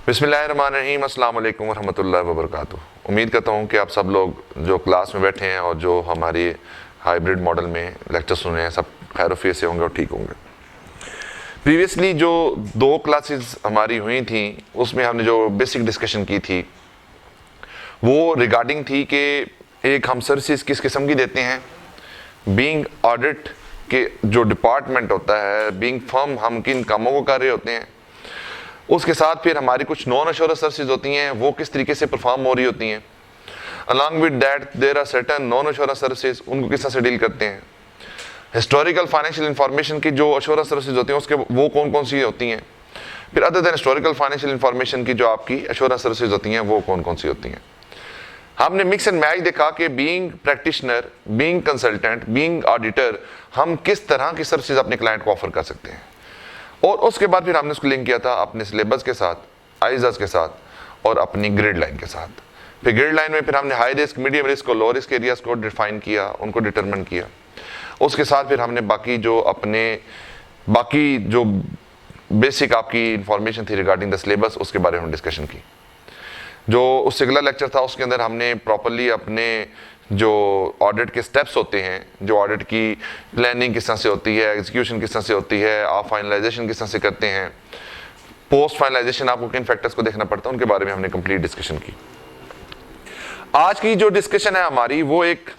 बिस्मिल्लाहिर्रहमानिर्रहीम, अस्सलाम वालेकुम वरहमतुल्लाहि वबरकातुहू। उम्मीद करता हूँ कि आप सब लोग जो क्लास में बैठे हैं और जो हमारी हाइब्रिड मॉडल में लेक्चर सुन रहे हैं सब खैर वफियत से होंगे और ठीक होंगे। प्रीवियसली जो 2 क्लासेस हमारी हुई थी उसमें हमने जो बेसिक डिस्कशन की थी वो रिगार्डिंग थी कि एक हम सर्विसेज किस किस्म की देते हैं, बीइंग ऑडिट के जो डिपार्टमेंट होता है, बीइंग फर्म हम किन कामों को कर रहे होते हैं, उसके साथ फिर हमारी कुछ नॉन एश्योरेंस सर्विसेज होती हैं वो किस तरीके से परफॉर्म हो रही होती हैं। Along with that there are certain non assurance services, उनको किस तरह से डील करते हैं। हिस्टोरिकल फाइनेंशियल इंफॉर्मेशन की जो एश्योरेंस सर्विसेज होती हैं उसके वो कौन कौन सी होती हैं। फिर other than historical financial information की जो आपकी एश्योरेंस सर्विसेज होती हैं वो कौन कौन सी होती हैं। हमने मिक्स एंड मैच देखा कि being practitioner, being consultant, being auditor हम किस तरह की सर्विसेज अपने क्लाइंट को ऑफर कर सकते हैं। और उसके बाद फिर हमने उसको लिंक किया था अपने सिलेबस के साथ, आइजाज के साथ और अपनी ग्रेड लाइन के साथ। फिर ग्रेड लाइन में फिर हमने हाई रिस्क, मीडियम रिस्क और लो रिस्क एरियाज को डिफाइन किया, उनको डिटरमिन किया। उसके साथ फिर हमने बाकी जो बेसिक आपकी इंफॉर्मेशन थी रिगार्डिंग द सिलेबस उसके बारे में डिस्कशन की। जो उससे अगला लेक्चर था उसके अंदर हमने प्रॉपरली अपने जो ऑडिट के स्टेप्स होते हैं, जो ऑडिट की प्लानिंग किस तरह से होती है, एग्जीक्यूशन किस तरह से होती है, आप फाइनलाइजेशन किस तरह से करते हैं, पोस्ट फाइनलाइजेशन आपको किन फैक्टर्स को देखना पड़ता है, उनके बारे में हमने कंप्लीट डिस्कशन की। आज की जो डिस्कशन है हमारी वो एक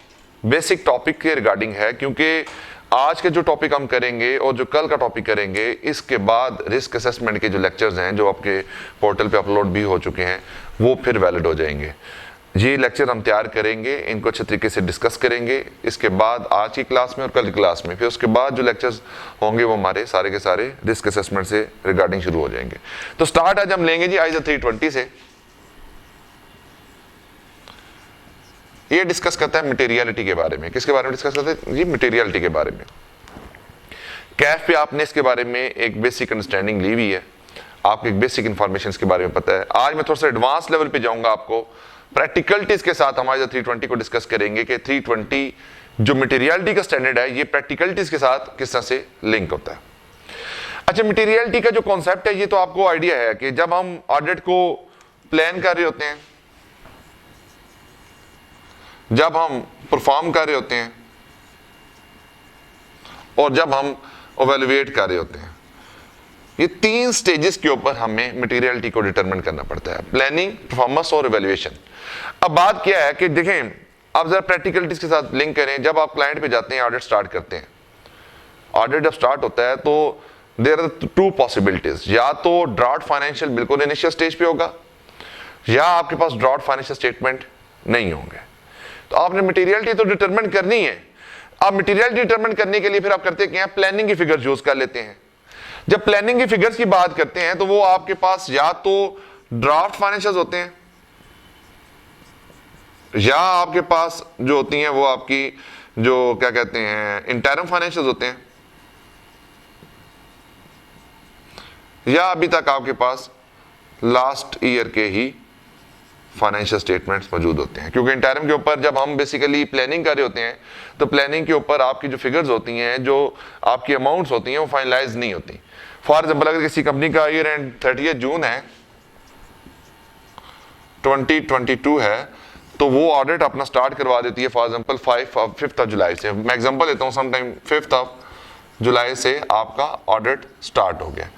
बेसिक टॉपिक के रिगार्डिंग है, क्योंकि आज के जो टॉपिक हम करेंगे और जो कल का टॉपिक करेंगे इसके बाद रिस्क असेसमेंट के जो लेक्चर्स हैं जो आपके पोर्टल पे अपलोड भी हो चुके हैं वो फिर वैलिड हो जाएंगे। ये लेक्चर हम तैयार करेंगे, इनको अच्छे तरीके से डिस्कस करेंगे इसके बाद आज की क्लास में और कल की क्लास में। फिर उसके बाद जो लेक्चर्स होंगे वो हमारे सारे के सारे रिस्क असेसमेंट से रिगार्डिंग शुरू हो जाएंगे। तो स्टार्ट आज हम लेंगे जी आइजा 320 से। ये डिस्कस करता है मटेरियलिटी के बारे में। किसके बारे में डिस्कस करते हैं जी? मटेरियलिटी के बारे में। कैफ पे आपने इसके बारे में एक बेसिक अंडरस्टैंडिंग ली हुई है, आपको एक बेसिक इंफॉर्मेशन के बारे में पता है। आज मैं थोड़ा सा एडवांस लेवल पे जाऊंगा, आपको प्रैक्टिकलिटीज के साथ हमारे 320 को डिस्कस करेंगे कि 320 जो मटेरियलिटी का स्टैंडर्ड है ये प्रैक्टिकलिटीज के साथ किस तरह से लिंक होता है। अच्छा, मटेरियलिटी का जो कॉन्सेप्ट है ये तो आपको आइडिया है कि जब हम ऑडिट को प्लान कर रहे होते हैं, जब हम परफॉर्म कर रहे होते हैं और जब हम इवैल्यूएट कर रहे होते हैं, ये 3 स्टेजेस के ऊपर हमें मटेरियलिटी को डिटरमिन करना पड़ता है, प्लानिंग, परफॉर्मेंस और इवैल्यूएशन। अब बात क्या है कि देखें, आप जरा प्रैक्टिकलिटीज के साथ लिंक करें। जब आप क्लाइंट पे जाते हैं, ऑडिट स्टार्ट करते हैं, ऑडिट जब स्टार्ट होता है तो देयर आर 2 पॉसिबिलिटीज, या तो ड्राफ्ट फाइनेंशियल बिल्कुल इनिशियल स्टेज पे होगा या आपके पास ड्राफ्ट फाइनेंशियल स्टेटमेंट नहीं होंगे। तो आपने मटेरियलिटी तो डिटरमिन करनी है। आप मटेरियलिटी डिटरमिन करने के लिए फिर आप करते क्या, प्लानिंग की फिगर्स यूज कर लेते हैं। जब प्लानिंग की फिगर्स की बात करते हैं तो वो आपके पास या तो ड्राफ्ट फाइनेंशियल्स होते हैं या आपके पास जो होती हैं वो आपकी जो क्या कहते हैं इंटरिम फाइनेंशियल्स होते हैं, या अभी तक आपके पास लास्ट ईयर के ही फाइनेंशियल स्टेटमेंट्स मौजूद होते हैं। क्योंकि इंटरिम के ऊपर जब हम बेसिकली प्लानिंग कर रहे होते हैं तो प्लानिंग के ऊपर आपकी जो फिगर्स होती हैं, जो आपकी अमाउंट्स होती हैं वो फाइनलाइज नहीं होती। फॉर एग्जाम्पल अगर किसी कंपनी का ईयर एंड 30 जून है 2022 है तो वो ऑडिट अपना स्टार्ट करवा देती है for example 5th of July से। मैं एग्जाम्पल लेता हूँ, समटाइम 5th ऑफ जुलाई से आपका ऑडिट स्टार्ट हो गया।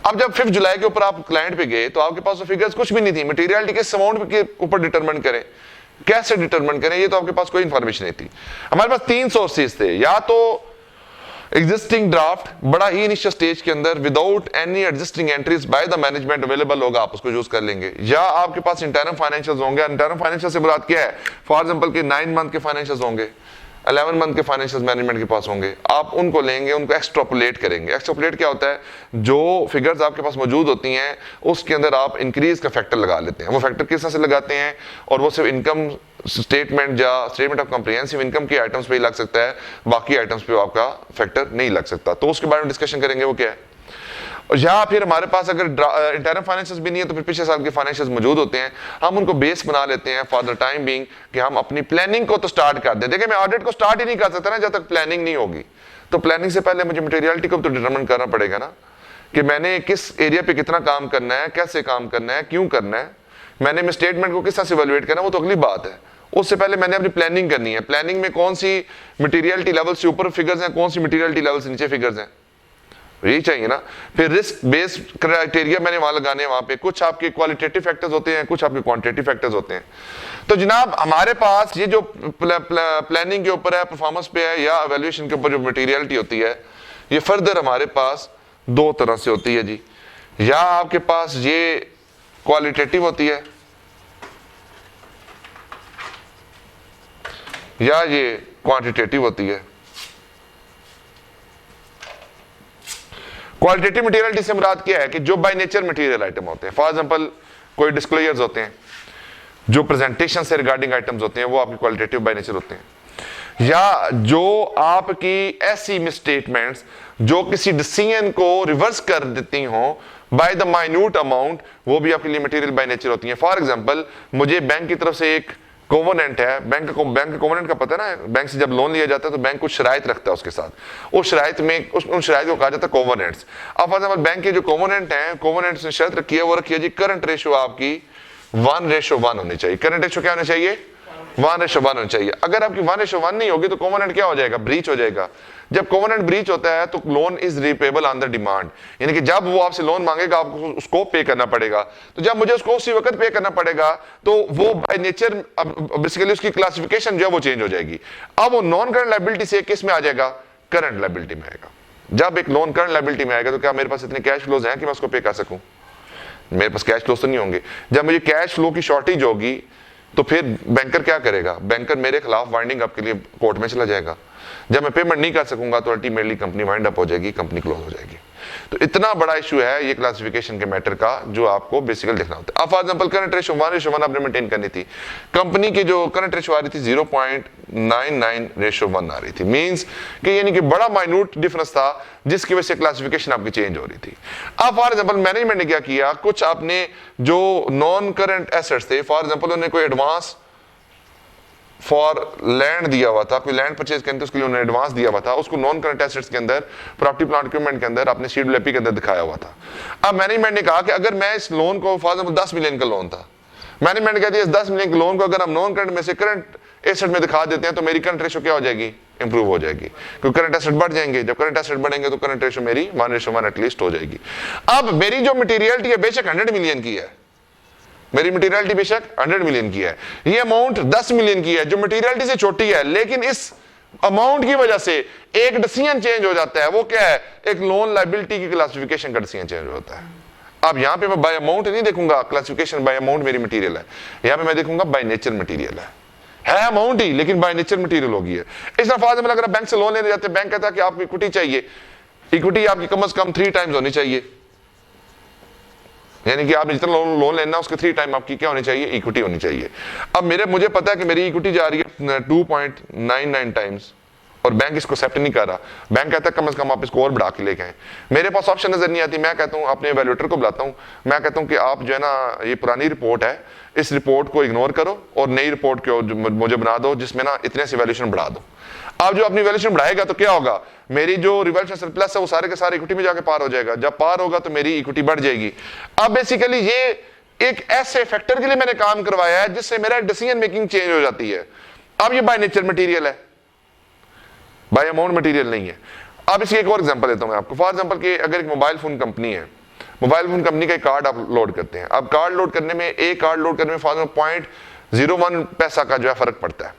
अब जब 5 जुलाई के ऊपर आप क्लाइंट पे गए तो आपके पास फिगर्स कुछ भी नहीं थी। मटेरियलिटी किस अमाउंट के ऊपर डिटरमिन करें, कैसे डिटरमिन करें, ये तो आपके पास कोई इंफॉर्मेशन नहीं थी। हमारे पास 3 सोर्सेज थे, या तो एग्जिस्टिंग ड्राफ्ट बड़ा ही इनिशियल स्टेज के अंदर without any existing entries by the management available होगा, आप उसको यूज कर लेंगे, या आपके पास इंटरिम फाइनेंशियल्स होंगे। इंटरिम फाइनेंशियल से मुराद क्या है, फॉर एग्जांपल के 9 मंथ के फाइनेंशियल्स होंगे, 11 मंथ के फाइनेंशियल मैनेजमेंट के पास होंगे। आप उनको लेंगे, उनको एक्सट्रापोलेट करेंगे। एक्सट्रापोलेट क्या होता है, जो फिगर्स आपके पास मौजूद होती हैं उसके अंदर आप इंक्रीज का फैक्टर लगा लेते हैं। वो फैक्टर किस तरह से लगाते हैं, और वो सिर्फ इनकम स्टेटमेंट या स्टेटमेंट ऑफ कॉम्प्रिहेंसिव इनकम के आइटम्स पे ही लग सकता है, बाकी आइटम्स पे आपका फैक्टर नहीं लग सकता। तो उसके बारे में डिस्कशन करेंगे वो क्या है। और या फिर हमारे पास अगर इंटरिम फाइनेंशियल्स भी नहीं है तो फिर पिछले साल के फाइनेंशियल्स मौजूद होते हैं, हम उनको बेस बना लेते हैं फॉर द टाइम बीइंग कि हम अपनी प्लानिंग को तो स्टार्ट कर दें। देखिए, मैं ऑडिट को स्टार्ट ही नहीं कर सकता ना जब तक प्लानिंग नहीं होगी। तो प्लानिंग से पहले मुझे मटेरियलिटी को तो डिटरमिन करना पड़ेगा ना। कि मैंने किस एरिया पे कितना काम करना है, कैसे काम करना है, क्यों करना है, मैंने मैं स्टेटमेंट को किस तरह से इवैल्यूएट करना है, वो तो अगली बात है। उससे पहले मैंने अपनी प्लानिंग करनी है। प्लानिंग में कौन सी मटेरियलिटी लेवल से ऊपर फिगर्स हैं, कौन सी मटेरियलिटी लेवल से नीचे फिगर्स हैं, यही चाहिए ना। फिर रिस्क बेस्ड क्राइटेरिया मैंने वहां लगाने हैं। वहां पे कुछ आपके क्वालिटेटिव फैक्टर्स होते हैं, कुछ आपके क्वांटिटेटिव फैक्टर्स होते हैं। तो जनाब हमारे पास ये जो प्लानिंग के ऊपर है, परफॉर्मेंस पे है, या एवेल्यूएशन के ऊपर जो मटेरियलिटी होती है, ये फर्दर हमारे पास दो तरह से होती है जी। या आपके पास ये क्वालिटेटिव होती है, या ये क्वांटिटेटिव होती है। क्वालिटेटिव मटेरियलिटी से मुराद क्या है कि जो बाय नेचर मटेरियल आइटम होते हैं, फॉर एग्जांपल कोई डिस्क्लोजर्स होते हैं, जो प्रेजेंटेशन से रिगार्डिंग आइटम्स होते हैं, वो आपकी क्वालिटेटिव बाय नेचर होते हैं। या जो आपकी ऐसी मिसस्टेटमेंट्स जो किसी डिसीजन को रिवर्स कर देती हो बाय द माइन्यूट अमाउंट, वो भी आपके लिए मटेरियल बाय नेचर होती है। फॉर एग्जांपल मुझे बैंक की तरफ से एक कोवेनेंट है, बैंक कोवेनेंट का पता है ना, बैंक से जब लोन लिया जाता है तो बैंक कुछ शराइत रखता है उसके साथ, उस शराइत में उन शराइत को कहा जाता है कोवेनेंट्स। अब फॉर एग्जांपल बैंक के जो कोवेनेंट हैं, कोवेनेंट्स ने शर्त रखी है, वो रखी है जी करंट रेशियो आपकी 1:1 होनी चाहिए। करंट रेशियो क्या होना चाहिए? 1:1 होनी चाहिए। अगर आपकी 1:1 नहीं होगी तो कोवेनेंट क्या हो जाएगा? ब्रीच हो जाएगा। जब कोवेनेंट ब्रीच होता है तो loan is repayable on the demand, यानी कि जब वो आपसे लोन मांगेगा आपको उसको पे करना पड़ेगा। तो जब मुझे उसको उसी वक्त पे करना पड़ेगा तो वो बाय नेचर बेसिकली उसकी क्लासिफिकेशन जो है वो चेंज हो जाएगी। अब वो नॉन करंट लायबिलिटी से किस में आ जाएगा? करंट लायबिलिटी में आएगा। जब एक लोन करंट लायबिलिटी में आएगा तो क्या मेरे पास इतने कैश फ्लोज हैं कि मैं उसको पे कर सकूं? मेरे पास कैश फ्लोज तो नहीं होंगे। जब मुझे कैश फ्लो की शॉर्टेज होगी तो फिर बैंकर क्या करेगा? बैंकर मेरे खिलाफ वाइंडिंग अप के लिए कोर्ट में चला जाएगा। जब मैं पेमेंट नहीं कर सकूंगा तो अल्टीमेटली कंपनी वाइंड अप हो जाएगी, कंपनी क्लोज हो जाएगी। तो इतना बड़ा इशू है ये क्लासिफिकेशन के मैटर का, जो आपको बेसिकली देखना होता है। अब फॉर एग्जांपल करंट रेशियो 1:1 आपने मेंटेन करनी थी। कंपनी की जो करंट रेशियो आ रही थी 0.99:1 आ रही थी, मींस कि यानी कि बड़ा माइन्यूट डिफरेंस था जिसकी वजह से क्लासिफिकेशन आपकी चेंज हो रही थी। अब फॉर एग्जांपल मैनेजमेंट ने क्या किया, कुछ आपने जो नॉन करंट एसेट्स थे, फॉर एग्जांपल उन्होंने कोई एडवांस फॉर लैंड दिया हुआ था, कोई लैंड परचेज करने, उसके लिए उन्होंने एडवांस दिया हुआ था, उसको नॉन करंट एसेट्स के अंदर, प्रॉपर्टी प्लांट इक्विपमेंट के अंदर, अपने शेड्यूल एपी के अंदर दिखाया हुआ था। अब मैनेजमेंट ने कहा कि अगर मैं इस लोन को, फॉर एग्जांपल 10 मिलियन का लोन था, मैनेजमेंट कहती है इस 10 मिलियन के लोन को अगर हम नॉन करंट में से करंट एसेट में दिखा देते हैं तो मेरी करंट रेशियो क्या हो जाएगी? इंप्रूव हो जाएगी, क्योंकि करंट एसेट बढ़ जाएंगे। जब करंट एसेट बढ़ेंगे तो करंट रेशियो मेरी 1:1 एटलीस्ट हो जाएगी। अब मेरी जो मटेरियलिटी है बेशक 100 मिलियन की है, मेरी मटेरियलिटी बेशक 100 मिलियन की है, ये अमाउंट 10 मिलियन की है जो मटेरियलिटी से छोटी है, लेकिन इस अमाउंट की वजह से एक डिसीजन चेंज हो जाता है। वो क्या है? एक लोन लायबिलिटी की क्लासिफिकेशन का डिसीजन चेंज होता है। अब यहां पे मैं बाय अमाउंट नहीं देखूंगा, क्लासिफिकेशन बाय अमाउंट मेरी मटेरियल है, यहां पे मैं देखूंगा बाय नेचर मटेरियल है अमाउंट ही, लेकिन बाय नेचर मटेरियल होगी है। इस तरह फॉर एग्जांपल अगर बैंक से लोन लेने जाते हैं, बैंक कहता है कि आपको इक्विटी चाहिए, इक्विटी आपकी कम से कम 3 टाइम्स होनी चाहिए, यानी कि आप जितना लोन लेना उसके 3 टाइम आपकी क्या होनी चाहिए? इक्विटी होनी चाहिए। अब मुझे पता है कि मेरी इक्विटी जा रही है 2.99 टाइम्स और बैंक इसको एक्सेप्ट नहीं कर रहा। बैंक कहता है कम से कम आप इसको और बढ़ा के लेके आए। मेरे पास ऑप्शन नजर नहीं आती, मैं कहता हूँ अपने वैल्यूएटर को बुलाता हूँ, मैं कहता हूँ कि आप जो है ना, ये पुरानी रिपोर्ट है, इस रिपोर्ट को इग्नोर करो और नई रिपोर्ट को मुझे बना दो जिसमें ना इतने से वैल्यूएशन बढ़ा दो। अब जो अपनी वैल्यूएशन बढ़ाएगा तो क्या होगा? मेरी जो रिवल्यूशन सरप्लस है वो सारे के सारे इक्विटी में जाके पार हो जाएगा। जब पार होगा तो मेरी इक्विटी बढ़ जाएगी। अब बेसिकली ये एक ऐसे फैक्टर के लिए मैंने काम करवाया है जिससे मेरा डिसीजन मेकिंग चेंज हो जाती है। अब ये बाय नेचर मटेरियल है, बाय अमाउंट मटेरियल नहीं है। अब इसकी एक और एग्जांपल देता हूं मैं आपको। फॉर एग्जांपल कि अगर एक मोबाइल फोन कंपनी है, मोबाइल फोन कंपनी का एक कार्ड आप लोड करते हैं। अब कार्ड लोड करने में, एक कार्ड लोड करने में फॉर 0.01 पैसा का जो है फर्क पड़ता है,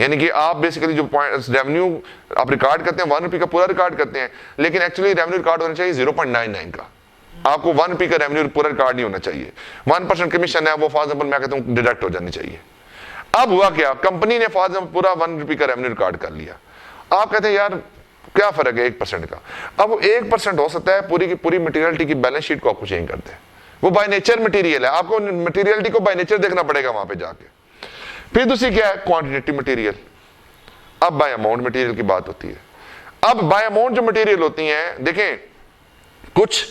यानी कि आप बेसिकली जो रेवेन्यू आप रिकॉर्ड करते हैं 1 रुपये का पूरा रिकॉर्ड करते हैं, लेकिन एक्चुअली रेवेन्यू रिकॉर्ड होना चाहिए 0.99 का। आपको 1 रुपये का रेवेन्यू पूरा रिकॉर्ड नहीं होना चाहिए। 1% कमीशन है वो फॉर एग्जांपल मैं कहता हूँ डिडक्ट हो जानी चाहिए। अब हुआ क्या? कंपनी ने फॉर एग्जांपल पूरा 1 रुपये का रेवेन्यू रिकॉर्ड कर लिया। आप कहते हैं यार क्या फर्क है 1% का? अब वो 1% हो सकता है पूरी की पूरी मटेरियलिटी की बैलेंस शीट को आपको चेंज कर दे। वो बाय नेचर मटेरियल है, आपको मटेरियलिटी को बाय नेचर देखना पड़ेगा वहां पे जाके। फिर दूसरी क्या है? Quantitative material. अब बाय अमाउंट मटेरियल की बात होती है। अब बाय अमाउंट जो मटेरियल होती हैं, देखें कुछ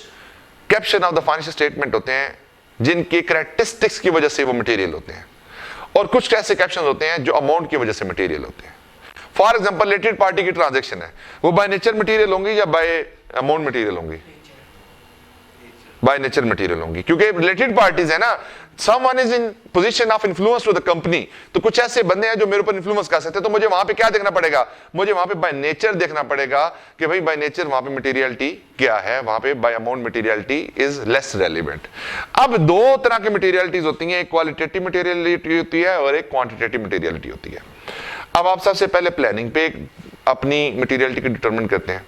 caption of the financial statement होते हैं जिनके कैरेक्टरिस्टिक्स की वजह से वो मटेरियल होते हैं, और कुछ ऐसे कैप्शन होते हैं जो अमाउंट की वजह से मटेरियल होते हैं। फॉर एग्जांपल रिलेटेड पार्टी की ट्रांजैक्शन है, वो बाय नेचर मटेरियल होंगी या बाय अमाउंट मटेरियल होंगी? बाय नेचर मटेरियल होंगी, क्योंकि रिलेटेड पार्टीज है ना, someone is in position of influence to the company, तो कुछ ऐसे बंदे हैं जो मेरे ऊपर इन्फ्लुएंस कर सकते हैं, तो मुझे वहां पे क्या देखना पड़ेगा, मुझे वहां पे बाय नेचर देखना पड़ेगा कि भाई बाय नेचर वहां पे मटेरियलिटी क्या है, वहां पे bye amount materiality is less relevant. अब दो तरह की मटेरियलिटीज होती हैं, एक क्वालिटेटिव मटेरियलिटी होती है और एक क्वांटिटेटिव मटेरियलिटी होती है। अब आप सबसे पहले प्लानिंग पे अपनी मटेरियलिटी को डिटरमिन करते हैं,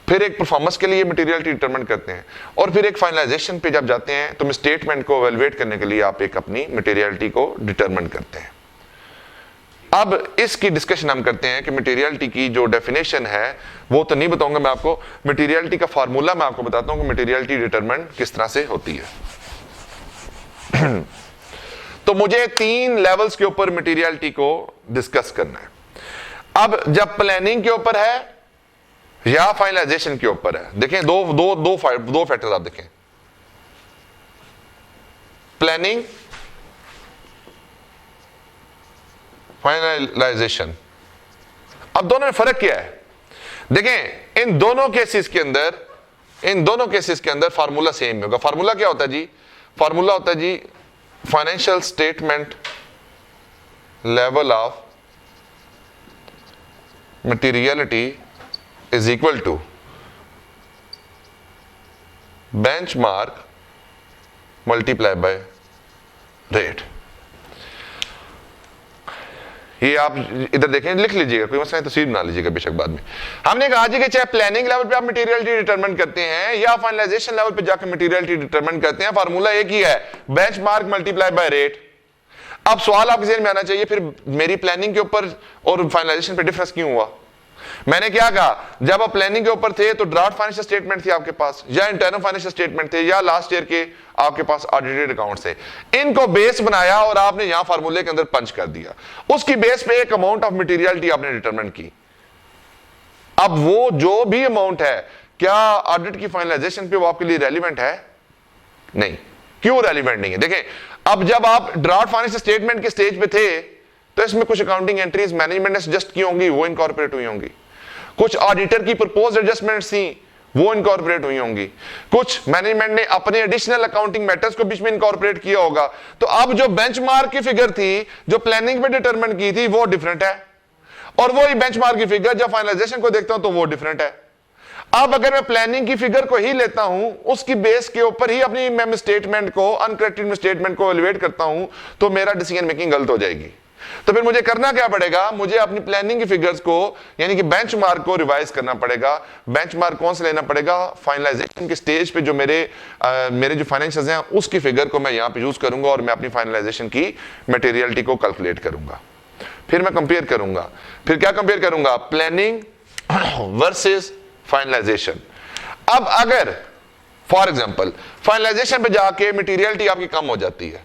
फिर एक परफॉर्मेंस के लिए मटेरियलिटी डिटरमिन करते हैं, और फिर एक फाइनलाइजेशन पे जब जाते हैं तो स्टेटमेंट को एवेलुएट करने के लिए आप एक अपनी मटेरियलिटी को डिटरमिन करते हैं। अब इसकी डिस्कशन हम करते हैं कि मटेरियलिटी की जो डेफिनेशन है वो तो नहीं बताऊंगा मैं आपको, मटेरियलिटी का फार्मूला मैं आपको बताता हूं कि मटेरियलिटी डिटरमिन किस तरह से होती है। तो मुझे 3 लेवल्स के ऊपर मटेरियलिटी को डिस्कस करना है। अब जब प्लानिंग के ऊपर है या फाइनलाइजेशन के ऊपर है, देखें दो फैक्टर्स आप देखें, प्लानिंग, फाइनलाइजेशन। अब दोनों में फर्क क्या है? देखें इन दोनों केसेस के अंदर फार्मूला सेम होगा। फार्मूला क्या होता है जी? फार्मूला होता है जी financial statement level of materiality is equal to benchmark multiply by rate। ये आप इधर देखें, लिख लीजिएगा, कोई मसला नहीं, तस्वीर बना लीजिएगा बेशक बाद में। हमने कहा जी कि चाहे प्लानिंग लेवल पे आप मटेरियलिटी डिटरमिन करते हैं या फाइनलाइजेशन लेवल पे जाकर मटेरियलिटी डिटरमिन करते हैं, फार्मूला एक ही है, बेंचमार्क मल्टीप्लाई बाय रेट। अब सवाल आपके ज़हन में आना चाहिए, फिर मेरी प्लानिंग के ऊपर और फाइनलाइजेशन पे डिफरेंस क्यों हुआ? मैंने क्या कहा, जब आप प्लानिंग के ऊपर थे तो ड्राफ्ट फाइनेंशियल स्टेटमेंट थी आपके पास, या इंटरनल फाइनेंशियल स्टेटमेंट थे, या लास्ट ईयर के आपके पास ऑडिटेड अकाउंट्स थे। इनको बेस बनाया और आपने यहां फार्मूले के अंदर पंच कर दिया, उसकी बेस पे एक अमाउंट ऑफ मटेरियलिटी आपने डिटरमिन की। अब वो जो भी अमाउंट है, क्या ऑडिट की फाइनलाइजेशन पे वो आपके लिए रेलिवेंट है? नहीं। क्यों रेलिवेंट नहीं है? देखें, अब जब आप ड्राफ्ट फाइनेंशियल स्टेटमेंट के स्टेज पे थे तो इसमें कुछ अकाउंटिंग एंट्रीज मैनेजमेंट ने सजेस्ट की होंगी, वो इनकॉर्पोरेट हुई होंगी। कुछ ऑडिटर की प्रपोज्ड एडजस्टमेंट्स थी, वो इनकॉर्पोरेट हुई होंगी। कुछ मैनेजमेंट ने अपने एडिशनल अकाउंटिंग मैटर्स को बीच में इनकॉर्पोरेट किया होगा। तो अब जो बेंचमार्क की फिगर थी, जो प्लानिंग पे डिटरमिन की थी, वो डिफरेंट है, और वही बेंचमार्क की फिगर जब फाइनलाइजेशन को देखता हूं तो वो डिफरेंट है। अब अगर मैं प्लानिंग की फिगर को ही लेता हूं, उसकी बेस के ऊपर ही अपनी मैं स्टेटमेंट को, अनकरेक्टेड स्टेटमेंट को एलिवेट करता हूं, तो मेरा डिसीजन मेकिंग गलत हो जाएगी। तो फिर मुझे करना क्या पड़ेगा? मुझे अपनी प्लानिंग की फिगर्स को, यानी कि बेंचमार्क को रिवाइज करना पड़ेगा। बेंचमार्क कौन से लेना पड़ेगा? फाइनलाइजेशन के स्टेज पे जो मेरे जो फाइनेंशियल्स हैं उसकी फिगर को मैं यहां पे यूज करूंगा और मैं अपनी फाइनलाइजेशन की मटेरियलिटी को कैलकुलेट करूंगा। फिर मैं कंपेयर करूंगा। फिर क्या कंपेयर करूंगा? Planning versus finalisation. अब अगर फॉर एग्जांपल फाइनलाइजेशन पे जाके मटेरियलिटी आपकी कम हो जाती है,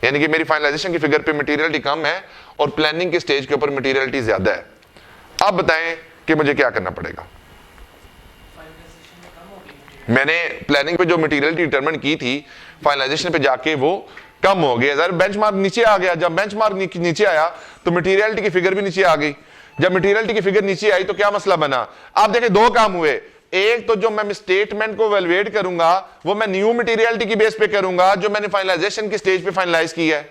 यानी कि मेरी फाइनलाइजेशन की फिगर पे मटेरियलिटी कम है और प्लानिंग के स्टेज के ऊपर मटेरियलिटी ज्यादा है, अब बताएं कि मुझे क्या करना पड़ेगा? मैंने प्लानिंग पे जो मटेरियलिटी डिटरमिन की थी, फाइनलाइजेशन पे जाके वो कम हो गया, जरा बेंचमार्क नीचे आ गया। जब बेंचमार्क नीचे आया तो मटेरियलिटी की फिगर भी नीचे आ गई। जब मटेरियलिटी की फिगर नीचे आई तो क्या मसला बना? आप देखें, दो काम हुए। एक तो जो मैं स्टेटमेंट को वैल्यूएट करूंगा वो मैं न्यू मटेरियलिटी की बेस पे करूंगा जो मैंने फाइनलाइजेशन की स्टेज पे फाइनलाइज की है।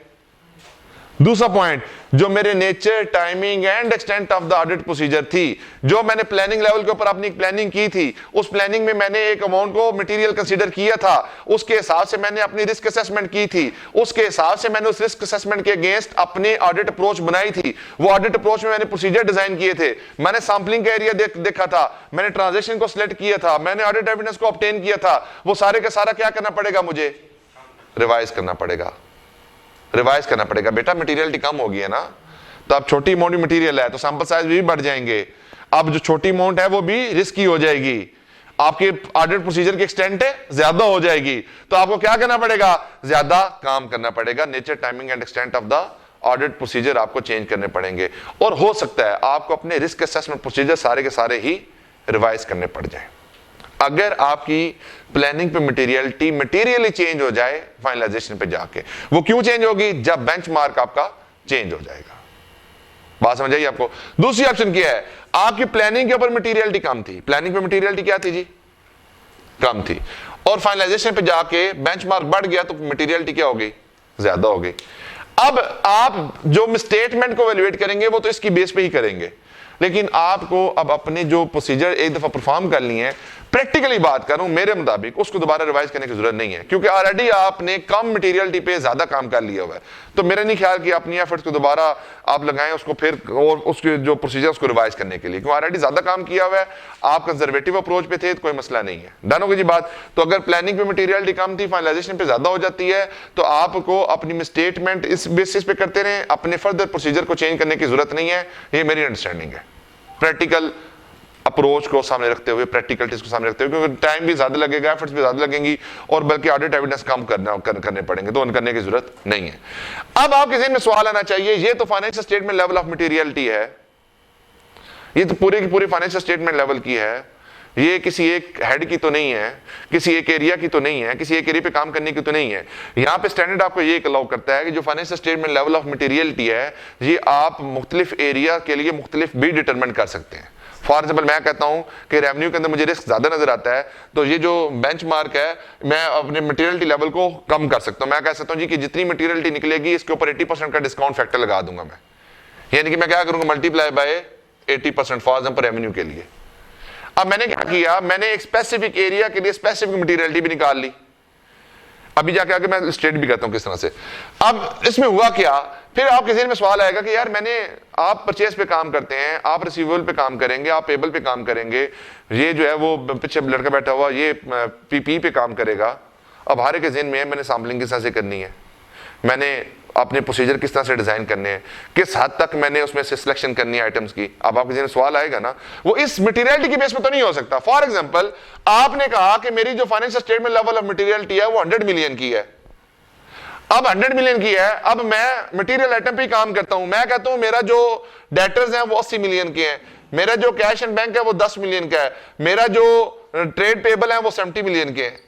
दूसरा पॉइंट, जो मेरे nature, timing and extent of the audit procedure थी, जो मैंने प्लानिंग लेवल के ऊपर अपनी प्लानिंग की थी, उस प्लानिंग में मैंने एक अमाउंट को मटेरियल कंसीडर किया था, उसके हिसाब से मैंने अपनी रिस्क असेसमेंट की थी, उसके हिसाब से मैंने उस रिस्क असेसमेंट के अगेंस्ट अपने ऑडिट अप्रोच बनाई थी। वो ऑडिट अप्रोच में मैंने प्रोसीजर डिजाइन किए थे, मैंने सैंपलिंग का एरिया देखा था, मैंने ट्रांजेक्शन को सिलेक्ट किया था, मैंने ऑडिट एविडेंस को ऑब्टेन किया था। वो सारे का सारा क्या करना पड़ेगा? मुझे रिवाइज करना पड़ेगा। रिवाइज करना पड़ेगा। बेटा मटेरियलिटी कम होगी है ना, तो अब छोटी अमाउंट मटेरियल है तो सैंपल साइज भी बढ़ जाएंगे। अब जो छोटी अमाउंट है वो भी रिस्की हो जाएगी, आपके ऑडिट प्रोसीजर की एक्सटेंट है ज्यादा हो जाएगी। तो आपको क्या करना पड़ेगा? ज्यादा काम करना पड़ेगा। Nature, timing and extent of the audit procedure आपको चेंज करने पड़ेंगे, और हो सकता है आपको अपने रिस्क असेसमेंट प्रोसीजर सारे के सारे ही रिवाइज करने पड़ जाए। अगर आपकी प्लानिंग पे मटेरियली चेंज हो जाए फाइनलाइजेशन पे जाके, वो क्यों चेंज होगी? जब बेंचमार्क आपका चेंज हो जाएगा। बात समझ आई आपको? दूसरी ऑप्शन क्या है? आपकी प्लानिंग के ऊपर मटेरियलिटी कम थी। प्लानिंग पे मटेरियलिटी क्या थी जी? कम थी, और फाइनलाइजेशन पे जाके बेंचमार्क बढ़ गया तो मटेरियलिटी क्या हो गई, ज्यादा हो गई। अब आप जो स्टेटमेंट को वैल्यूएट करेंगे वो तो इसकी बेस पे ही करेंगे, लेकिन आपको अब अपने जो प्रोसीजर एक दफा परफॉर्म करनी है, प्रैक्टिकली बात करूं मेरे मुताबिक उसको दोबारा रिवाइज करने की जरूरत नहीं है, क्योंकि ऑलरेडी आपने कम मटेरियलिटी पे ज्यादा काम कर लिया हुआ है। तो मेरा नहीं ख्याल कि अपनी एफर्ट्स को दोबारा आप लगाएं उसको फिर और उसके जो प्रोसीजर उसको रिवाइज करने के लिए, क्योंकि ऑलरेडी ज्यादा काम किया हुआ है, आप कंजर्वेटिव अप्रोच पे थे तो कोई मसला नहीं है। डन होगी जी बात। तो अगर प्लानिंग पे मटेरियलिटी कम थी, फाइनलाइजेशन पे ज्यादा हो जाती है, तो आपको अपनी स्टेटमेंट इस बेसिस पे करते रहें, अपने फर्दर प्रोसीजर को चेंज करने की जरूरत नहीं है। ये मेरी अंडरस्टैंडिंग है प्रैक्टिकल अप्रोच को सामने रखते हुए, प्रैक्टिकल टेस्ट को सामने रखते हुए, क्योंकि टाइम भी ज्यादा लगेगा, एफर्ट्स भी ज्यादा लगेंगी और बल्कि ऑडिट एविडेंस कम करने पड़ेंगे, तो करने की जरूरत नहीं है। अब आपके ज़हन में सवाल आना चाहिए, ये तो financial statement level of materiality है, ये तो पूरी की पूरी फाइनेंशियल स्टेटमेंट लेवल की है, ये किसी एक हेड की तो नहीं है, किसी एक एरिया की तो नहीं है, किसी एक एरिया पे काम करने की तो नहीं है। यहाँ पे स्टैंडर्ड आपको ये अलाउ करता है कि जो financial statement level of materiality है, ये आप मुख्तलिफ एरिया के लिए मुख्तलिफ भी डिटरमिन कर सकते हैं। फॉर एग्जाम्पल मैं कहता हूं कि रेवेन्यू के अंदर मुझे रिस्क ज्यादा नजर आता है, तो ये जो बेंचमार्क है मैं अपने मटेरियलिटी लेवल को कम कर सकता हूं। मैं कह सकता हूं जी कि जितनी मटेरियलिटी निकलेगी इसके ऊपर 80% का डिस्काउंट फैक्टर लगा दूंगा मैं, यानी कि मैं क्या करूंगा, multiply by 80% for example revenue के लिए। अब मैंने क्या किया, मैंने एक स्पेसिफिक एरिया के लिए स्पेसिफिक मटेरियलिटी भी निकाल ली। अभी जाके आगे मैं स्टेट भी कहता हूं किस तरह से। अब इसमें हुआ क्या, फिर आपके ज़हन में सवाल आएगा कि यार आप परचेज पे काम करते हैं, आप रिसीवेबल पे काम करेंगे, आप पेबल पे काम करेंगे, ये जो है वो पीछे लड़का बैठा हुआ ये पीपी पे काम करेगा। अब हर एक के ज़हन में है मैंने सैम्पलिंग किस तरह से करनी है, मैंने अपने प्रोसीजर किस तरह से डिजाइन करने हैं, किस हद तक मैंने उसमें से सिलेक्शन करनी है आइटम्स की। अब आपके ज़हन में सवाल आएगा ना, वो इस मटेरियलिटी की बेस पे तो नहीं हो सकता। फॉर एग्जांपल आपने कहा कि मेरी जो financial statement level of materiality है वो 100 मिलियन की है, अब 100 मिलियन की है, अब मैं मटेरियल आइटम पे काम करता हूं, मैं कहता हूं मेरा जो डेटर्स हैं वो 80 मिलियन के हैं, मेरा जो कैश एंड बैंक है वो 10 मिलियन का है, मेरा जो ट्रेड पेबल है वो 70 मिलियन के हैं।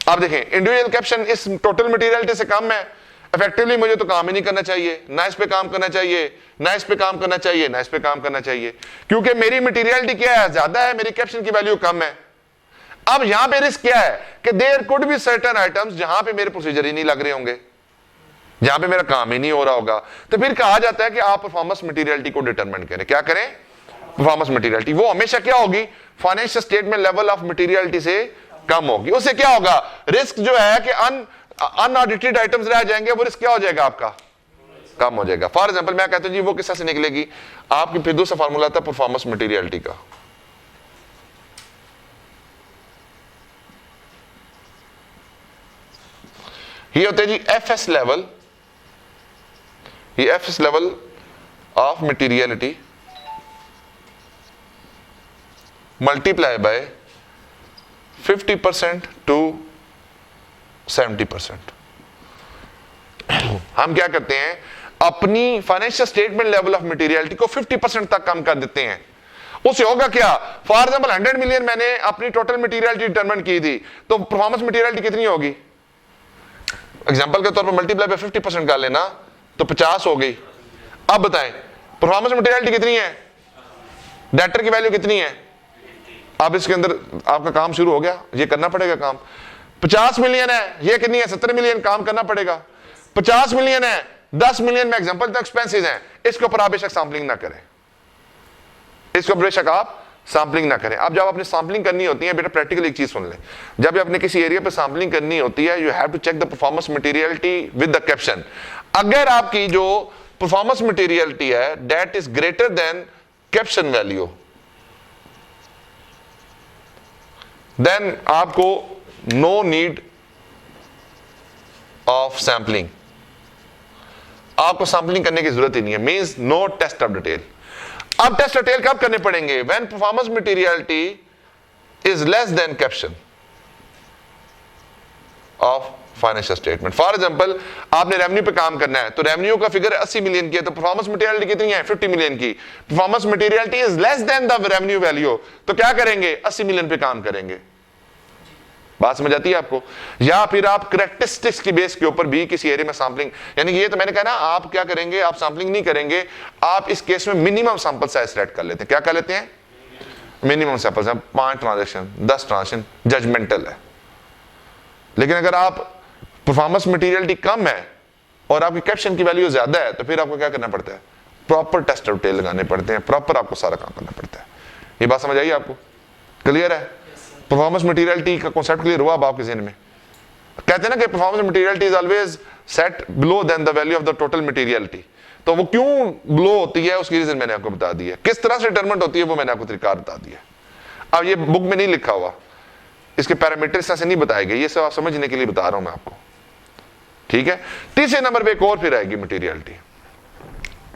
अब देखें इंडिविजुअल कैप्शन इस टोटल मटेरियलिटी से कम है, इफेक्टिवली मुझे तो काम ही नहीं करना चाहिए, ना इस पे काम करना चाहिए, ना इस पे काम करना चाहिए, ना इस पे काम करना चाहिए, क्योंकि मेरी मटेरियलिटी क्या है, ज्यादा है, मेरी कैप्शन की वैल्यू कम है। अब यहां पे रिस्क क्या है कि there could be certain items जहां पे मेरे प्रोसीजर ही नहीं लग रहे होंगे, जहां पे मेरा काम ही नहीं हो रहा होगा, तो फिर कहा जाता है कि आप परफॉर्मेंस मटेरियलिटी को डिटरमिन करें। क्या करें, परफॉर्मेंस मटेरियलिटी, वो हमेशा क्या होगी, financial statement level of materiality से कम होगी। उससे क्या होगा, रिस्क जो है कि अनऑडिटेड आइटम्स रह जाएंगे, वो रिस्क क्या हो जाएगा आपका, कम हो जाएगा। फॉर एग्जाम्पल मैं कहता हूं जी वो किस तरह से निकलेगी, आपकी फिर दूसरा फार्मूला था परफॉर्मेंस मटेरियलिटी का, ये होता है जी एफएस लेवल, ये FS level of materiality multiply by 50% to 70%। हम क्या करते हैं, अपनी financial statement level of materiality को 50% तक कम कर देते हैं। उससे होगा क्या, फॉर एग्जाम्पल 100 मिलियन मैंने अपनी टोटल मटेरियलिटी डिटरमिन की थी, तो परफॉर्मेंस मटेरियलिटी कितनी होगी, एग्जांपल के तौर पर मल्टीप्लाई बाय 50% कर लेना तो 50 हो गई। अब बताएं परफॉर्मेंस मटेरियलिटी कितनी है, डेटर की वैल्यू कितनी है, अब इसके अंदर आपका काम शुरू हो गया, ये करना पड़ेगा काम। 50 मिलियन है, ये कितनी है, 70 मिलियन काम करना पड़ेगा। 50 मिलियन है, 10 मिलियन में एग्जांपल तो एक्सपेंसेस हैं, इसके ऊपर आप बेशक सैंपलिंग ना करें, इसके ऊपर बेशक आप सैंपलिंग ना करें। अब जब आपने सैंपलिंग करनी होती है, बेटा प्रैक्टिकल एक चीज सुन ले, जब आपने किसी एरिया पे सैंपलिंग करनी होती है, you have to check the performance materiality with the caption. अगर आपकी जो परफॉर्मेंस मटेरियलिटी है that is greater than caption value, then आपको नो नीड ऑफ सैंपलिंग, आपको सैंपलिंग करने की जरूरत ही नहीं है, means no test of detail. अब टेस्ट डिटेल कब करने पड़ेंगे, when performance materiality is less than caption of financial statement. For example आपने रेवेन्यू पे काम करना है, तो रेवेन्यू का फिगर 80 मिलियन की है, तो परफॉर्मेंस मटेरियलिटी कितनी है, 50 मिलियन की। Performance materiality is less then the revenue value, तो क्या करेंगे, 80 मिलियन पे काम करेंगे। बात समझ आती है आपको। या फिर आप करेक्टरिस्टिक्स की बेस के ऊपर भी किसी एरिया में सैंपलिंग, यानी कि ये तो मैंने कहा ना, आप क्या करेंगे, आप सैंपलिंग नहीं करेंगे, आप इस केस में मिनिमम सैंपल साइज सेलेक्ट कर लेते हैं। क्या कर लेते हैं, minimum sample, 5 transaction 10 transaction judgemental है। लेकिन अगर आप परफॉर्मेंस मटेरियलिटी कम है और आपकी कैप्शन की वैल्यू ज्यादा है तो फिर आपको क्या करना पड़ता है, प्रॉपर टेस्ट और टेल लगाने पड़ते हैं, प्रॉपर आपको सारा काम करना पड़ता है। ये बात समझ आई आपको, क्लियर है? परफॉर्मेंस मटेरियलिटी का कॉन्सेप्ट क्लियर हुआ अब आपके ज़हन में? कहते हैं ना कि performance materiality is always set below than the value of the total materiality. तो वो क्यों बिलो होती है उसकी रीजन मैंने आपको बता दी है, किस तरह से डिटरमिनेट होती है वो मैंने आपको तरीका बता दिया। अब ये बुक में नहीं लिखा हुआ, इसके पैरामीटर इस तरह से नहीं बताए गए, ये सब आप समझने के लिए बता रहा हूं मैं आपको, ठीक है? तीसरे नंबर पे एक और फिर आएगी मटेरियलिटी।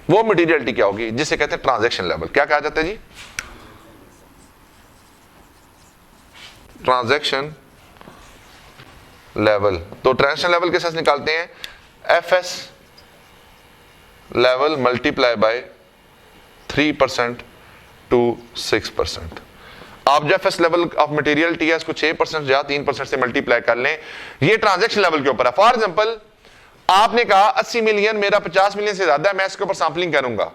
वो मटेरियलिटी क्या होगी जिसे कहते हैं ट्रांजैक्शन लेवल। क्या कहा जाता है जी? Transaction level. तो ट्रांजैक्शन लेवल के साथ निकालते हैं FS level multiply by 3% to 6%। आप जो एफएस लेवल ऑफ मटेरियलिटी है इसको 6% या 3% से मल्टीप्लाई कर लें, ये ट्रांजैक्शन लेवल के ऊपर है। फॉर एग्जांपल आपने कहा 80 मिलियन मेरा 50 मिलियन से ज्यादा है, मैं इसके ऊपर सैंपलिंग करूंगा।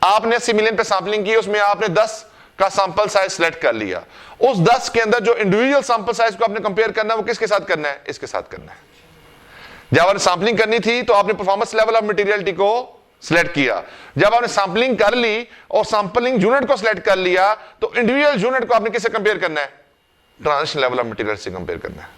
आपने 80 मिलियन पे सैंपलिंग की, उसमें आपने 10 का सैंपल साइज सिलेक्ट कर लिया। उस 10 के अंदर जो इंडिविजुअल सैंपल साइज को आपने कंपेयर करना है वो किसके साथ करना है? इसके साथ करना है। जब आपने सैंपलिंग करनी थी तो आपने परफॉर्मेंस लेवल ऑफ मटेरियलिटी को सिलेक्ट किया। जब आपने सैंपलिंग कर ली और सैंपलिंग यूनिट को सिलेक्ट कर लिया तो इंडिविजुअल यूनिट को आपने किससे कंपेयर करना है? ट्रांजैक्शन लेवल ऑफ मटेरियल से कंपेयर करना है।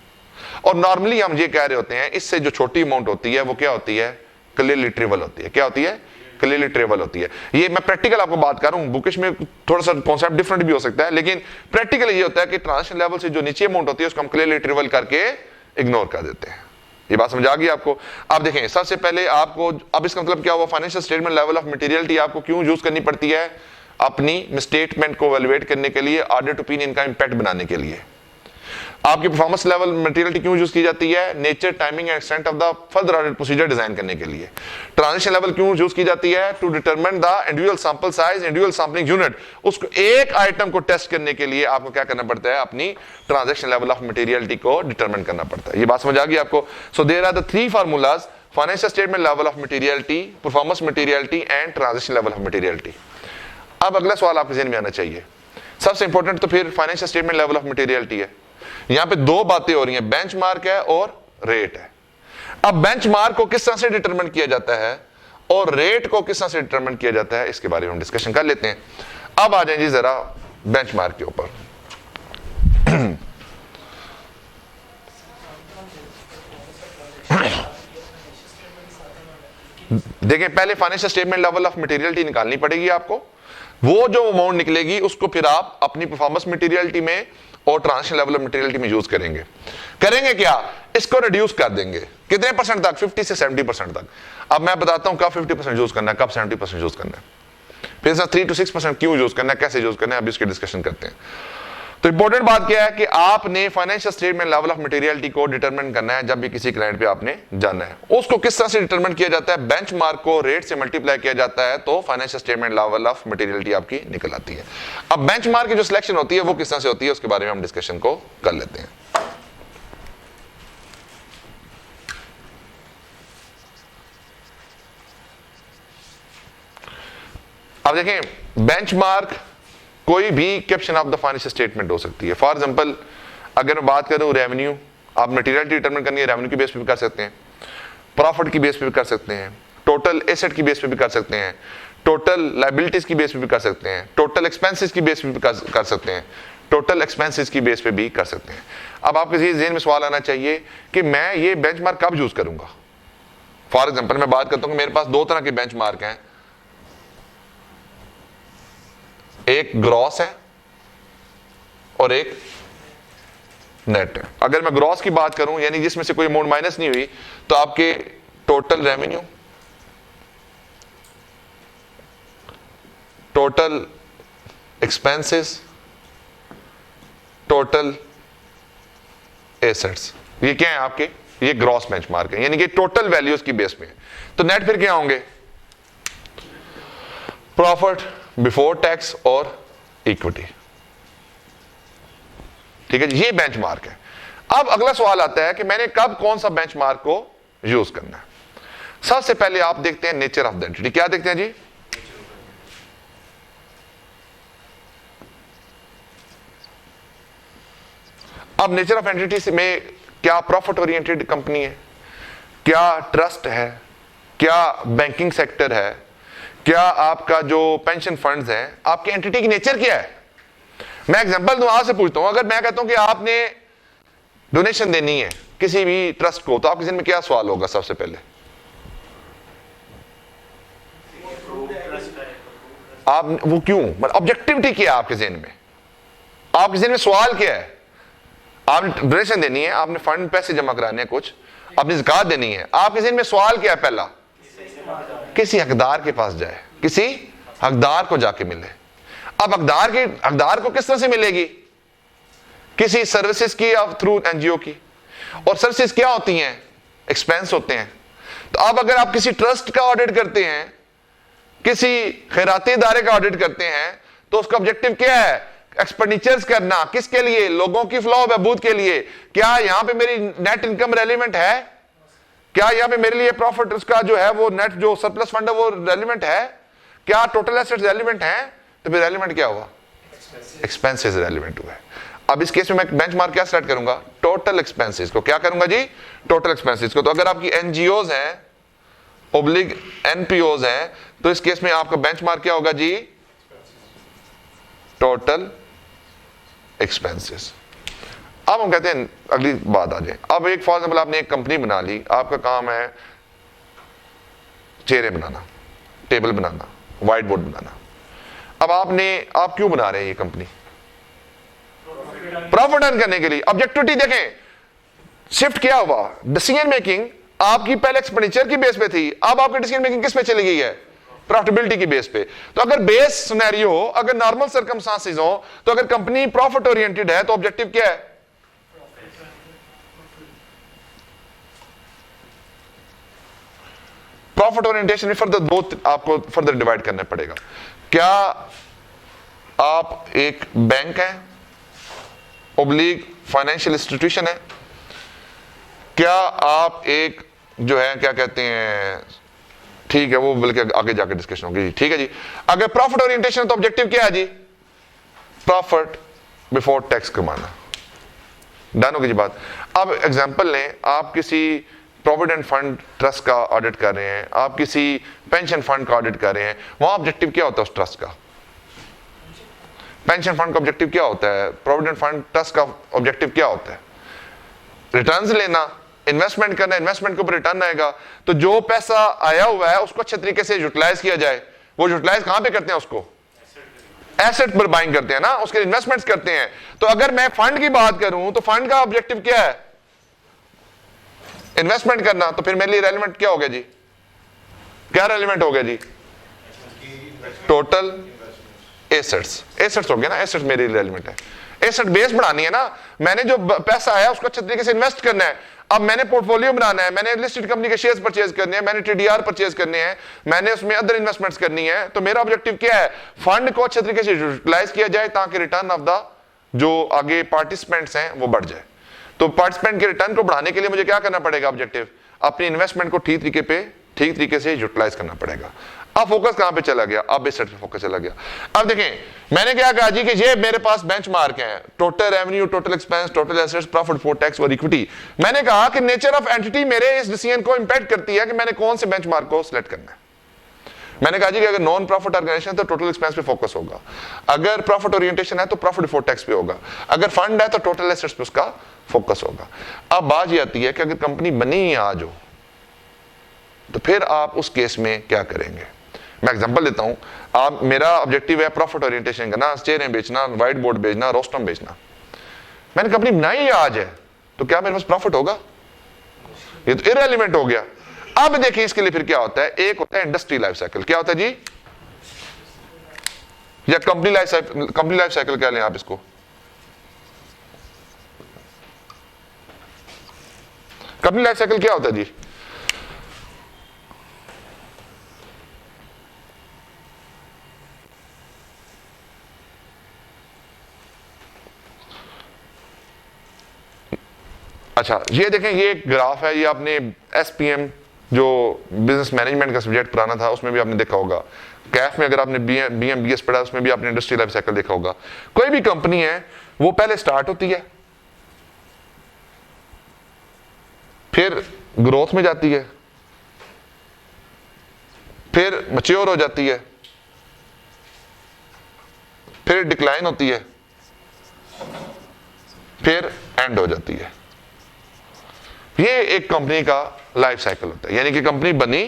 और नॉर्मली हम ये कह रहे होते हैं इससे जो छोटी अमाउंट होती है वो क्या होती है? क्लियरली ट्रिवल होती है। क्या होती है? क्लियरली ट्रिवल होती है। ये मैं प्रैक्टिकल आपको बात कर रहा हूं, बुकिश में थोड़ा सा कॉन्सेप्ट डिफरेंट भी हो सकता है, लेकिन प्रैक्टिकल ये होता है कि ट्रांजैक्शन लेवल से जो नीचे अमाउंट होती है उसको हम क्लियरली ट्रिवल करके इग्नोर कर देते हैं। ये बात समझ आ गई आपको? आप देखें सबसे पहले आपको, अब इसका मतलब क्या हुआ, financial statement level of materiality आपको क्यों यूज करनी पड़ती है? अपनी स्टेटमेंट को वैल्यूएट करने के लिए, ऑडिट ओपिनियन का इंपैक्ट बनाने के लिए। आपकी परफॉर्मेंस लेवल मटेरियलिटी क्यों यूज की जाती है? Nature, timing and extent of the further audit procedure design करने के लिए। ट्रांजैक्शन लेवल क्यों यूज की जाती है? To determine the individual sample size, individual sampling unit. उसको एक आइटम को टेस्ट करने के लिए आपको क्या करना पड़ता है? अपनी ट्रांजैक्शन लेवल ऑफ मटेरियलिटी को डिटरमिन करना पड़ता है। ये बात समझ आ गई आपको? So there are the 3 formulas: financial statement level of materiality, performance materiality and transaction level of materiality. अब अगला सवाल आपके ज़हन में आना चाहिए, सबसे इंपॉर्टेंट तो फिर financial statement level of materiality है। यहां पे 2 बातें हो रही हैं, बेंचमार्क है और रेट है। अब बेंचमार्क को किस तरह से डिटरमिन किया जाता है और रेट को किस तरह से डिटरमिन किया जाता है, इसके बारे में हम डिस्कशन कर लेते हैं। अब आ जाए जी जरा बेंचमार्क के ऊपर। देखिए पहले financial statement level of materiality निकालनी पड़ेगी आपको। वो जो अमाउंट निकलेगी उसको फिर आप अपनी परफॉर्मेंस मटेरियलिटी में और ट्रांजैक्शन लेवल ऑफ मटेरियलिटी में यूज करेंगे। करेंगे क्या? इसको रिड्यूस कर देंगे। कितने परसेंट तक? 50 से 70% तक। अब मैं बताता हूं कब 50% यूज करना है, कब 70% यूज करना है, फिर 3 to 6% क्यों यूज करना है, कैसे यूज करना है, अभी इसकी डिस्कशन करते हैं। तो इंपॉर्टेंट बात क्या है कि आपने financial statement level of materiality को डिटरमिन करना है। जब भी किसी क्लाइंट पे आपने जाना है, उसको किस तरह से डिटरमिन किया जाता है? बेंचमार्क को रेट से मल्टीप्लाई किया जाता है तो financial statement level of materiality आपकी निकल आती है। अब बेंचमार्क की जो सिलेक्शन होती है वो किस तरह से होती है उसके बारे में हम डिस्कशन को कर लेते हैं। अब देखें बेंचमार्क कोई भी caption of the financial statement हो सकती है। फॉर एग्जांपल अगर मैं बात करूं रेवेन्यू, आप मटेरियलिटी डिटरमिन करनी है रेवेन्यू की बेस पे भी कर सकते हैं, प्रॉफिट की बेस पे भी कर सकते हैं, टोटल एसेट की बेस पे भी कर सकते हैं, टोटल लायबिलिटीज की बेस पे भी कर सकते हैं, टोटल एक्सपेंसेस की बेस पे भी कर सकते हैं, टोटल एक्सपेंसेस की बेस पे भी कर सकते हैं। अब आपके ज़हन में सवाल आना चाहिए कि मैं ये बेंचमार्क कब यूज करूंगा। फॉर एग्जाम्पल मैं बात करता हूँ मेरे पास 2 तरह के बेंचमार्क हैं, एक ग्रॉस है और एक नेट है। अगर मैं ग्रॉस की बात करूं यानी जिसमें से कोई अमाउंट माइनस नहीं हुई तो आपके total revenue, total expenses, total assets, ये क्या है आपके? ये ग्रॉस बेंचमार्क है, यानी कि टोटल वैल्यूज की बेस पे। तो नेट फिर क्या होंगे? प्रॉफिट बिफोर टैक्स और इक्विटी। ठीक है, ये बेंचमार्क है। अब अगला सवाल आता है कि मैंने कब कौन सा बेंचमार्क को यूज करना है। सबसे पहले आप देखते हैं नेचर ऑफ द एंटिटी। क्या देखते हैं जी? अब नेचर ऑफ एंटिटी में क्या प्रॉफिट ओरिएंटेड कंपनी है, क्या ट्रस्ट है, क्या बैंकिंग सेक्टर है, क्या आपका जो पेंशन फंड्स हैं, आपकी एंटिटी की नेचर क्या है। मैं एग्जांपल दूं, आपसे पूछता हूं, अगर मैं कहता हूं कि आपने डोनेशन देनी है किसी भी ट्रस्ट को, तो आपके जिन में क्या सवाल होगा सबसे पहले? आप वो क्यों, मतलब ऑब्जेक्टिविटी क्या है आपके जिन में, आपके जिन में सवाल क्या है? आपने डोनेशन देनी है, आपने फंड पैसे जमा कराने हैं, कुछ आपने ज़कात देनी है, आपके जिन में सवाल क्या है? पहला, किसी हकदार के पास जाए, किसी हकदार को जाके मिले। अब हकदार को किस तरह से मिलेगी? किसी सर्विसेज की या थ्रू एनजीओ की। और सर्विसेज क्या होती हैं? एक्सपेंस होते हैं। तो अब अगर आप किसी ट्रस्ट का ऑडिट करते हैं, किसी खैराती इदारे का ऑडिट करते हैं, तो उसका ऑब्जेक्टिव क्या है? एक्सपेंडिचर्स करना, किसके लिए? लोगों की फलाह बहबूद के लिए। क्या यहां पे मेरी नेट इनकम रेलिवेंट है? क्या यहां पे मेरे लिए प्रॉफिट उसका जो है वो नेट जो सरप्लस फंड है वो रेलिवेंट है? क्या टोटल एसेट्स रेलिवेंट हैं? तो फिर रेलिवेंट क्या हुआ? एक्सपेंसेस रेलिवेंट हुआ है। अब इस केस में मैं बेंचमार्क क्या सेट करूंगा? टोटल एक्सपेंसेस को। क्या करूंगा जी? टोटल एक्सपेंसेस को। तो अगर आपकी एनजीओज हैं, ओब्लिग एनपीओज हैं, तो इस केस में आपका बेंचमार्क क्या होगा जी? Total expenses. अब हम कहते हैं अगली बात आ जाए। अब एक फॉर एग्जाम्पल आपने एक कंपनी बना ली, आपका काम है चेहरे बनाना, टेबल बनाना, व्हाइट बोर्ड बनाना। अब आप क्यों बना रहे हैं ये कंपनी? प्रॉफिट अर्न करने के लिए। ऑब्जेक्टिविटी देखें, शिफ्ट क्या हुआ? डिसीजन मेकिंग आपकी पहले एक्सपेंडिचर की बेस पे थी, अब आपकी डिसीजन मेकिंग किस पे चली गई है? प्रॉफिटेबिलिटी की बेस पे। तो अगर बेस सिनेरियो हो, अगर नॉर्मल सर्कमस्टांसेस हो, तो अगर कंपनी प्रॉफिट ओरिएंटेड है तो ऑब्जेक्टिव क्या है? प्रॉफिट ओरिएंटेशन में फर्दर दो आपको फर्दर डिवाइड करना पड़ेगा। क्या आप एक बैंक है, ओब्लिग फाइनेंशियल इंस्टीट्यूशन है? क्या आप एक जो है क्या कहते हैं, ठीक है वो बल्कि आगे जाकर डिस्कशन होगी, ठीक है जी। अगर प्रॉफिट ओरिएंटेशन है तो ऑब्जेक्टिव क्या है जी? प्रॉफिट बिफोर टैक्स कमाना। डन होगी जी बात। अब एग्जांपल लें, आप किसी प्रोविडेंट फंड ट्रस्ट का ऑडिट कर रहे हैं, आप किसी पेंशन फंड का ऑडिट कर रहे हैं, वहां ऑब्जेक्टिव क्या होता है उस ट्रस्ट का? पेंशन फंड का ऑब्जेक्टिव क्या होता है? प्रोविडेंट फंड ट्रस्ट का ऑब्जेक्टिव क्या होता है? रिटर्न्स लेना, इन्वेस्टमेंट करना, इन्वेस्टमेंट के ऊपर रिटर्न आएगा। तो जो पैसा आया हुआ है उसको अच्छे तरीके से यूटिलाइज किया जाए। वो यूटिलाइज कहां पे करते हैं? उसको एसेट पर बाइंग करते हैं ना, उसके इन्वेस्टमेंट्स करते हैं। तो अगर मैं फंड की बात करूं तो फंड का ऑब्जेक्टिव क्या है? इन्वेस्टमेंट करना। तो फिर मेरे लिए रेलिवेंट क्या हो गया जी? क्या रेलिवेंट हो गया जी? टोटल एसेट्स हो गया ना, एसेट्स मेरे लिए रेलिवेंट है। एसेट बेस बढ़ानी है ना, मैंने जो पैसा आया उसको अच्छे तरीके से इन्वेस्ट करना है। अब मैंने पोर्टफोलियो बनाना है, मैंने लिस्टेड कंपनी के शेयर्स परचेज करने हैं, मैंने टीडीआर परचेज करने हैं, मैंने उसमें अदर इन्वेस्टमेंट्स करनी है। तो मेरा ऑब्जेक्टिव क्या है? फंड को अच्छे तरीके से यूटिलाइज किया जाए ताकि रिटर्न ऑफ द जो आगे पार्टिसिपेंट्स हैं वो बढ़ जाए। तो पार्टिसिपेंट के रिटर्न को बढ़ाने के लिए मुझे क्या करना पड़ेगा? ऑब्जेक्टिव अपनी इन्वेस्टमेंट को ठीक तरीके से यूटिलाइज करना पड़ेगा। अब फोकस कहां पे चला गया? अब इस सेट पे फोकस चला गया। अब देखें, मैंने क्या कहा जी कि ये मेरे पास बेंचमार्क है, total revenue, total expense, total assets, profit before tax और इक्विटी। मैंने कहा कि नेचर ऑफ एंटिटी मेरे इस डिसीजन को इंपैक्ट करती है कि मैंने कौन से बेंचमार्क को सिलेक्ट करना है। मैंने कहा जी कि अगर नॉन प्रॉफिट ऑर्गेनाइजेशन है तो टोटल एक्सपेंस पे फोकस होगा, अगर प्रॉफिट ओरिएंटेशन है तो प्रॉफिट बिफोर टैक्स पे होगा, अगर फंड है तो टोटल एसेट्स पे उसका फोकस होगा। अब बात ये आती है कि अगर कंपनी बनी ही आज हो तो फिर आप उस केस में क्या करेंगे? मैं एग्जांपल देता हूं। आप मेरा ऑब्जेक्टिव है प्रॉफिट ओरिएंटेशन करना, चेयरें बेचना, व्हाइट बोर्ड बेचना, रोस्टम बेचना। मैंने कंपनी बनाई ही आज है तो क्या मेरे पास प्रॉफिट होगा? ये तो इररिलेवेंट हो गया। अब देखिए इसके लिए फिर क्या होता है, एक होता है इंडस्ट्री लाइफ साइकिल। क्या होता है जी? या कंपनी लाइफ साइकिल क्या लें आप इसको? कंपनी लाइफ साइकिल क्या होता है जी? अच्छा ये देखें, ये एक ग्राफ है, ये आपने एसपीएम जो बिजनेस मैनेजमेंट का सब्जेक्ट पुराना था उसमें भी आपने देखा होगा। कैफ में अगर आपने बीएमबीएस पढ़ा उसमें भी आपने इंडस्ट्री लाइफ साइकिल देखा होगा। कोई भी कंपनी है वो पहले स्टार्ट होती है, फिर ग्रोथ में जाती है, फिर मैच्योर हो जाती है, फिर डिक्लाइन होती है, फिर एंड हो जाती है। ये एक कंपनी का लाइफ साइकिल होता है। यानी कि कंपनी बनी,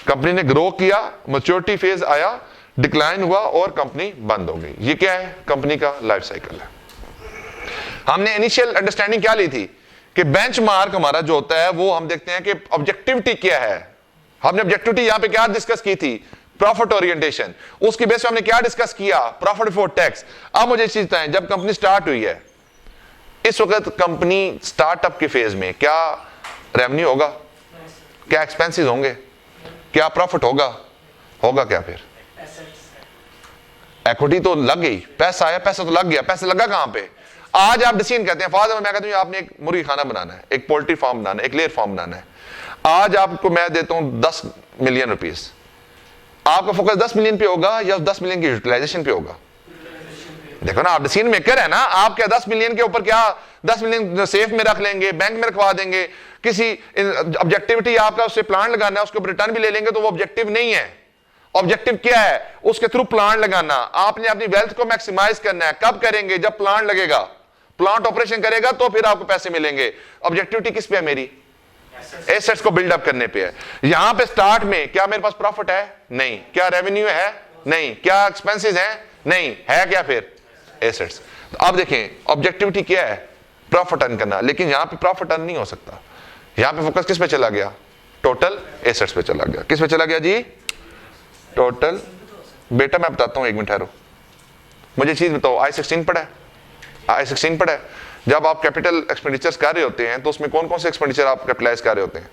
कंपनी ने ग्रो किया, मैच्योरिटी फेज आया, डिक्लाइन हुआ और कंपनी बंद हो गई। ये क्या है? कंपनी का लाइफ साइकिल है। हमने इनिशियल अंडरस्टैंडिंग क्या ली थी कि बेंचमार्क हमारा जो होता है वो हम देखते हैं कि ऑब्जेक्टिविटी क्या है। हमने ऑब्जेक्टिविटी यहां पे क्या डिस्कस की थी? Profit orientation. उसकी बेस पे हमने क्या डिस्कस किया? Profit before tax. अब मुझे चीज बताएं, जब कंपनी स्टार्ट हुई है, इस वक्त कंपनी स्टार्टअप के फेज में क्या रेवेन्यू होगा? क्या एक्सपेंसेस होंगे? क्या प्रॉफिट होगा? होगा क्या? फिर इक्विटी तो लग गई, पैसा आया, पैसा तो लग गया। पैसा लगा कहां पे? आज आप डिसीजन कहते हैं, फादर मैं कहता हूं आपने एक मुर्गी खाना बनाना है, एक पोल्ट्री फार्म बनाना है, एक लेयर फार्म बनाना है। आज आपको मैं देता हूं 10 मिलियन रुपीस। आपका फोकस 10 मिलियन पे होगा या 10 मिलियन की यूटिलाइजेशन पे होगा? देखो ना, आप डिसीजन मेकर है ना। आप क्या 10 मिलियन के ऊपर क्या 10 मिलियन सेफ में रख लेंगे, बैंक में रखवा देंगे, किसी ऑब्जेक्टिविटी आपका उससे प्लान लगाना है, उसके ऊपर रिटर्न भी ले लेंगे, तो वो ऑब्जेक्टिव नहीं है। ऑब्जेक्टिव क्या है? उसके थ्रू प्लान लगाना। आपने अपनी वेल्थ को मैक्सिमाइज करना है। कब करेंगे? जब प्लान लगेगा, प्लांट ऑपरेशन करेगा तो फिर आपको पैसे मिलेंगे। ऑब्जेक्टिविटी किस पे है मेरी? एसेट्स को बिल्डअप करने पे है। यहां पे स्टार्ट में क्या मेरे पास प्रॉफिट है? नहीं। क्या रेवेन्यू है? नहीं। क्या एक्सपेंसेस हैं? नहीं है। क्या फिर? एसेट्स। तो अब देखें ऑब्जेक्टिविटी क्या है? प्रॉफिट अर्न करना। लेकिन यहां पे प्रॉफिट अर्न नहीं हो सकता। यहां पे फोकस किस पे चला गया? टोटल एसेट्स पे चला गया। किस पे चला गया जी? टोटल। बेटा मैं बताता हूं, एक मिनट ठहरो, मुझे चीज बताओ। I16 पढ़ा है? I16 पढ़ा है? जब आप कैपिटल एक्सपेंडिचर्स कर रहे होते हैं तो उसमें कौन कौन से एक्सपेंडिचर आप कैपिटलाइज कर रहे होते हैं?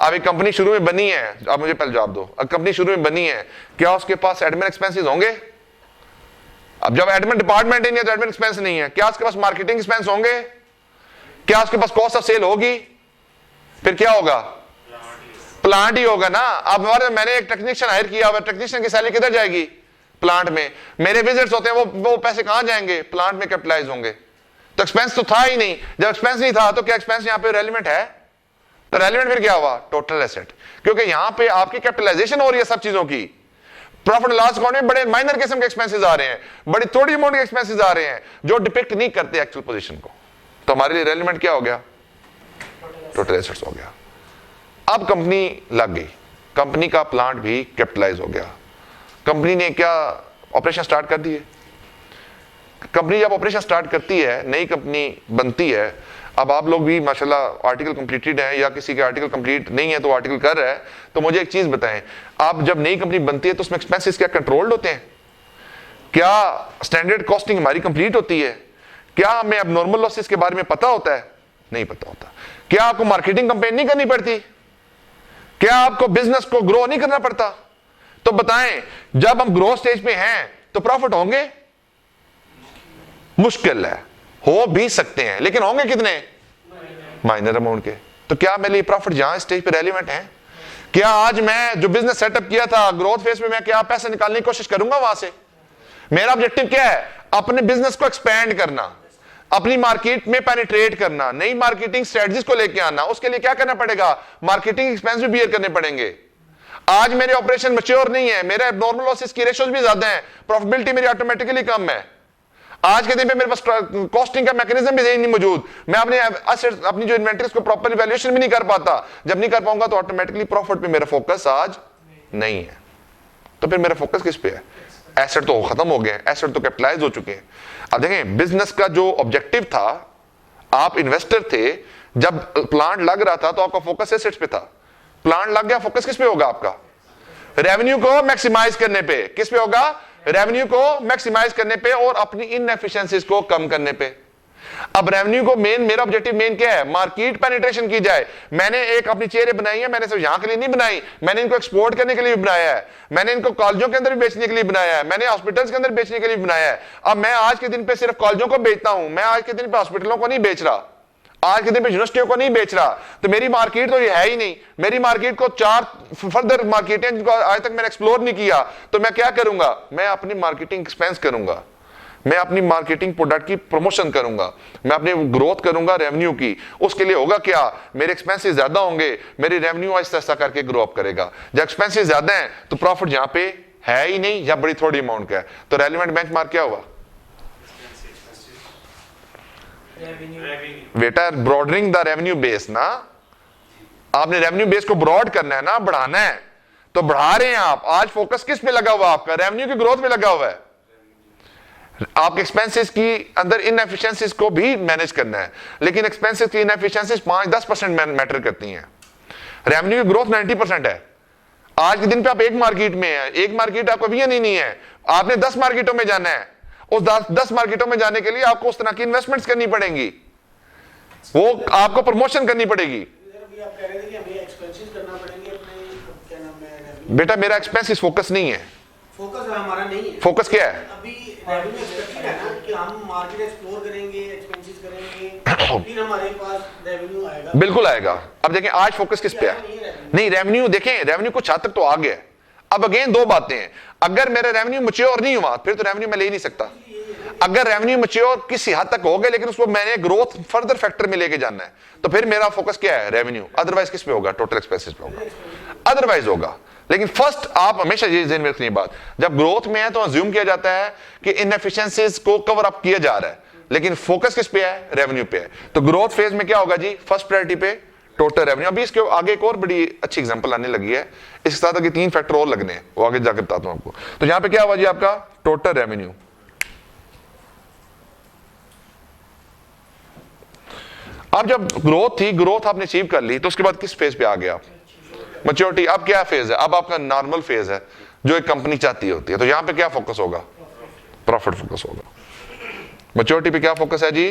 अब एक कंपनी शुरू में बनी है, आप मुझे पहले जवाब दो। अब कंपनी शुरू में बनी है, क्या उसके पास एडमिन एक्सपेंसेस होंगे? अब जब एडमिन डिपार्टमेंट ही नहीं है तो एडमिन एक्सपेंस नहीं है। क्या उसके पास मार्केटिंग एक्सपेंस होंगे? क्या उसके पास कॉस्ट ऑफ सेल होगी? फिर क्या होगा? प्लांट ही होगा ना। अब मैंने एक टेक्नीशियन हायर किया हुआ, टेक्नीशियन की सैलरी किधर जाएगी? प्लांट में। मेरे विजिट्स होते हैं, वो पैसे कहां जाएंगे? प्लांट में कैपिटलाइज होंगे। तो एक्सपेंस तो था ही नहीं। जब एक्सपेंस नहीं था तो क्या एक्सपेंस यहां पे रेलेवेंट है? तो रेलेवेंट फिर क्या हुआ? Total asset. क्योंकि यहां पे आपकी कैपिटलाइजेशन हो रही है सब चीजों की। प्रॉफिट लॉस अकाउंट में बड़े माइनर किस्म के एक्सपेंसेस आ रहे हैं, बड़ी थोड़ी अमाउंट के एक्सपेंसेस आ रहे हैं जो डिपिक्ट नहीं करते एक्चुअल पोजीशन को। तो हमारे लिए रेलेवेंट क्या हो गया? टोटल एसेट्स हो गया। अब कंपनी लग गई, कंपनी का प्लांट भी कैपिटलाइज हो गया। कंपनी ने क्या ऑपरेशन स्टार्ट कर दिए। कंपनी जब ऑपरेशन स्टार्ट करती है, नई कंपनी बनती है। अब आप लोग भी माशाल्लाह आर्टिकल कंप्लीटेड है या किसी के आर्टिकल कंप्लीट नहीं है तो आर्टिकल कर रहा है, तो मुझे एक चीज बताएं, आप जब नई कंपनी बनती है तो उसमें एक्सपेंसेस क्या कंट्रोल्ड होते हैं? क्या स्टैंडर्ड कॉस्टिंग हमारी कंप्लीट होती है? क्या हमें अब नॉर्मल लॉसेस के बारे में पता होता है? नहीं पता होता। क्या आपको मार्केटिंग कंपेन नहीं करनी पड़ती? क्या आपको बिजनेस को ग्रो नहीं करना पड़ता? तो बताएं, जब हम ग्रो स्टेज पे हैं तो प्रॉफिट होंगे? मुश्किल है। हो भी सकते हैं लेकिन होंगे कितने? माइनर अमाउंट के। तो क्या मेरे लिए प्रॉफिट जहां स्टेज पे रेलेवेंट है? क्या आज मैं जो बिजनेस सेटअप किया था ग्रोथ फेज में, मैं क्या पैसा निकालने की कोशिश करूंगा वहां से? मेरा ऑब्जेक्टिव क्या है? अपने बिजनेस को एक्सपेंड करना, अपनी मार्केट में पेनिट्रेट करना, नई मार्केटिंग स्ट्रेटजीज को लेके आना। उसके लिए क्या करना पड़ेगा? मार्केटिंग एक्सपेंस भी बियर करने पड़ेंगे। आज मेरे ऑपरेशन मैच्योर नहीं है, मेरे एब्नॉर्मल लॉसेस की रेशियोज भी ज्यादा हैं, प्रॉफिटेबिलिटी मेरी ऑटोमेटिकली कम है। आज के दिन पे मेरे पास कॉस्टिंग का मैकेनिज्म भी नहीं मौजूद। मैं अपनी जो इन्वेंटरीज को प्रॉपर इवैल्यूएशन भी नहीं कर पाता। जब नहीं कर पाऊंगा तो ऑटोमेटिकली प्रॉफिट पे मेरा फोकस आज नहीं है। तो फिर मेरा फोकस किस पे है? एसेट तो खत्म हो गए, एसेट तो कैपिटलाइज हो चुके हैं। अब देखें, बिजनेस का जो ऑब्जेक्टिव था, आप इन्वेस्टर थे, जब प्लांट लग रहा था तो आपका फोकस एसेट्स पे था। प्लांट लग गया, फोकस किस पे होगा आपका? रेवेन्यू को मैक्सिमाइज करने पे। किस पे होगा? रेवेन्यू को मैक्सिमाइज करने पे और अपनी इनएफिशिएंसीज को कम करने पे। अब रेवेन्यू को मेरा ऑब्जेक्टिव मेन क्या है? मार्केट पेनिट्रेशन की जाए। मैंने एक अपनी चेयरें बनाई है, मैंने सिर्फ यहां के लिए नहीं बनाई, मैंने इनको एक्सपोर्ट करने के लिए भी बनाया है, मैंने इनको कॉलेजों के अंदर भी बेचने के लिए बनाया है, मैंने हॉस्पिटल्स के अंदर बेचने के लिए बनाया है। अब मैं आज के दिन पे सिर्फ कॉलेजों को बेचता हूं, मैं आज के दिन पे हॉस्पिटलों को नहीं बेच रहा, आज के दिन पे यूनिवर्सिटियों को नहीं बेच रहा। तो मेरी मार्केट तो ये है ही नहीं। मेरी मार्केट को 4 फर्दर मार्केटें जिनको आज तक मैंने एक्सप्लोर नहीं किया, तो मैं क्या करूंगा? मैं अपनी मार्केटिंग एक्सपेंस करूंगा। मैं अपनी मार्केटिंग प्रोडक्ट की प्रमोशन करूंगा, मैं अपनी ग्रोथ करूंगा रेवेन्यू की, उसके लिए होगा क्या, मेरे एक्सपेंसेस ज्यादा होंगे, मेरी रेवेन्यू आहिस्ता आहिस्ता करके ग्रो अप करेगा। जब एक्सपेंसेस ज्यादा हैं तो प्रॉफिट यहां पे है ही नहीं या बड़ी थोड़ी अमाउंट का है, तो रेलेवेंट बेंचमार्क क्या हुआ बेटा, ब्रॉडनिंग द रेवेन्यू बेस ना, आपने रेवेन्यू बेस को ब्रॉड करना है ना, बढ़ाना है, तो बढ़ा रहे हैं आप। आज फोकस किस पे लगा हुआ, आपका रेवेन्यू की ग्रोथ पे लगा हुआ है। आपके एक्सपेंसेस की अंदर इनएफिशिएंसीज को भी मैनेज करना है, लेकिन एक्सपेंसेस की इनएफिशिएंसीज 5-10% मैटर करती हैं। रेवेन्यू की ग्रोथ 90% है। आज के दिन पे आप एक मार्केट में है, एक मार्केट आपको भी नहीं है, आपने 10 मार्केटों में जाना है। उस 10 मार्केटों में जाने के लिए आपको उस तरह की इन्वेस्टमेंट्स करनी पड़ेंगी, वो आपको प्रमोशन करनी पड़ेगी। बेटा मेरा एक्सपेंसेस फोकस नहीं है, फोकस हमारा नहीं है। फोकस क्या है, अभी रेवेन्यू एक्सपेक्टेड है ना कि हम मार्केट एक्सप्लोर करेंगे, एक्सपेंसेस करेंगे, फिर हमारे पास रेवेन्यू आएगा। बिल्कुल आएगा। अब देखें आज फोकस किस पे है, नहीं रेवेन्यू देखें, रेवेन्यू कुछ हद तक तो आ गया है। अब अगेन दो बातें हैं, अगर मेरा रेवेन्यू मैच्योर नहीं हुआ फिर तो रेवेन्यू मैं ले ही नहीं सकता। अगर रेवेन्यू मैच्योर किसी हद तक हो गया लेकिन उसको मैंने ग्रोथ फर्दर फैक्टर में लेके जाना है, तो फिर मेरा फोकस क्या है, रेवेन्यू। अदरवाइज किस पे होगा, टोटल एक्सपेंसेस पे होगा, अदरवाइज होगा। लेकिन फर्स्ट आप हमेशा ये ध्यान में रखनी बात, जब ग्रोथ में है तो अज्यूम किया जाता है कि इनएफिशिएंसीज को कवर अप किया जा रहा है, लेकिन फोकस किस पे है, रेवेन्यू पे है। तो ग्रोथ फेज में क्या होगा जी, फर्स्ट प्रायोरिटी पे टोटल रेवेन्यू। अभी इसके आगे एक और बड़ी अच्छी एग्जांपल आने लगी है, इसके साथ आगे 3 फैक्टर और लगने हैं, वो आगे जाकर बताता हूं आपको। तो यहां पे क्या हुआ जी, आपका टोटल रेवेन्यू। अब जब ग्रोथ थी, ग्रोथ आपने अचीव कर ली, तो उसके बाद किस फेज पे आ गया आप, मैच्योरिटी। अब क्या फेज है, अब आपका नॉर्मल फेज है जो एक कंपनी चाहती होती है। तो यहां पे क्या फोकस होगा, प्रॉफिट फोकस होगा। मैच्योरिटी पे क्या फोकस है जी,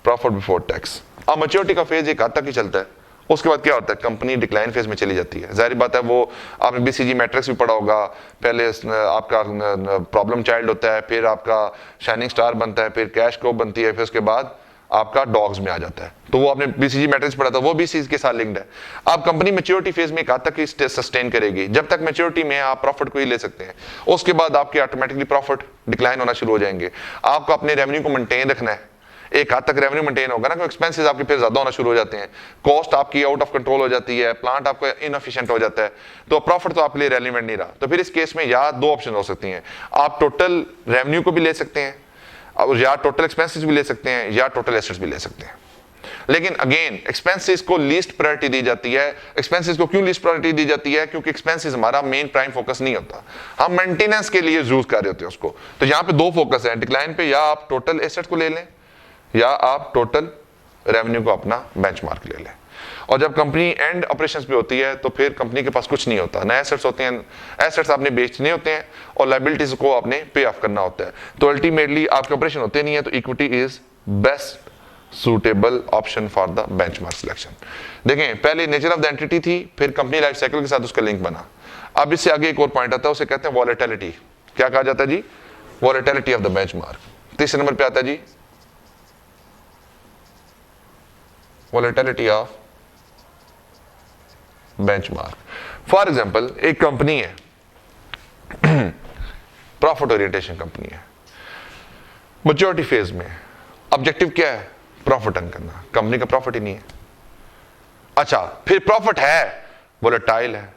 प्रॉफिट बिफोर टैक्स। अब मैच्योरिटी का फेज एक हद तक ही चलता है, उसके बाद क्या होता है, कंपनी डिक्लाइन फेज में चली जाती है। जाहिर बात है, वो आपने बीसीजी मैट्रिक्स भी पढ़ा होगा, पहले आपका प्रॉब्लम चाइल्ड होता है, फिर आपका शाइनिंग स्टार बनता है, फिर कैश क्रॉप बनती है, फिर उसके बाद आपका डॉग्स में आ जाता है। तो वो आपने बीसीजी मैट्रिक्स पढ़ा था, वो भी इसी के साथ लिंक्ड है। अब कंपनी मैच्योरिटी फेज में एक हद तक ही सस्टेन करेगी, जब तक मैच्योरिटी में आप प्रॉफिट को ही ले सकते हैं। उसके बाद आपके ऑटोमेटिकली प्रॉफिट डिक्लाइन होना शुरू हो जाएंगे। आपको अपने रेवेन्यू को मेंटेन रखना है, एक हद तक रेवेन्यू मेंटेन होगा ना, एक्सपेंसेस आपके फिर ज्यादा होना शुरू हो जाते हैं, कॉस्ट आपकी आउट ऑफ कंट्रोल हो जाती है, प्लांट आपका इनएफिशिएंट हो जाता है, तो प्रॉफिट तो आपके लिए रेलेवेंट नहीं रहा। तो फिर इस केस में या दो ऑप्शन हो सकती हैं, आप टोटल रेवेन्यू को भी ले सकते हैं, और या टोटल एक्सपेंसेस भी ले सकते हैं, या टोटल एसेट्स भी ले सकते हैं। लेकिन अगेन एक्सपेंसेस को लीस्ट प्रायोरिटी दी जाती है। एक्सपेंसेस को क्यों लीस्ट प्रायोरिटी दी जाती है, क्योंकि एक्सपेंसेस हमारा मेन प्राइम फोकस नहीं होता, हम मेंटेनेंस के लिए यूज कर रहे होते हैं उसको। तो यहां पे दो फोकस है डिक्लाइन पे, या आप टोटल एसेट्स को ले लें या आप टोटल रेवेन्यू को अपना बेंचमार्क ले लें। और जब कंपनी एंड ऑपरेशंस पे होती है तो फिर कंपनी के पास कुछ नहीं होता, नए एसेट्स होते हैं, एसेट्स आपने बेचने होते हैं और लायबिलिटीज को आपने पे ऑफ करना होता है। तो अल्टीमेटली आपके ऑपरेशन होते नहीं है, तो equity is best suitable option for the benchmark selection. देखें, पहले नेचर ऑफ द एंटिटी थी, फिर कंपनी लाइफ साइकिल के साथ उसका लिंक बना। अब इससे आगे एक और पॉइंट आता है, उसे कहते हैं वॉलेटिलिटी। क्या कहा जाता है जी, वॉलेटिलिटी ऑफ द बेंचमार्क। तीसरे नंबर पे आता है जी volatility of benchmark. For example, एक कंपनी है, प्रॉफिट ओरिएंटेशन कंपनी है, मैच्योरिटी फेज में, ऑब्जेक्टिव क्या है, प्रॉफिट अर्न करना, कंपनी का प्रॉफिट ही नहीं है। अच्छा, फिर प्रॉफिट है, वोलेटाइल है।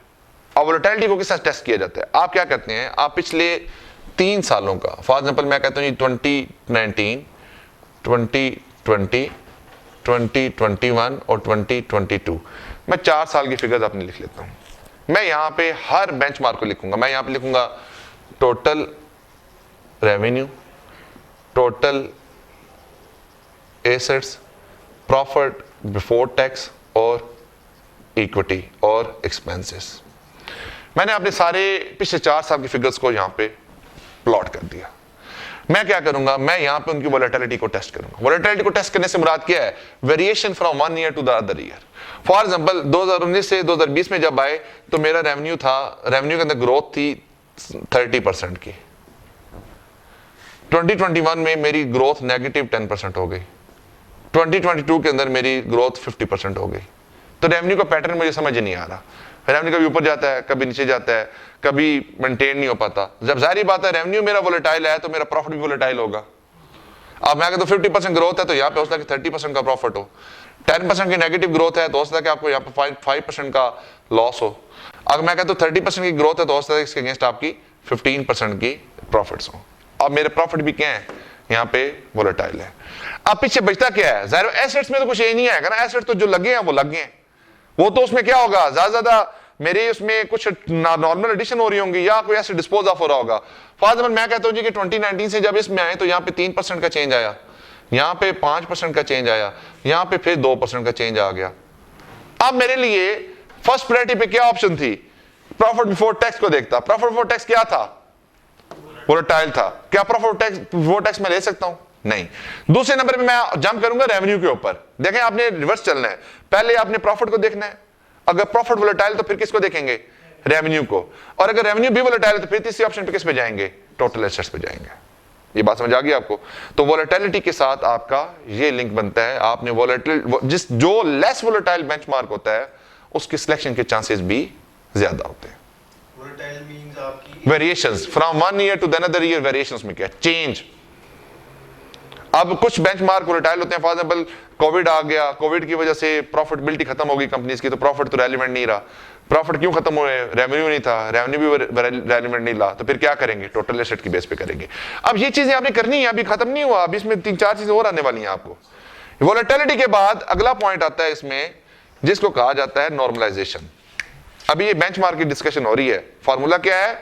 अब वोलेटिलिटी को किस तरह टेस्ट किया जाता है, आप क्या कहते हैं, आप पिछले 3 सालों का, फॉर एग्जांपल मैं कहता हूं 2019, 2020, 2021 और 2022, मैं 4 साल की फिगर्स अपनी लिख लेता हूं। मैं यहां पे हर बेंचमार्क को लिखूंगा। मैं यहां पे लिखूंगा total revenue, total assets, profit before tax और इक्विटी और एक्सपेंसेस। मैंने अपने सारे पिछले 4 साल की फिगर्स को यहां पे प्लॉट कर दिया। मैं क्या करूंगा, मैं यहां पे उनकी वोलेटिलिटी को टेस्ट करूंगा। वोलेटिलिटी को टेस्ट करने से मुराद क्या है, variation from 1 year to the other year. For example 2019 से 2020 में जब आए तो मेरा रेवेन्यू था, रेवेन्यू के अंदर ग्रोथ थी 30% की। 2021 में मेरी ग्रोथ नेगेटिव 10% हो गई। 2022 के अंदर मेरी ग्रोथ 50% हो गई। तो रेवेन्यू का पैटर्न मुझे समझ नहीं आ रहा। रेवेन्यू कभी ऊपर जाता है, कभी नीचे जाता है, कभी मेंटेन नहीं हो पाता। जब जाहिर बात है रेवेन्यू मेरा वोलेटाइल है तो मेरा प्रॉफिट भी वोलेटाइल होगा। अब मैं कहता हूँ 50% ग्रोथ है तो यहाँ पे हो सकता है कि 30% का प्रॉफिट हो, 10% की नेगेटिव ग्रोथ है तो हो सकता है कि आपको यहाँ पे 5% का लॉस हो। अगर मैं कहता हूँ 30% की ग्रोथ है तो हो सकता है इसके अगेंस्ट आपकी 15% की प्रॉफिट्स हो। अब मेरे प्रॉफिट भी क्या है, यहाँ पे वोलेटाइल है। अब पीछे बचता क्या है, जाहिर एसेट्स में तो कुछ ये नहीं आएगा ना, एसेट तो जो लगे हैं वो लगे हैं, वो तो उसमें क्या होगा, ज्यादा मेरे उसमें कुछ नॉर्मल एडिशन हो रही होंगी या कोई ऐसे डिस्पोज ऑफ हो रहा होगा। फॉर एग्जाम्पल मैं कहता हूँ जी कि 2019 से जब इसमें आए तो यहाँ पे 3% का चेंज आया, यहाँ पे 5% का चेंज आया, यहाँ पे फिर 2% का चेंज आ गया। अब मेरे लिए फर्स्ट प्रायोरिटी पे क्या ऑप्शन थी, प्रॉफिट बिफोर टैक्स को देखता। प्रॉफिट बिफोर टैक्स क्या था, वोलेटाइल था। क्या प्रॉफिट बिफोर टैक्स में ले सकता हूं, नहीं। दूसरे नंबर पे मैं जंप करूंगा रेवेन्यू के ऊपर। देखें आपने रिवर्स चलना है, पहले आपने प्रॉफिट को देखना है, अगर प्रॉफिट वोलेटाइल तो फिर किसको देखेंगे, रेवेन्यू को, और अगर रेवेन्यू भी वोलेटाइल तो फिर तीसरे ऑप्शन पे किस पे जाएंगे, टोटल एसेट्स पे जाएंगे। ये बात समझ आ गई आपको। तो वोलेटिलिटी के साथ आपका ये लिंक बनता है, आपने वोलेटिल जो लेस वोलेटाइल बेंचमार्क होता है उसकी सिलेक्शन के चांसेस भी ज्यादा होते हैं। वोलेटाइल मींस आपकी variations from one year to the another year, variations में क्या चेंज। अब कुछ बेंचमार्क वोलेटाइल होते हैं, फॉर एग्जांपल कोविड आ गया, कोविड की वजह से प्रॉफिटेबिलिटी खत्म हो गई कंपनीज की, तो प्रॉफिट तो रेलेवेंट नहीं रहा। प्रॉफिट क्यों खत्म हुए, रेवेन्यू नहीं था, रेवेन्यू भी रेलेवेंट नहीं ला, तो फिर क्या करेंगे, टोटल एसेट की बेस पे करेंगे। अब ये चीजें आपने करनी है, अभी खत्म नहीं हुआ, अभी इसमें 3-4 चीजें और आने वाली हैं आपको। वोलेटिलिटी के बाद अगला पॉइंट आता है इसमें जिसको कहा जाता है नॉर्मलाइजेशन। अभी ये बेंचमार्क की डिस्कशन हो रही है। फॉर्मूला क्या है,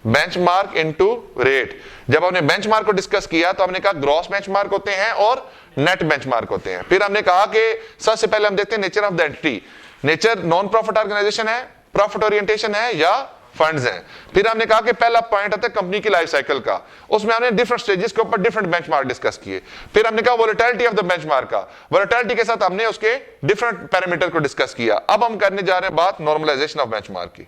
बेंचमार्क इनटू रेट। जब हमने बेंचमार्क को डिस्कस किया तो हमने कहा ग्रॉस बेंचमार्क होते हैं और नेट बेंचमार्क होते हैं। फिर हमने कहा कि सबसे पहले हम देखते हैं nature of the entity, nature non profit organisation है, प्रॉफिट ओरिएंटेशन है या फंड्स हैं। फिर हमने कहा कि पहला पॉइंट आता है कंपनी की लाइफ साइकिल का, उसमें हमने डिफरेंट स्टेजेस के ऊपर डिफरेंट बेंचमार्क डिस्कस किए। फिर हमने कहा वोलेटिलिटी ऑफ द बेंचमार्क का, वोलेटिलिटी के साथ हमने उसके डिफरेंट पैरामीटर को डिस्कस किया। अब हम करने जा रहे हैं बात नॉर्मलाइजेशन ऑफ बेंचमार्क की।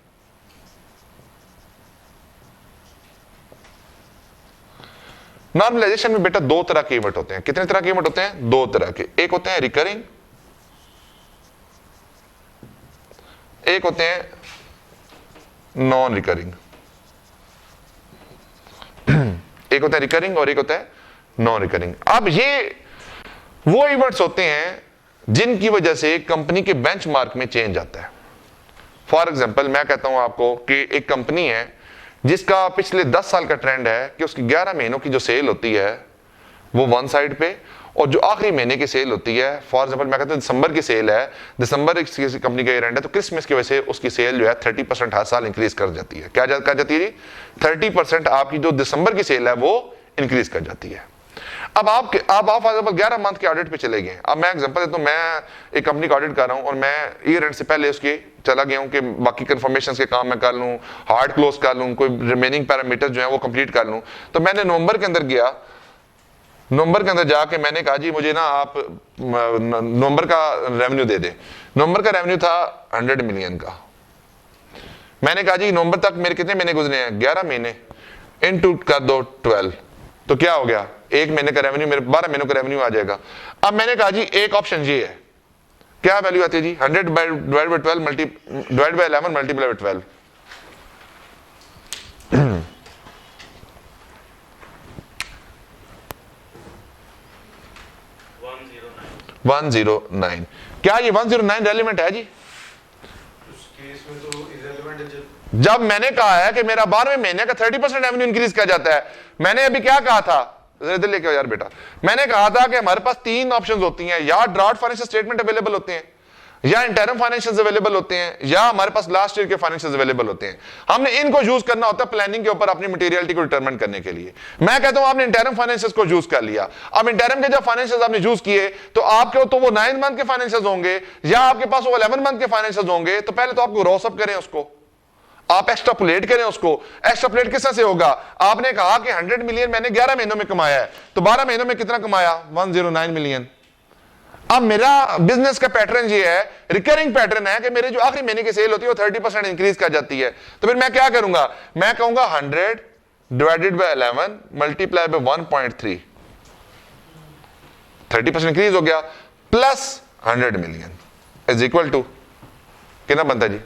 नॉर्मलाइजेशन में बेटा दो तरह के इवेंट होते हैं। कितने तरह के इवेंट होते हैं, दो तरह के। एक होते हैं रिकरिंग, एक होते हैं नॉन रिकरिंग। एक होता है रिकरिंग और एक होता है नॉन रिकरिंग। अब ये वो इवेंट्स होते हैं जिनकी वजह से कंपनी के बेंचमार्क में चेंज आता है। फॉर एग्जांपल मैं कहता हूं आपको कि एक कंपनी है जिसका पिछले 10 साल का ट्रेंड है कि उसकी 11 महीनों की जो सेल होती है वो वन साइड पे, और जो आखिरी महीने की सेल होती है, फॉर एग्जांपल मैं कहता हूं दिसंबर की सेल है, दिसंबर किसी कंपनी का एंड है तो क्रिसमस की वजह से उसकी सेल जो है 30% हर साल इंक्रीज कर जाती है। क्या कहा जाती है जी, 30% आपकी जो दिसंबर की सेल है वो इंक्रीज कर जाती है। अब आप फॉर एग्जांपल 11 मंथ के ऑडिट पे चले गए। अब मैं एग्जांपल देता हूं, मैं एक कंपनी का ऑडिट कर रहा हूं और मैं ईयर एंड से पहले उसके चला गया हूं कि बाकी कंफर्मेशंस के काम मैं कर लूं, हार्ड क्लोज कर लूं, कोई रिमेनिंग पैरामीटर जो है वो कंप्लीट कर लूं। तो मैंने नवंबर के अंदर गया, नवंबर के अंदर जाके मैंने कहा जी मुझे ना आप नवंबर का रेवेन्यू दे दे। नवंबर का रेवेन्यू था 100 मिलियन का। मैंने कहा जी नवंबर तक मेरे कितने महीने गुजरे हैं, 11 महीने, इनटू कर दो 12, तो क्या हो गया, एक महीने का रेवेन्यू मेरे 12 महीनों का रेवेन्यू आ जाएगा। अब मैंने कहा जी एक ऑप्शन ये है, क्या वैल्यू आती है जी, 100 divide bye 12 divide by 11 multiply bye 12। 109। क्या ये 109 रेलिवेंट है जी? उस केस में तो इररिलेवेंट है। जब मैंने कहा है कि मेरा 12वें महीने का 30% रेवेन्यू इंक्रीज किया जाता है, मैंने अभी क्या कहा था, इधर लेके आओ यार बेटा, मैंने कहा था कि हमारे पास 3 ऑप्शंस होती हैं, या ड्राफ्ट फाइनेंशियल स्टेटमेंट अवेलेबल होते हैं, या इंटरम फाइनेंशियल्स अवेलेबल होते हैं, या हमारे पास लास्ट ईयर के फाइनेंशियल्स अवेलेबल होते हैं। हमने इनको यूज करना होता है प्लानिंग के ऊपर अपनी मटेरियलिटी को डिटरमिन करने के लिए। मैं कहता हूं आपने इंटरम फाइनेंशियल्स को यूज कर लिया। अब इंटरम के जब फाइनेंशियल्स आपने यूज किए तो आपके तो वो 9 मंथ के फाइनेंशियल्स होंगे या आपके पास वो 11 मंथ के फाइनेंशियल्स होंगे। तो पहले तो आपको रोसअप करें उसको, आप एक्स्ट्रापुलेट करें उसको। एक्स्ट्रापुलेट किस तरह से होगा, आपने कहा कि 100 मिलियन मैंने 11 महीनों में कमाया है, तो 12 महीनों में कितना कमाया, 109 मिलियन। अब मेरा बिजनेस का पैटर्न ये है, रिकरिंग पैटर्न है कि मेरे जो आखिरी महीने की सेल होती है वो 30% इंक्रीज कर जाती है। तो फिर मैं क्या करूंगा, मैं कहूंगा 100 divided by 11 multiply by 1.3, 30% increase हो गया, plus 100 million is equal to कितना बनता है जी,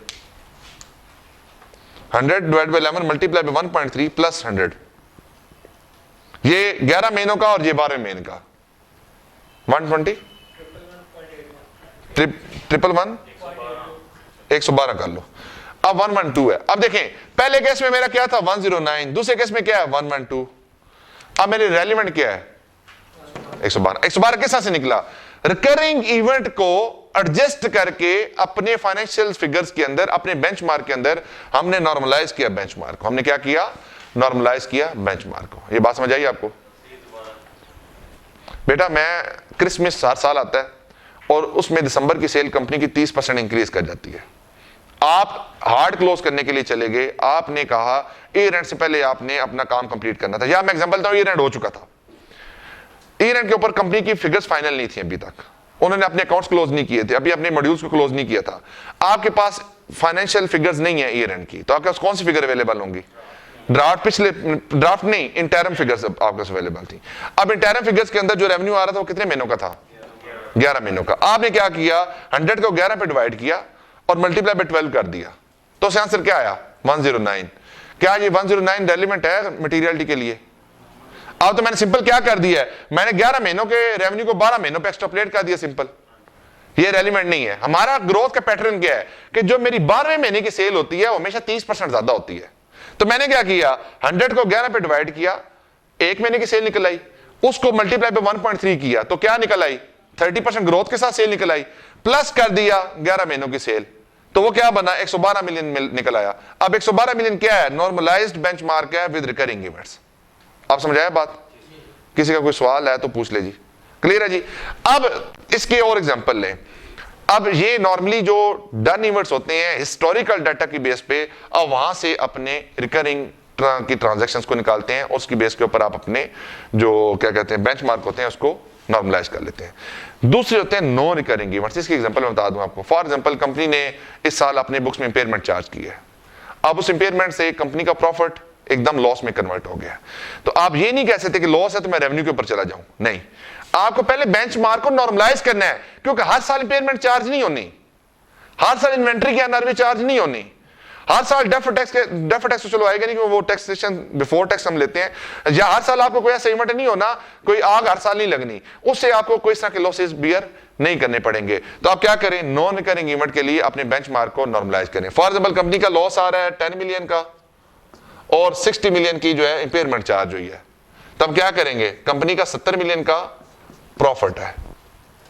100 divide by 11 multiply by 1.3 plus 100, ये 11 महीनों का और ये 12 महीने का 120 ट्रिपल 112 कर लो। अब 112 है। अब देखें पहले केस में मेरा क्या था 109, दूसरे केस में क्या है 112। अब मेरी रेलिवेंट क्या है 112। 112 किस तरह से निकला? रिकरिंग इवेंट को एडजस्ट करके अपने फाइनेंशियल फिगर्स के अंदर, अपने बेंचमार्क के अंदर हमने नॉर्मलाइज किया बेंचमार्क को। हमने क्या किया? नॉर्मलाइज किया बेंचमार्क को। ये बात समझ आई आपको? बेटा मैं क्रिसमस हर साल आता है और उसमें दिसंबर की सेल कंपनी की 30% इंक्रीज कर जाती है। आप हार्ड क्लोज करने के लिए चले गए, आपने कहा ईयर एंड से पहले आपने अपना काम कंप्लीट करना था। या मैं एग्जांपल दूं, ईयर एंड हो चुका था, ईयर एंड के ऊपर कंपनी की फिगर्स फाइनल नहीं थी अभी तक, उन्होंने अपने अकाउंट्स क्लोज नहीं किए थे, अभी अपने मॉड्यूल्स को क्लोज नहीं किया था, आपके पास फाइनेंशियल फिगर्स नहीं है ईयर एंड की, तो आपके पास कौन सी फिगर अवेलेबल होंगी? ड्राफ्ट, पिछले ड्राफ्ट नहीं, इंटरम फिगर्स आपके पास अवेलेबल थी। अब इंटरम फिगर्स के अंदर जो रेवेन्यू आ रहा था वो कितने महीनों का था? 11 महीनों का। आपने क्या किया? 100 को 11 पे डिवाइड किया और मल्टीप्लाई बाय 12 कर दिया, तो उससे आंसर क्या आया? 109। क्या ये 109 रेलिवेंट है मटेरियलिटी के लिए? अब तो मैंने सिंपल क्या कर दिया है, मैंने 11 महीनों के रेवेन्यू को 12 महीनों पे एक्सट्रापोलेट कर दिया, सिंपल। ये रेलिवेंट नहीं है। हमारा ग्रोथ का पैटर्न क्या है कि जो मेरी 12वें महीने की सेल होती है वो हमेशा 30% ज्यादा होती है। तो मैंने क्या किया, 100 को 11 पे डिवाइड किया, एक महीने की सेल निकल आई, उसको मल्टीप्लाई पे 1.3 किया, तो क्या निकल आई? 30% ग्रोथ के साथ सेल निकल आई, प्लस कर दिया 11 महीनों की सेल, तो वो क्या बना? 112 मिलियन निकल आया। अब 112 मिलियन क्या है? नॉर्मलाइज्ड बेंचमार्क है विद रिकरिंग इवेंट्स। आप समझ आया बात? किसी का कोई सवाल है तो पूछ ले जी। क्लियर है जी? अब इसके और एग्जांपल लें। अब ये नॉर्मली जो डन इवेंट्स होते हैं हिस्टोरिकल डाटा की बेस पे, अब वहां से अपने रिकरिंग की ट्रांजैक्शंस को निकालते हैं, उसकी बेस के ऊपर आप अपने जो क्या कहते हैं बेंचमार्क होते हैं उसको नॉर्मलाइज कर लेते हैं। दूसरे होते हैं नॉन रिकरिंग इवेंट्स। इसकी एग्जांपल मैं बता दूं आपको। फॉर एग्जांपल कंपनी ने इस साल अपने बुक्स में इंपेयरमेंट चार्ज की है, अब उस इंपेयरमेंट से कंपनी का प्रॉफिट एकदम लॉस में कन्वर्ट हो गया। तो आप ये नहीं कह सकते कि लॉस है तो मैं रेवेन्यू के ऊपर चला जाऊं, नहीं, आपको पहले बेंचमार्क को नॉर्मलाइज करना है, क्योंकि हर साल इंपेयरमेंट चार्ज नहीं होनी, हर साल इन्वेंट्री के अंदर भी चार्ज नहीं होनी, हर साल डेफर्ड टैक्स तो चलो आएगा नहीं, वो टैक्सेशन बिफोर टैक्स हम लेते हैं, या हर साल आपको कोई ऐसा इवेंट नहीं होना, कोई आग हर साल नहीं लगनी, उससे आपको कोई इस तरह के लॉसेस बियर नहीं करने पड़ेंगे। तो आप क्या करें? नॉन रिकरिंग इवेंट के लिए अपने बेंचमार्क को नॉर्मलाइज करें। फॉर एग्जांपल कंपनी का लॉस आ रहा है 10 मिलियन का और 60 मिलियन की जो है इंपेयरमेंट चार्ज हुई है, तब क्या करेंगे? कंपनी का 70 मिलियन का प्रॉफिट है,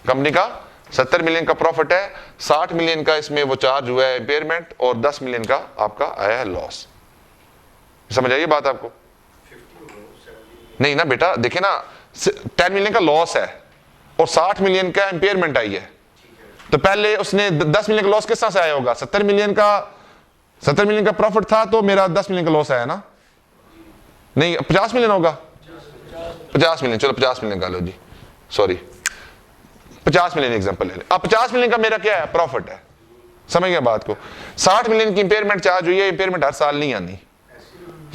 कंपनी का 70 मिलियन का प्रॉफिट है, 60 मिलियन का इसमें वो चार्ज हुआ है इंपेयरमेंट और 10 मिलियन का आपका आया है लॉस। समझ आइए बात आपको? नहीं ना बेटा, देखिए ना, 10 मिलियन का लॉस है और 60 मिलियन का इंपेयरमेंट आई है, तो पहले उसने 10 मिलियन का लॉस किस तरह से आया होगा? 70 मिलियन का प्रॉफिट था तो मेरा 10 मिलियन का लॉस आया ना, नहीं 50 मिलियन होगा, 50 मिलियन, चलो 50 मिलियन का लो जी, सॉरी 50 मिलियन एग्जांपल ले लें। अब 50 मिलियन का मेरा क्या है? प्रॉफिट है। समझ गया बात को? 60 मिलियन की इंपेयरमेंट चार्ज हुई है, इंपेयरमेंट हर साल नहीं आनी,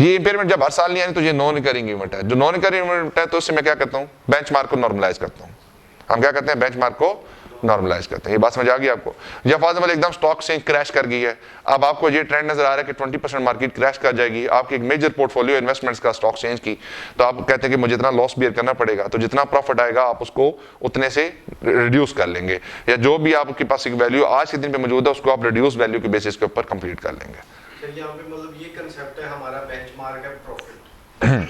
ये इंपेयरमेंट जब हर साल नहीं आनी तो ये नॉन रिकरिंग इवेंट है। जो नॉन रिकरिंग इवेंट है तो उससे मैं क्या करता हूं? बेंचमार्क को नॉर्मलाइज करता हूं। हम क्या करते हैं? बेंचमार्क को नॉर्मलाइज करते हैं। ये बात समझ आ गई आपको? या फॉर एग्जांपल एकदम स्टॉक एक्सचेंज क्रैश कर गई है, अब आपको ये ट्रेंड नजर आ रहा है कि 20% मार्केट क्रैश कर जाएगी, आपकी एक मेजर पोर्टफोलियो इन्वेस्टमेंट्स का स्टॉक एक्सचेंज की, तो आप कहते हैं कि मुझे इतना लॉस बियर करना पड़ेगा, तो जितना प्रॉफिट आएगा आप उसको उतने से रिड्यूस कर लेंगे, या जो भी आपके पास एक वैल्यू आज के दिन पे मौजूद है उसको आप रिड्यूस वैल्यू के बेसिस के ऊपर कंप्लीट कर लेंगे। सर यहाँ पे मतलब ये कंसेप्ट है, हमारा बेंचमार्क है प्रॉफिट,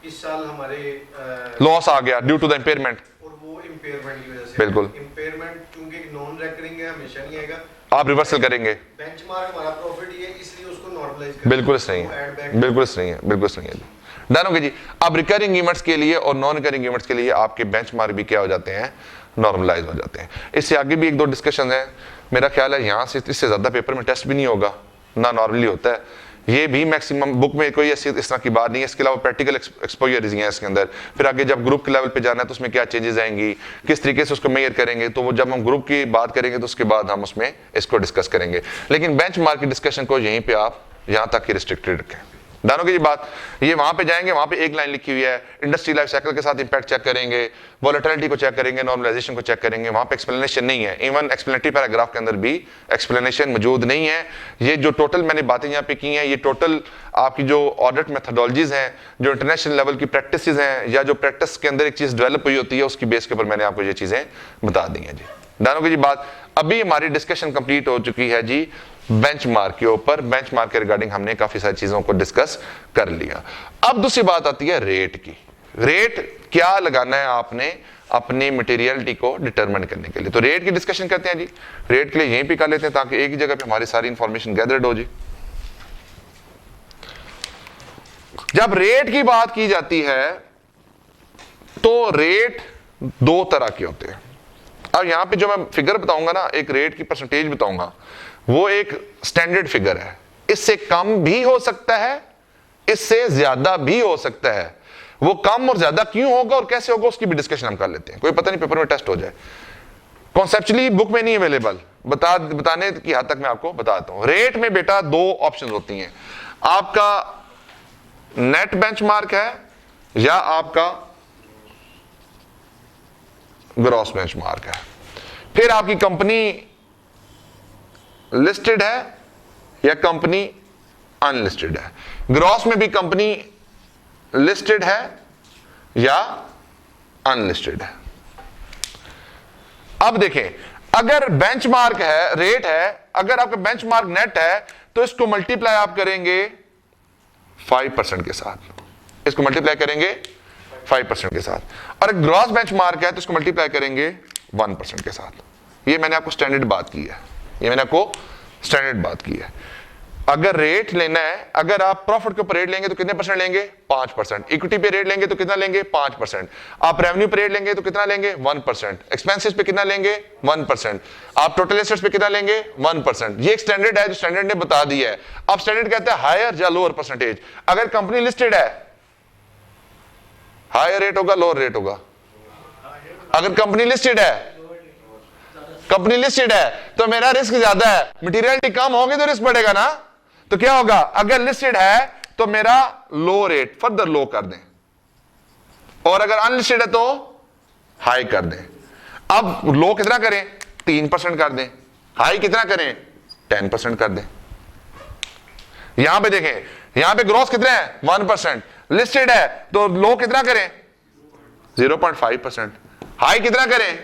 इस साल हमारे लॉस आ गया ड्यू टू द इंपेयरमेंट, और वो इंपेयरमेंट की वजह से, बिल्कुल इंपेयरमेंट क्योंकि नॉन रिकरिंग है हमेशा नहीं आएगा, आप रिवर्सल करेंगे। बेंचमार्क हमारा प्रॉफिट ही है इसलिए उसको नॉर्मलाइज करें। बिल्कुल सही है, बिल्कुल सही है, बिल्कुल सही है जी। डन हो गया जी। अब रिकरिंग इवेंट्स के लिए और नॉन रिकरिंग इवेंट्स के लिए आपके बेंचमार्क भी क्या हो जाते हैं? नॉर्मलाइज हो जाते हैं। इससे आगे भी एक दो डिस्कशन है, मेरा ख्याल है यहाँ से इससे ज्यादा पेपर में टेस्ट भी नहीं होगा ना, नॉर्मली होता है ये भी मैक्सिमम, बुक में कोई ऐसी इस तरह की बात नहीं है। इसके अलावा प्रैक्टिकल एक्सपोजर है इसके अंदर, फिर आगे जब ग्रुप के लेवल पे जाना है तो उसमें क्या चेंजेस आएंगी, किस तरीके से उसको मेजर करेंगे, तो वो जब हम ग्रुप की बात करेंगे तो उसके बाद हम उसमें इसको डिस्कस करेंगे। लेकिन बेंचमार्क की डिस्कशन को यहीं पे आप यहाँ तक ही रिस्ट्रिक्टेड रखें। दानों की बात, ये वहां पे जाएंगे, वहां पे एक लाइन लिखी हुई है, इंडस्ट्री लाइफ साइकिल के साथ इंपैक्ट चेक करेंगे, वोलेटिलिटी को चेक करेंगे, नॉर्मलाइजेशन को चेक करेंगे, वहां पे एक्सप्लेनेशन नहीं है। इवन एक्सप्लेनेटरी पैराग्राफ के अंदर भी एक्सप्लेनेशन मौजूद नहीं है। ये जो टोटल मैंने बातें यहाँ पे की हैं, ये टोटल आपकी जो ऑडिट मेथोडोलॉजीज हैं, जो इंटरनेशनल लेवल की प्रैक्टिसेस हैं, या जो प्रैक्टिस के अंदर एक चीज डेवलप हुई होती है, उसकी बेस के ऊपर मैंने आपको ये चीजें बता दी हैं जी। दानों की जी बात, अभी हमारी डिस्कशन कंप्लीट हो चुकी है जी बेंचमार्क के ऊपर। बेंचमार्क के रिगार्डिंग हमने काफी सारी चीजों को डिस्कस कर लिया। अब दूसरी बात आती है रेट की। रेट क्या लगाना है आपने अपनी मटेरियलिटी को डिटरमिन करने के लिए, तो रेट की डिस्कशन करते हैं जी। रेट के लिए यहीं पे कर लेते हैं ताकि एक ही जगह पे हमारी सारी इंफॉर्मेशन गैदर्ड हो जी। जब रेट की बात की जाती है तो रेट दो तरह के होते हैं। अब यहां पे जो मैं फिगर बताऊंगा ना, एक रेट की परसेंटेज बताऊंगा, वो एक स्टैंडर्ड फिगर है। इससे कम भी हो सकता है, इससे ज्यादा भी हो सकता है। वो कम और ज्यादा क्यों होगा और कैसे होगा उसकी भी डिस्कशन हम कर लेते हैं, कोई पता नहीं पेपर में टेस्ट हो जाए। कॉन्सेप्चुअली बुक में नहीं अवेलेबल, बताने की हद तक मैं आपको बताता हूं। रेट में बेटा दो ऑप्शन होती हैं, आपका नेट बेंचमार्क है या आपका ग्रॉस बेंचमार्क है। फिर आपकी कंपनी लिस्टेड है या कंपनी अनलिस्टेड है। ग्रॉस में भी कंपनी लिस्टेड है या अनलिस्टेड है। अब देखें, अगर बेंचमार्क है, रेट है, अगर आपका बेंचमार्क नेट है तो इसको मल्टीप्लाई आप करेंगे 5% के साथ, इसको मल्टीप्लाई करेंगे 5% के साथ। और ग्रॉस बेंचमार्क है तो इसको मल्टीप्लाई करेंगे 1% के साथ। ये मैंने आपको स्टैंडर्ड बात की है, ये मैंने आपको स्टैंडर्ड बात की है। अगर रेट लेना है, अगर आप प्रॉफिट के ऊपर रेट लेंगे तो कितने परसेंट लेंगे? 5%। इक्विटी पे रेट लेंगे तो कितना लेंगे? 5%। आप रेवेन्यू पे रेट लेंगे तो कितना लेंगे? 1%। एक्सपेंसेस पे कितना लेंगे? 1%। आप टोटल एसेट्स पे कितना लेंगे? 1%। ये एक स्टैंडर्ड है जो स्टैंडर्ड ने बता दिया है। अब स्टैंडर्ड कहता है हायर या लोअर परसेंटेज। अगर कंपनी लिस्टेड है, हायर रेट होगा, लोअर रेट होगा। अगर कंपनी लिस्टेड है, कंपनी लिस्टेड है तो मेरा रिस्क ज्यादा है, मटेरियलिटी कम होगी तो रिस्क बढ़ेगा ना, तो क्या होगा? अगर लिस्टेड है तो मेरा लो रेट फर्दर लो कर दें, और अगर अनलिस्टेड है तो हाई कर दें। अब लो कितना करें? 3% कर दें। हाई कितना करें? 10% कर दें। यहां पे देखें, यहां पे ग्रॉस कितना है? 1%। लिस्टेड है तो लो कितना करें? 0.5%। हाई कितना करें?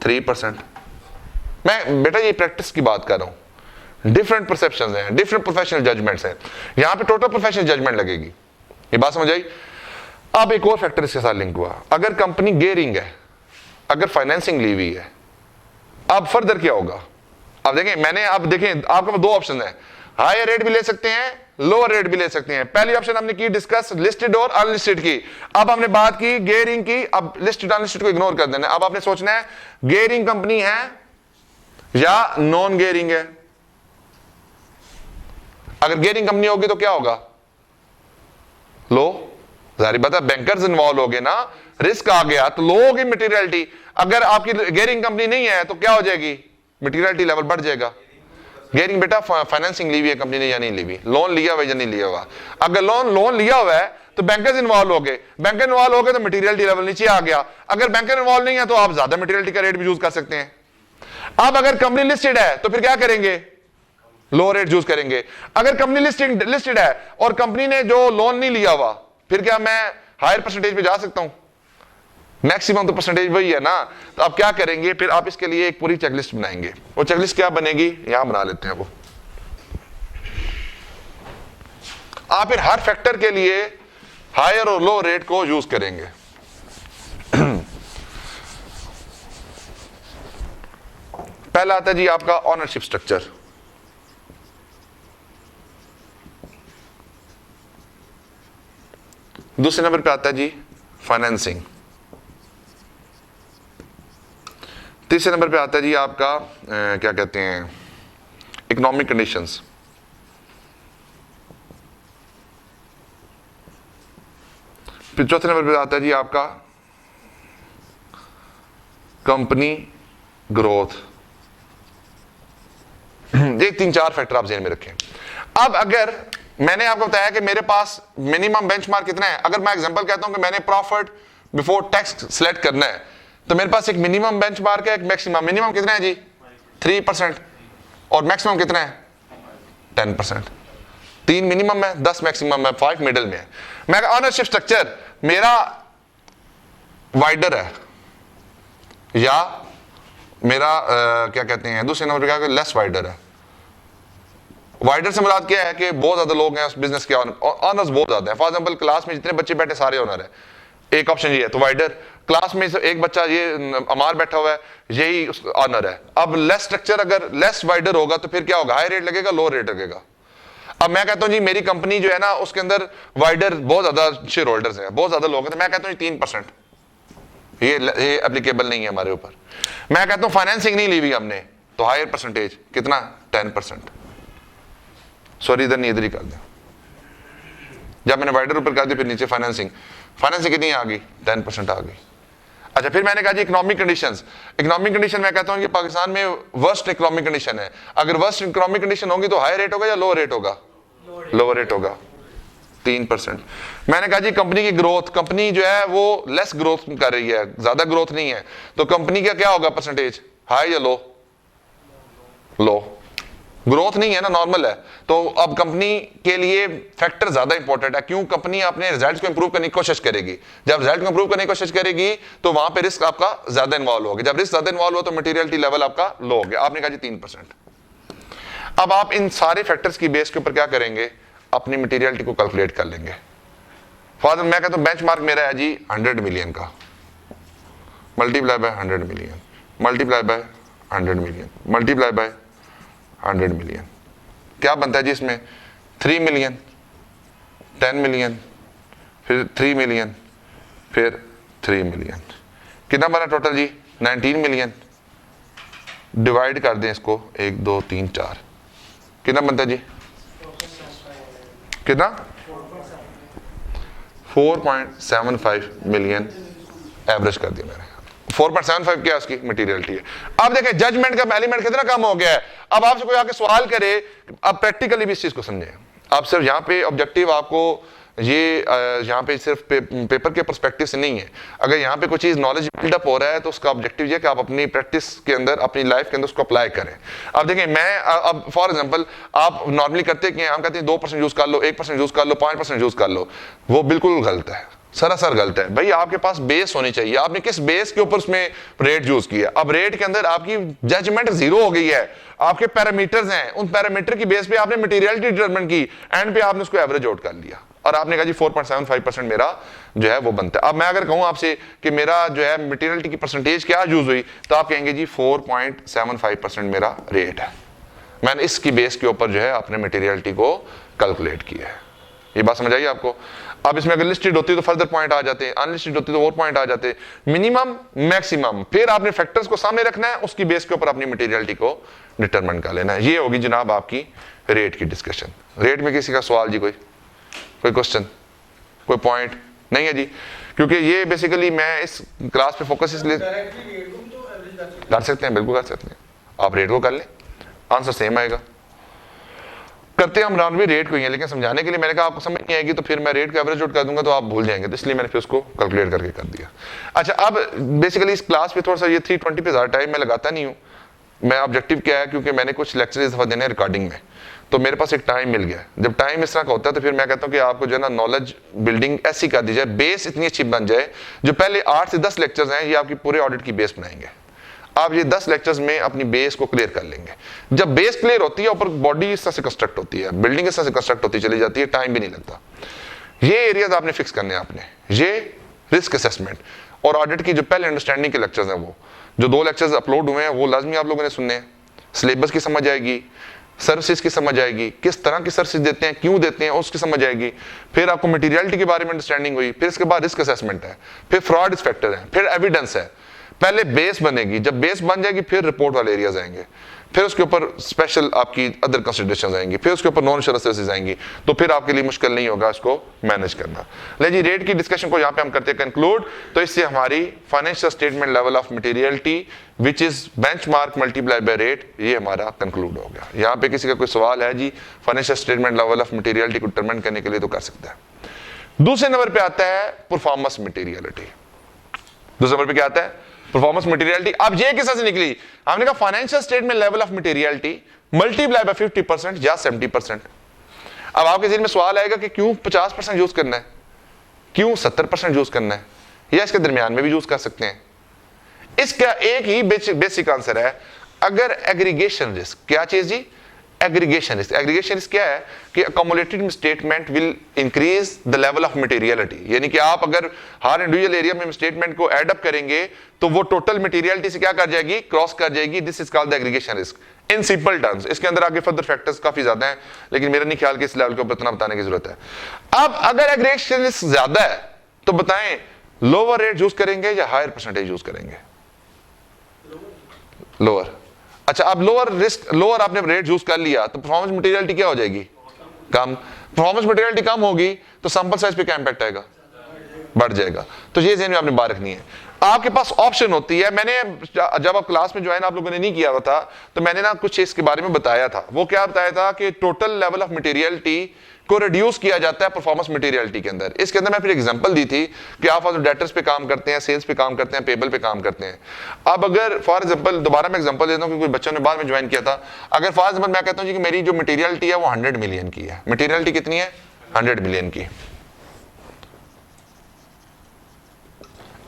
3%। मैं बेटा ये प्रैक्टिस की बात कर रहा हूं, डिफरेंट परसेप्शंस हैं, डिफरेंट प्रोफेशनल जजमेंट्स हैं। यहां पे टोटल प्रोफेशनल जजमेंट लगेगी। ये बात समझ आई? अब एक और फैक्टर इसके साथ लिंक हुआ, अगर कंपनी गेयरिंग है, अगर फाइनेंसिंग ली हुई है, अब फर्दर क्या होगा? अब देखें, मैंने अब देखें आपके दो ऑप्शन है, हायर रेट भी ले सकते हैं, लोअर रेट भी ले सकते हैं। पहली ऑप्शन हमने की डिस्कस लिस्टेड और अनलिस्टेड की। अब हमने बात की गेयरिंग की। अब लिस्टेड अनलिस्टेड को इग्नोर कर देना। अब आपने सोचना है गेयरिंग कंपनी है या नॉन गेयरिंग है। अगर गेयरिंग कंपनी होगी तो क्या होगा? लो, जारी बात है, बैंकर्स इन्वॉल्व हो गए ना, रिस्क आ गया तो लो होगी मटेरियलिटी। अगर आपकी गेयरिंग कंपनी नहीं है तो क्या हो जाएगी? मटेरियलिटी लेवल बढ़ जाएगा। गेयरिंग बेटा फाइनेंसिंग ली हुई है कंपनी ने या नहीं ली हुई, लोन लिया हुआ या नहीं लिया हुआ। अगर लोन लिया हुआ है तो बैंकर्स इन्वॉल्व हो गए, बैंकर इन्वॉल्व हो गए तो मटेरियलिटी लेवल नीचे आ गया। अगर बैंकर इन्वॉल्व नहीं है तो आप ज्यादा मटेरियलिटी का रेट भी यूज कर सकते हैं। अब अगर कंपनी लिस्टेड है तो फिर क्या करेंगे? लो रेट यूज करेंगे। अगर कंपनी लिस्टेड है और कंपनी ने जो लोन नहीं लिया हुआ, फिर क्या मैं हायर परसेंटेज पे जा सकता हूं? मैक्सिमम तो परसेंटेज वही है ना। तो आप क्या करेंगे? फिर आप इसके लिए एक पूरी चेकलिस्ट बनाएंगे। वो चेकलिस्ट क्या बनेगी? यहां बना लेते हैं वो। आप फिर हर फैक्टर के लिए हायर और लो रेट को यूज करेंगे। पहला आता है जी आपका ओनरशिप स्ट्रक्चर। दूसरे नंबर पे आता है जी फाइनेंसिंग। तीसरे नंबर पे आता है जी आपका क्या कहते हैं, इकोनॉमिक कंडीशंस। फिर चौथे नंबर पे आता है जी आपका कंपनी ग्रोथ। ये 3-4 फैक्टर आप ध्यान में रखें। अब अगर मैंने आपको बताया कि मेरे पास मिनिमम बेंचमार्क कितना है। अगर मैं एग्जांपल कहता हूं कि मैंने प्रॉफिट बिफोर टैक्स सिलेक्ट करना है, तो मेरे पास एक मिनिमम बेंचमार्क है, एक मैक्सिमम। मिनिमम कितना है जी 3% और मैक्सिमम कितना है 10%। 3 मिनिमम है, 10 मैक्सिमम है, 5 मिडिल में है। मैं ऑनरशिप स्ट्रक्चर मेरा वाइडर है या मेरा क्या कहते हैं दूसरे नंबर पे क्या लेस वाइडर है। वाइडर से मुराद क्या है कि बहुत ज्यादा लोग हैं उस बिजनेस के, ऑनर्स बहुत ज्यादा है। फॉर एग्जांपल क्लास में जितने बच्चे बैठे सारे ऑनर है, एक ऑप्शन ये है। तो वाइडर क्लास में एक बच्चा ये अमार बैठा हुआ है, यही ऑनर है। अब लेस स्ट्रक्चर अगर लेस वाइडर होगा तो फिर क्या होगा, हाई रेट लगेगा, लो रेट लगेगा। अब मैं कहता हूं जी मेरी कंपनी जो है ना उसके अंदर वाइडर बहुत ज्यादा शेयर होल्डर्स हैं, बहुत ज्यादा लोग हैं, तो मैं कहता हूं 3%, ये एप्लीकेबल नहीं है हमारे ऊपर। मैं कहता हूं फाइनेंसिंग नहीं ली हुई हमने, तो हायर परसेंटेज कितना 10%। सॉरी इधर नहीं, इधर ही कर दें। जब मैंने वाइडर ऊपर कर दी फिर नीचे फाइनेंसिंग, फाइनेंसिंग कितनी आ गई 10% आ गई। अच्छा फिर मैंने कहा जी इकोनॉमिक कंडीशंस। इकोनॉमिक कंडीशन मैं कहता हूं कि पाकिस्तान में वर्स्ट इकोनॉमिक कंडीशन है। अगर वर्स्ट इकोनॉमिक कंडीशन होगी तो हाई रेट होगा या लो रेट होगा, लोअर रेट होगा 3%। मैंने कहा जी कंपनी की ग्रोथ, कंपनी जो है वो लेस ग्रोथ कर रही है, ज्यादा ग्रोथ नहीं है, तो कंपनी का क्या होगा परसेंटेज, हाई या लो, लो। ग्रोथ नहीं है ना, नॉर्मल है। तो अब कंपनी के लिए फैक्टर ज्यादा इंपॉर्टेंट है। क्यों, कंपनी अपने रिजल्ट्स को इंप्रूव करने की कोशिश करेगी। जब रिजल्ट को इंप्रूव करने की कोशिश करेगी तो वहां पे रिस्क आपका ज्यादा इन्वॉल्व होगा। जब रिस्क ज्यादा इन्वॉल्व हो तो मटेरियलिटी लेवल आपका लो हो गया। आपने कहा जी 3%। अब आप इन सारे फैक्टर्स की बेस के ऊपर क्या करेंगे, अपनी मटेरियलिटी को कैलकुलेट कर लेंगे। फॉर मैं कहता हूं बेंचमार्क मेरा है जी 100 मिलियन का, multiply by 100 million, multiply by 100 million, multiply by 100 million. क्या बनता है जी इसमें 3 मिलियन, 10 मिलियन, फिर 3 मिलियन, फिर 3 मिलियन। कितना बना टोटल जी 19 मिलियन। डिवाइड कर दें इसको 1 2 3 4, कितना बनता है जी, कितना 4.75 मिलियन एवरेज कर दिया मैंने। 4.75 क्या उसकी मटेरियलिटी है। अब देखें जजमेंट का एलिमेंट कितना कम हो गया है। अब आपसे कोई आके सवाल करे, अब प्रैक्टिकली भी इस चीज को समझें। आप सिर्फ यहाँ पे ऑब्जेक्टिव आपको ये यहाँ पे सिर्फ पेपर के पर्सपेक्टिव से नहीं है। अगर यहाँ पे कोई चीज नॉलेज बिल्डअप हो रहा है तो उसका ऑब्जेक्टिव ये कि आप अपनी प्रैक्टिस के अंदर, अपनी लाइफ के अंदर उसको अप्लाई करें। अब देखिए मैं अब फॉर एग्जांपल आप नॉर्मली करते हैं, हम कहते हैं 2% यूज कर लो, 1% यूज कर लो, 5% यूज कर लो, वो बिल्कुल गलत है, सरासर गलत है। भाई आपके पास बेस होनी चाहिए, आपने किस बेस के ऊपर उसमें रेट यूज किया। अब रेट के अंदर आपकी जजमेंट जीरो हो गई है, आपके पैरामीटर्स हैं, उन पैरामीटर की बेस पे आपने मटेरियलिटी डिटरमाइन की, एंड पे आपने उसको एवरेज आउट कर लिया और आपने कहा जी 4.75% मेरा जो है वो बनता है। अब मैं अगर कहूं आपसे कि मेरा जो है मटेरियलिटी की परसेंटेज क्या यूज हुई, तो आप कहेंगे जी 4.75% मेरा रेट है। मैंने इसकी बेस के ऊपर जो है अपने मटेरियलिटी को कैलकुलेट किया है। ये बात समझ आई आपको। अब इसमें अगर लिस्टेड होती है तो फर्दर पॉइंट आ जाते हैं, अनलिस्टेड होती है तो और पॉइंट आ जाते हैं, मिनिमम मैक्सिमम। फिर आपने फैक्टर्स को सामने रखना है, उसकी बेस के ऊपर अपनी मटेरियलिटी को डिटरमाइन कर लेना है। ये होगी जनाब आपकी रेट की डिस्कशन। रेट में किसी का सवाल जी, कोई क्वेश्चन, कोई पॉइंट नहीं है जी? क्योंकि ये बेसिकली मैं इस क्लास पे फोकस इसलिए कर सकते हैं, बिल्कुल कर सकते हैं। आप रेट को कर लें, आंसर सेम आएगा। करते हैं हम राउंड रेट को ही है, लेकिन समझाने के लिए मैंने कहा आपको समझ नहीं आएगी तो फिर मैं रेट को एवरेज आउट कर दूंगा तो आप भूल जाएंगे, तो इसलिए मैंने फिर उसको कैलकुलेट करके कर दिया। अच्छा अब बेसिकली इस क्लास पे थोड़ा सा ये 320 पे ज़्यादा टाइम मैं लगाता नहीं हूँ। मैं ऑब्जेक्टिव क्या है, क्योंकि मैंने कुछ लेक्चर इस दफा देने रिकॉर्डिंग में, तो मेरे पास एक टाइम मिल गया। जब टाइम इस तरह का होता है तो फिर मैं कहता हूँ कि आपको जो है ना नॉलेज बिल्डिंग ऐसी कर दी जाए, बेस इतनी अच्छी बन जाए, जो पहले 8 से 10 लेक्चर्स हैं ये आपकी पूरे ऑडिट की बेस बनाएंगे। आप ये 10 लेक्चर्स में अपनी बेस को क्लियर कर लेंगे। जब बेस क्लियर होती है, ऊपर बॉडी इस तरह से कंस्ट्रक्ट होती है, बिल्डिंग इस तरह से कंस्ट्रक्ट होती चली जाती है, टाइम भी नहीं लगता। ये एरियाज आपने फिक्स करने हैं आपने, ये रिस्क असेसमेंट और ऑडिट की जो पहले अंडरस्टैंडिंग के लेक्चर्स हैं, वो जो 2 लेक्चर्स अपलोड हुए हैं वो लाजमी आप लोगों ने सुनने हैं। सिलेबस की समझ आएगी, सर्विसेज की समझ आएगी, किस तरह की सर्विसेज देते हैं, क्यों देते हैं, उसकी समझ आएगी। फिर आपको मटेरियलिटी के बारे में अंडरस्टैंडिंग हुई, फिर इसके बाद रिस्क असेसमेंट है, फिर फ्रॉड इंस्पेक्टर है, फिर एविडेंस है। पहले बेस बनेगी, जब बेस बन जाएगी फिर रिपोर्ट वाले एरियाज आएंगे, फिर उसके ऊपर स्पेशल आपकी अदर कंसिडरेशन आएंगी, फिर उसके ऊपर नॉन इंश्योरेंस सर्विसेज आएंगी, तो फिर आपके लिए मुश्किल नहीं होगा इसको मैनेज करना। ले जी, रेट की डिस्कशन को यहाँ पे हम करते हैं कंक्लूड। तो इससे हमारी financial statement level of materiality which is benchmark multiply by rate, ये हमारा कंक्लूड हो गया। यहाँ पे किसी का कोई सवाल है जी financial statement level of materiality को डिटरमाइन करने के लिए, तो कर सकता है। दूसरे नंबर पे आता है परफॉर्मेंस मटेरियलिटी। दूसरे नंबर पे क्या आता है? Performance materiality. अब ये किस तरह से निकली? हमने कहा financial statement level of materiality multiply by 50% या 70%। अब आपके ज़हन में सवाल आएगा कि क्यों 50% यूज करना है, क्यों 70% यूज करना है, या इसके दरमियान में भी यूज कर सकते हैं। इसका एक ही बेसिक आंसर है, अगर एग्रीगेशन रिस्क, क्या चीज जी? Aggregation risk. एग्रीगेशन रिस्क क्या है कि accommodated statement will increase the level of materiality, यानी कि आप अगर हर इंडिविजुअल एरिया में स्टेटमेंट को ऐड अप करेंगे तो वो टोटल मटेरियलिटी से क्या कर जाएगी? क्रॉस कर जाएगी। This is called the aggregation risk in simple terms. इसके अंदर आगे फर्दर फैक्टर्स काफी ज्यादा हैं, लेकिन मेरा नहीं ख्याल कि इस लेवल के ऊपर इतना बताने की जरूरत है। अब अगर एग्रीगेशन रिस्क ज्यादा है तो बताएं लोअर रेट यूज करेंगे या हायर परसेंटेज यूज करेंगे? लोअर। अच्छा, अब लोअर रिस्क, लोअर आपने रेट यूज कर लिया तो परफॉर्मेंस मटेरियलिटी क्या हो जाएगी? कम। परफॉर्मेंस मटेरियलिटी कम होगी तो सैंपल साइज पे क्या इंपैक्ट आएगा? बढ़ जाएगा। तो ये ज़हन में आपने बात रखनी है। आपके पास ऑप्शन होती है। मैंने जब आप क्लास में ज्वाइन आप लोगों ने नहीं किया हुआ था तो मैंने ना कुछ इसके बारे में बताया था। वो क्या बताया था कि टोटल लेवल ऑफ मटेरियलिटी को रिड्यूस किया जाता है परफॉर्मेंस मटेरियलिटी के अंदर। इसके अंदर मैं फिर एग्जांपल दी थी कि आप डेटर्स पे काम करते हैं, सेल्स पे काम करते हैं, पेबल पे काम करते हैं। अब अगर फॉर एग्जांपल, दोबारा मैं एग्जांपल देता हूं क्योंकि बच्चों ने बाद में ज्वाइन किया था। अगर फॉर एग्जांपल मैं कहता हूं जी कि मेरी जो मटेरियलिटी है वो 100 मिलियन की है। मटेरियलिटी कितनी है? 100 मिलियन की।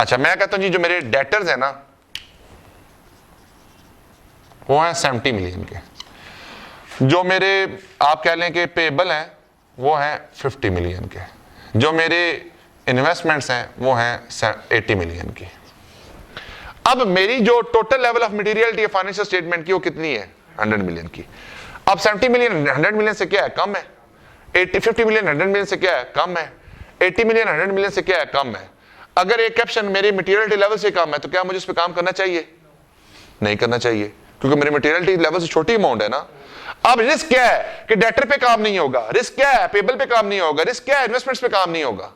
अच्छा, मैं कहता हूं जी जो मेरे डेटर्स है ना वो है 70 मिलियन के। जो मेरे आप कह लें कि पेबल हैं वो है 50 मिलियन के। जो मेरे इन्वेस्टमेंट्स हैं वो हैं 80 मिलियन की। अब मेरी जो टोटल लेवल ऑफ मटेरियलिटी है फाइनेंशियल स्टेटमेंट की वो कितनी है? 100 मिलियन की। अब 70 मिलियन 100 मिलियन से क्या है? कम है। 50 मिलियन 100 मिलियन से क्या है? कम है। 80 मिलियन 100 मिलियन से क्या है? कम है। अगर एक कैप्शन मेरी मटेरियलिटी लेवल से कम है तो क्या मुझे उस पर काम करना चाहिए? नहीं करना चाहिए, क्योंकि मेरी मटेरियलिटी लेवल से छोटी अमाउंट है ना। अब रिस्क क्या है कि डेटर पे काम नहीं होगा, रिस्क क्या है पेबल पे काम नहीं होगा, रिस्क क्या है इन्वेस्टमेंट्स पे काम नहीं होगा।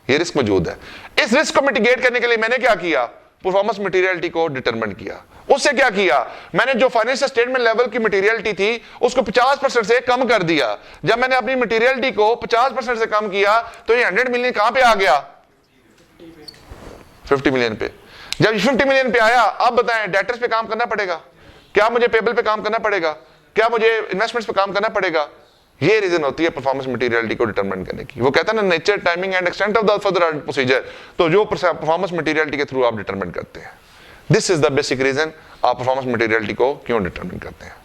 ये रिस्क मौजूद है। इस रिस्क को मिटिगेट करने के लिए मैंने क्या किया? परफॉर्मेंस मटेरियलिटी को डिटरमाइन किया। उससे क्या किया? मैंने जो फाइनेंशियल स्टेटमेंट लेवल की मटेरियलिटी थी उसको 50% से कम कर दिया। जब मैंने अपनी मटेरियलिटी को 50% से कम किया तो ये 100 मिलियन कहां पे आ गया? 50 मिलियन पे। जब 50 मिलियन पे आया, अब बताएं डेटर्स पे काम करना पड़ेगा क्या? मुझे पेबल पे काम करना पड़ेगा क्या? मुझे इन्वेस्टमेंट्स पे काम करना पड़ेगा? ये रीजन होती है परफॉर्मेंस मटेरियलिटी को डिटरमाइन करने की। वो कहता है ना nature, timing and extent of the further procedure. तो जो परफॉर्मेंस मटेरियलिटी के थ्रू आप डिटरमाइन करते हैं, this is the basic reason आप परफॉर्मेंस मटेरियलिटी को क्यों डिटरमाइन करते हैं।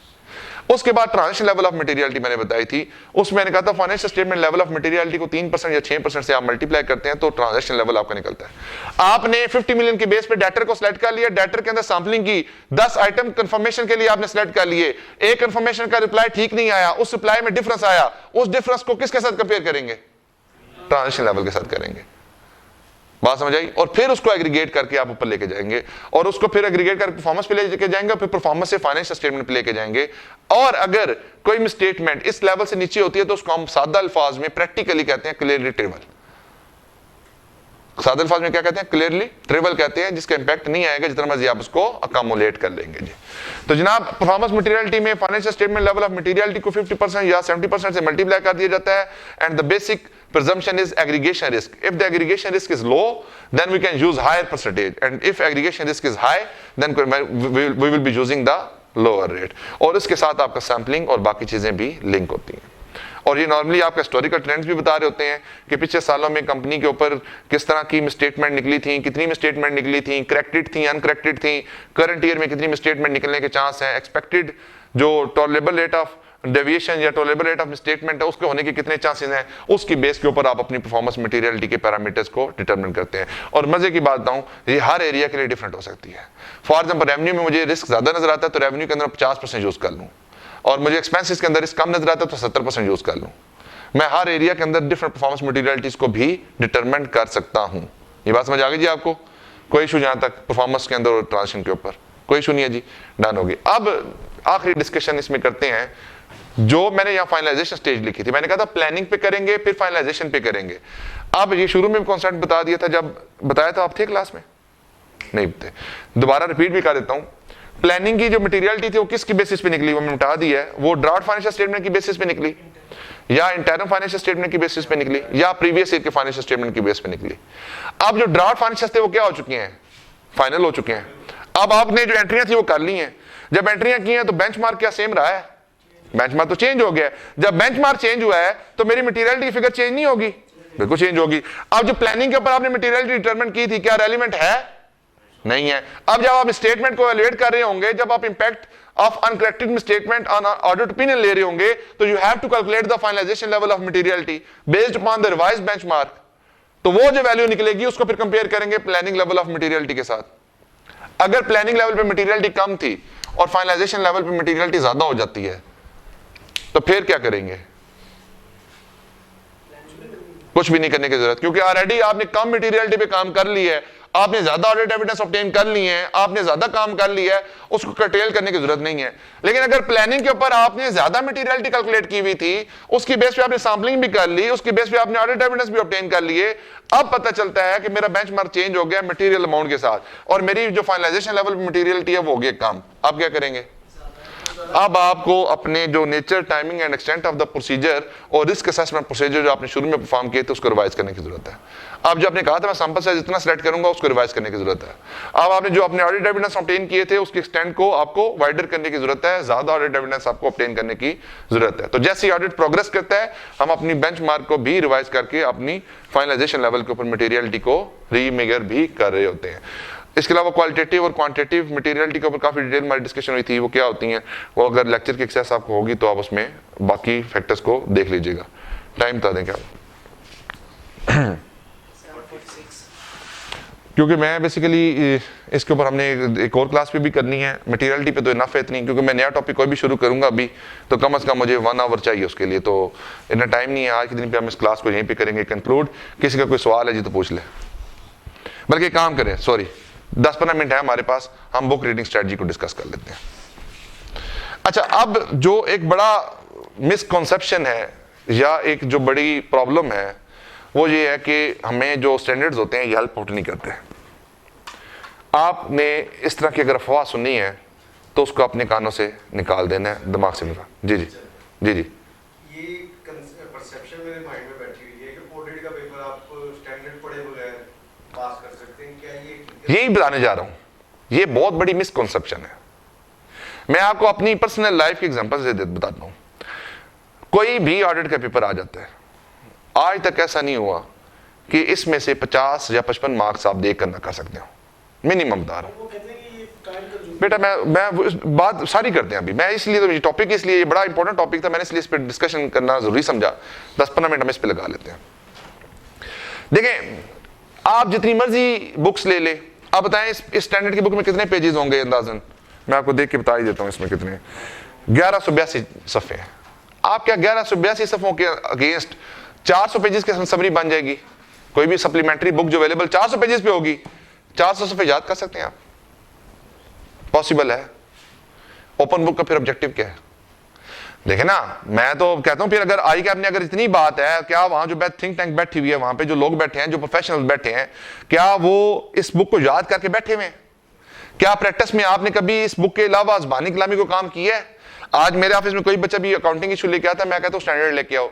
उसके बाद ट्रांजेक्शन लेवल ऑफ मटेरियलिटी मैंने बताई थी। उसमें मैंने कहा था financial statement level of materiality को 3% या 6% से आप मल्टीप्लाई करते हैं तो ट्रांजेक्शन लेवल आपका निकलता है। आपने 50 मिलियन के बेस पे डेटर को सिलेक्ट कर लिया, डेटर के अंदर सैंपलिंग की, 10 आइटम कंफर्मेशन के लिए आपने सिलेक्ट कर लिए। एक कंफर्मेशन का रिप्लाई ठीक नहीं आया, उस रिप्लाई में डिफरेंस आया, उस डिफरेंस को किसके साथ कंपेयर करेंगे? ट्रांजेक्शन लेवल के साथ करेंगे। बात समझ आई? और फिर उसको एग्रीगेट करके आप ऊपर लेके जाएंगे और उसको फिर एग्रीगेट करके परफॉर्मेंस पे लेके जाएंगे और फिर परफॉर्मेंस से फाइनेंशियल स्टेटमेंट पे लेके जाएंगे। और अगर कोई स्टेटमेंट इस लेवल से नीचे होती है तो उसको हम सादा अल्फाज में प्रैक्टिकली कहते हैं क्लियरली ट्रिवल। सादा अल्फाज में क्या कहते हैं? क्लियरली ट्रिवल कहते हैं, जिसका इंपैक्ट नहीं आएगा जितना मर्जी आप उसको अकोमोडेट कर लेंगे जी। तो जनाब परफॉर्मेंस मटेरियलिटी में financial statement level of materiality को 50% या 70% से मल्टीप्लाई कर दिया जाता है। And the basic presumption is aggregation risk. If the aggregation risk is low, then we can use higher percentage, and if aggregation risk is high, then we will be using the lower rate. और इसके साथ आपका sampling और बाकी चीजें भी link होती हैं। और ये नॉर्मली आपका हिस्टोरिकल ट्रेंड्स भी बता रहे होते हैं कि पिछले सालों में कंपनी के ऊपर किस तरह की मिसस्टेटमेंट निकली थी, कितनी मिसस्टेटमेंट निकली थी, करेक्टेड थी, अनकरेक्टेड थी, करंट ईयर में कितनी मिसस्टेटमेंट निकलने के चांस हैं, एक्सपेक्टेड जो टॉलरेबल रेट ऑफ डेविएशन या टॉलरेबल रेट ऑफ मिसस्टेटमेंट है उसके होने के कितने चांसेस हैं, उसकी बेस के ऊपर आप अपनी परफॉर्मेंस मटेरियलिटी के पैरामीटर्स को डिटरमिन करते हैं। और मजे की बात बताऊं, ये हर एरिया के लिए डिफरेंट हो सकती है। फॉर एग्जांपल रेवेन्यू में मुझे रिस्क ज्यादा नजर आता है तो रेवेन्यू के अंदर 50% यूज कर लूं, और मुझे एक्सपेंसेस के अंदर रिस्क कम नजर आता है तो 70% यूज कर लूं। मैं हर एरिया के अंदर डिफरेंट परफॉर्मेंस मटेरियलिटीज को भी डिटरमिन कर सकता हूं। ये बात समझ आ गई जी आपको? कोई इशू जहां तक परफॉर्मेंस के अंदर और ट्रांजेक्शन के ऊपर? कोई इशू नहीं है जी, डन होगी। अब आखिरी डिस्कशन इसमें करते हैं, जो मैंने यहाँ फाइनलाइजेशन स्टेज लिखी थी, मैंने कहा था प्लानिंग पे करेंगे फिर फाइनलाइजेशन पे करेंगे। अब ये शुरू में कॉन्सेप्ट बता दिया था, जब बताया था आप थे क्लास में, नहीं थे, दोबारा रिपीट भी कर देता हूँ। प्लानिंग की जो मटेरियलिटी थी वो किसकी बेसिस पे निकली, वो मैंने बता दी है, वो ड्राफ्ट फाइनेंशियल स्टेटमेंट की बेसिस पे निकली, या इंटरनल फाइनेंशियल स्टेटमेंट की बेसिस पे निकली, या प्रीवियस ईयर के फाइनेंशियल स्टेटमेंट की बेस पे निकली। अब जो ड्राफ्ट फाइनेंशियल थे वो क्या हो चुके हैं, फाइनल हो चुके हैं। अब आपने जो एंट्रियां थी वो कर ली हैं। जब एंट्रियां की हैं तो बेंचमार्क क्या सेम रहा है, बेंचमार्क तो चेंज हो गया है। जब बेंचमार्क चेंज हुआ है तो मेरी मटेरियलिटी फिगर चेंज नहीं होगी, बिल्कुल चेंज होगी। अब जो प्लानिंग के ऊपर आपने मटेरियलिटी डिटरमिन की थी, क्या रेलिवेंट है, नहीं है। अब जब आप स्टेटमेंट को एवेलुएट कर रहे होंगे, जब आप impact of uncorrected statement on audit opinion ले रहे होंगे, तो you have to calculate the finalisation level of materiality based upon the revised benchmark. तो वो जो वैल्यू निकलेगी उसको फिर कंपेयर करेंगे प्लानिंग लेवल ऑफ मटेरियलिटी के साथ। अगर प्लानिंग लेवल पे मटेरियलिटी कम थी और फाइनलाइजेशन लेवल पे मटेरियलिटी ज्यादा हो जाती है, तो फिर क्या करेंगे, कुछ भी नहीं करने की जरूरत, क्योंकि ऑलरेडी आपने कम मटेरियलिटी पे काम कर ली है, आपने ज्यादा ऑडिट एविडेंस ऑब्टेन कर ली है, आपने ज्यादा काम कर लिया है, उसको कर्टेल करने की जरूरत नहीं है। लेकिन अगर प्लानिंग के ऊपर आपने ज्यादा मटेरियलिटी कैलकुलेट की हुई थी, उसकी बेस पे आपने सैंपलिंग भी कर ली, उसकी बेस पे आपने ऑडिट एविडेंस भी ऑब्टेन कर लिए, अब पता चलता है कि मेरा बेंचमार्क चेंज हो गया मटेरियल अमाउंट के साथ, और मेरी जो फाइनलाइजेशन लेवल मटेरियलिटी है वो हो गई कम। आप क्या करेंगे, अब आपको अपने जो nature, timing and extent of the procedure और रिस्क असेसमेंट प्रोसीजर जो आपने शुरू में परफॉर्म किए थे उसको रिवाइज करने की जरूरत है। अब जो आपने कहा था मैं सैंपल साइज इतना सेलेक्ट करूंगा, उसको रिवाइज करने की जरूरत है। अब आपने जो अपने ऑडिट एविडेंस ऑब्टेन किए थे उसके एक्सटेंट को आपको वाइडर करने की जरूरत है, ज्यादा ऑडिट एविडेंस आपको ऑब्टेन करने की जरूरत है। तो जैसे ही ऑडिट प्रोग्रेस करता है, हम अपनी बेंचमार्क को भी रिवाइज करके अपनी फाइनलाइजेशन लेवल के ऊपर मटेरियलिटी को रीमेजर भी कर रहे होते हैं। इसके अलावा क्वालिटेटिव और क्वांटिटेटिव मटेरियलिटी के ऊपर काफी डिटेल हमारी डिस्कशन हुई थी, वो क्या होती हैं, वो अगर लेक्चर की एक्सेस आपको होगी तो आप उसमें बाकी फैक्टर्स को देख लीजिएगा। टाइम बता दें क्या, क्योंकि मैं बेसिकली इसके ऊपर हमने एक और क्लास भी करनी है, मटेरियलिटी पे तो इनफ है इतनी, क्योंकि मैं नया टॉपिक कोई भी शुरू करूंगा अभी तो कम से कम मुझे 1 आवर चाहिए उसके लिए, तो इतना टाइम नहीं है। आज के दिन पे हम इस क्लास को यहीं पे करेंगे कंक्लूड। किसी का कोई सवाल है जी तो पूछ ले, बल्कि काम करें, सॉरी 10-15 मिनट है हमारे पास, हम बुक रीडिंग स्ट्रेटजी को डिस्कस कर लेते हैं। अच्छा, अब जो एक बड़ा मिसकॉन्सेप्शन है या एक जो बड़ी प्रॉब्लम है वो ये है कि हमें जो स्टैंडर्ड्स होते हैं ये हेल्प आउट नहीं करते। आपने इस तरह की अगर अफवाह सुनी है तो उसको अपने कानों से निकाल देना है, दिमाग से निकाल। जी जी जी जी, ये परसेप्शन मेरे माइंड में बैठी हुई है कि ऑडिट का पेपर आप स्टैंडर्ड पढ़े बगैर पास कर सकते हैं, क्या ये यही बताने जा रहा हूं, ये बहुत बड़ी मिसकॉन्सेप्शन है। मैं आपको अपनी पर्सनल लाइफ के एग्जांपल से बताता हूं। कोई भी ऑडिट का पेपर आ जाता है, आज तक ऐसा नहीं हुआ कि इसमें से 50 या 55 मार्क्स आप देख कर ना कर सकते हो, मिनिमम बता रहा हूं बेटा। मैं बात सारी करते हैं अभी, मैं इसलिए तो टॉपिक इसलिए ये बड़ा इंपॉर्टेंट टॉपिक था, मैंने इसलिए इस पर डिस्कशन करना जरूरी समझा। 10-15 मिनट हम इस पर लगा लेते हैं। देखें, आप जितनी मर्जी बुक्स ले ले, आप बताएं इस स्टैंडर्ड की बुक में कितने पेजेस होंगे अंदाजन, मैं आपको देख के बता ही देता हूं इसमें कितने, 1182 सफ़े हैं। आप क्या 1182 सफ़ों के अगेंस्ट 400 पेजेस की समरी बन जाएगी? कोई भी सप्लीमेंट्री बुक जो अवेलेबल 400 पेजेस पे होगी, 400 सफ़े याद कर सकते हैं आप? पॉसिबल है? ओपन बुक का फिर ऑब्जेक्टिव क्या है? देखे ना, मैं तो कहता हूं फिर अगर आई कैप ने अगर इतनी बात है, क्या वहां जो थिंक टैंक बैठी हुई है, वहां पे जो लोग बैठे हैं, जो प्रोफेशनल बैठे हैं, क्या वो इस बुक को याद करके बैठे हुए हैं? क्या प्रैक्टिस में आपने कभी इस बुक के अलावा ज़बानी कलामी को काम किया है? आज मेरे ऑफिस में कोई बच्चा भी अकाउंटिंग इशू लेके आता है, मैं कहता हूँ स्टैंडर्ड लेके आओ,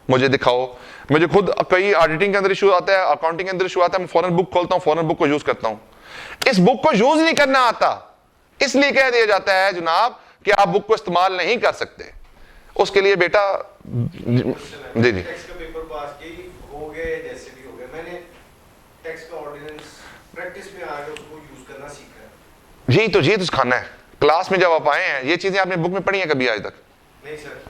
मुझे दिखाओ। मुझे खुद कई ऑडिटिंग के अंदर इशू आता है, अकाउंटिंग के अंदर इशू आता है, मैं फौरन बुक खोलता हूँ, फौरन बुक को यूज करता हूँ। इस बुक को यूज नहीं करना आता, इसलिए कह दिया जाता है जनाब कि आप बुक को इस्तेमाल नहीं कर सकते। उसके लिए बेटा जी जी, टैक्स का पेपर पास की हो गए, जैसे भी हो गए, मैंने टैक्स का ऑर्डिनेंस प्रैक्टिस में आके उसको यूज करना सीखा है। जी तो सिखाना है। क्लास में जब आप आए हैं, ये चीजें आपने बुक में पढ़ी हैं कभी आज तक? नहीं सर।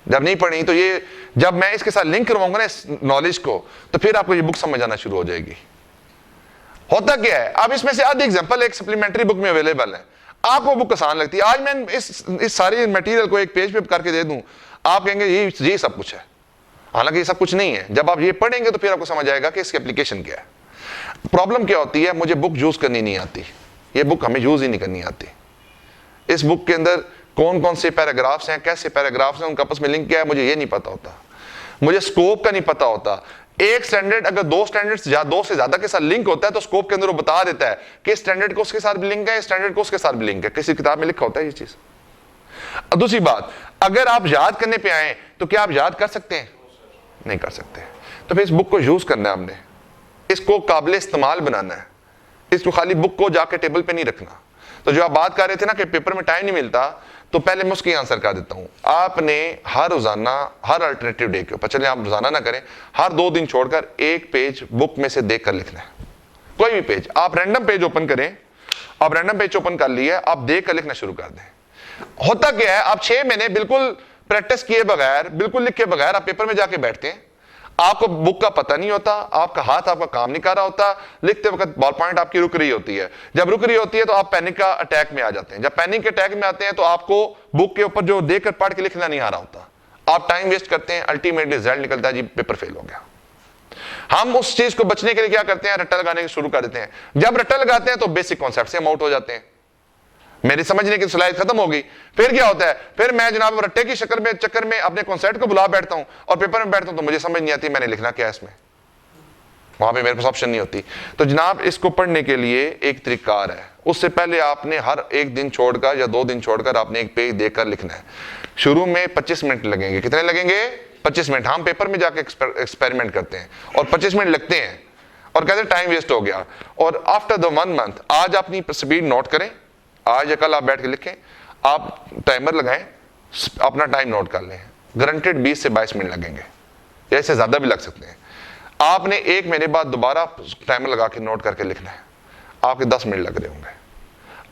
जब नहीं पढ़ी तो ये, जब मैं इसके साथ लिंक करवाऊंगा ना इस नॉलेज को, तो फिर आपको ये बुक समझ आना शुरू हो जाएगी। होता क्या है, अब इसमें से आधी एग्जांपल एक सप्लीमेंट्री बुक में अवेलेबल है, आपको बुक आसान लगती है। आज मैं इस सारी मटेरियल को एक पेज पे करके दे दूं, आप कहेंगे ये सब कुछ है, हालांकि ये सब कुछ नहीं है। जब आप ये पढ़ेंगे तो फिर आपको समझ आएगा कि इसकी एप्लीकेशन क्या है। प्रॉब्लम क्या होती है, मुझे बुक यूज करनी नहीं आती, ये बुक हमें यूज ही नहीं करनी आती। इस बुक के अंदर कौन कौन से पैराग्राफ्स हैं, कैसे पैराग्राफ्स हैं, उनका आपस में लिंक क्या है, मुझे ये नहीं पता होता। मुझे स्कोप का नहीं पता होता। एक स्टैंडर्ड अगर दो स्टैंडर्ड्स या दो से ज्यादा के साथ लिंक होता है तो स्कोप के अंदर वो बता देता है कि स्टैंडर्ड को उसके साथ भी लिंक है, स्टैंडर्ड को उसके साथ भी लिंक है। किसी किताब में लिखा होता है ये चीज। दूसरी बात, अगर आप याद करने पे आए तो क्या आप याद कर सकते हैं? नहीं कर सकते। तो फिर इस बुक को यूज करना है हमने, इसको काबिल इस्तेमाल बनाना है। इसको खाली बुक को जाके टेबल पे नहीं रखना। तो जो आप बात कर रहे थे ना कि पेपर में टाइम नहीं मिलता, तो पहले मैं उसकी आंसर कर देता हूं। आपने हर रोजाना, हर अल्टरनेटिव डे के ऊपर, चलिए आप रोजाना ना करें, हर 2 दिन छोड़कर एक पेज बुक में से देख कर लिखना है। कोई भी पेज, आप रैंडम पेज ओपन करें, आप रैंडम पेज ओपन कर लिए, आप देख कर लिखना शुरू कर दें। होता क्या है, आप 6 महीने बिल्कुल प्रैक्टिस किए बगैर, बिल्कुल लिखे बगैर आप पेपर में जाके बैठते हैं, आपको बुक का पता नहीं होता, आपका हाथ आपका काम नहीं कर रहा होता, लिखते वक्त बॉल पॉइंट आपकी रुक रही होती है। जब रुक रही होती है तो आप पैनिक का अटैक में आ जाते हैं। जब पैनिक के अटैक में आते हैं तो आपको बुक के ऊपर जो देखकर पढ़ के लिखना नहीं आ रहा होता, आप टाइम वेस्ट करते हैं, अल्टीमेटली रिजल्ट निकलता है जी पेपर फेल हो गया। हम उस चीज को बचने के लिए क्या करते हैं, रट्टा लगाने शुरू कर देते हैं। जब रट्टा लगाते हैं तो बेसिक कॉन्सेप्ट से हम आउट हो जाते हैं, मेरी समझने की स्लाइड खत्म होगी। फिर क्या होता है, फिर मैं जनाब रट्टे की चक्कर में अपने कॉन्सेप्ट को बुला बैठता हूं और पेपर में बैठता हूं तो मुझे समझ नहीं आती मैंने लिखना क्या है इसमें, वहां पे मेरे पास ऑप्शन नहीं होती। तो जनाब इसको पढ़ने के लिए एक तरीकार है, उससे पहले आपने हर एक दिन छोड़कर या 2 दिन छोड़कर आपने एक पेज देखकर लिखना है। शुरू में 25 मिनट लगेंगे। कितने लगेंगे? 25 मिनट। हम पेपर में जाके एक्सपेरिमेंट करते हैं और 25 मिनट लगते हैं और कहते हैं टाइम वेस्ट हो गया। और आफ्टर द 1 मंथ, आज अपनी स्पीड नोट करें, आज या कल आप बैठ के लिखें, आप टाइमर लगाएं, अपना टाइम नोट कर लें, गारंटेड 20 से 22 मिनट लगेंगे, या इससे ज्यादा भी लग सकते हैं। आपने 1 महीने बाद दोबारा टाइमर लगा के नोट करके लिखना है, आपके 10 मिनट लग रहे होंगे।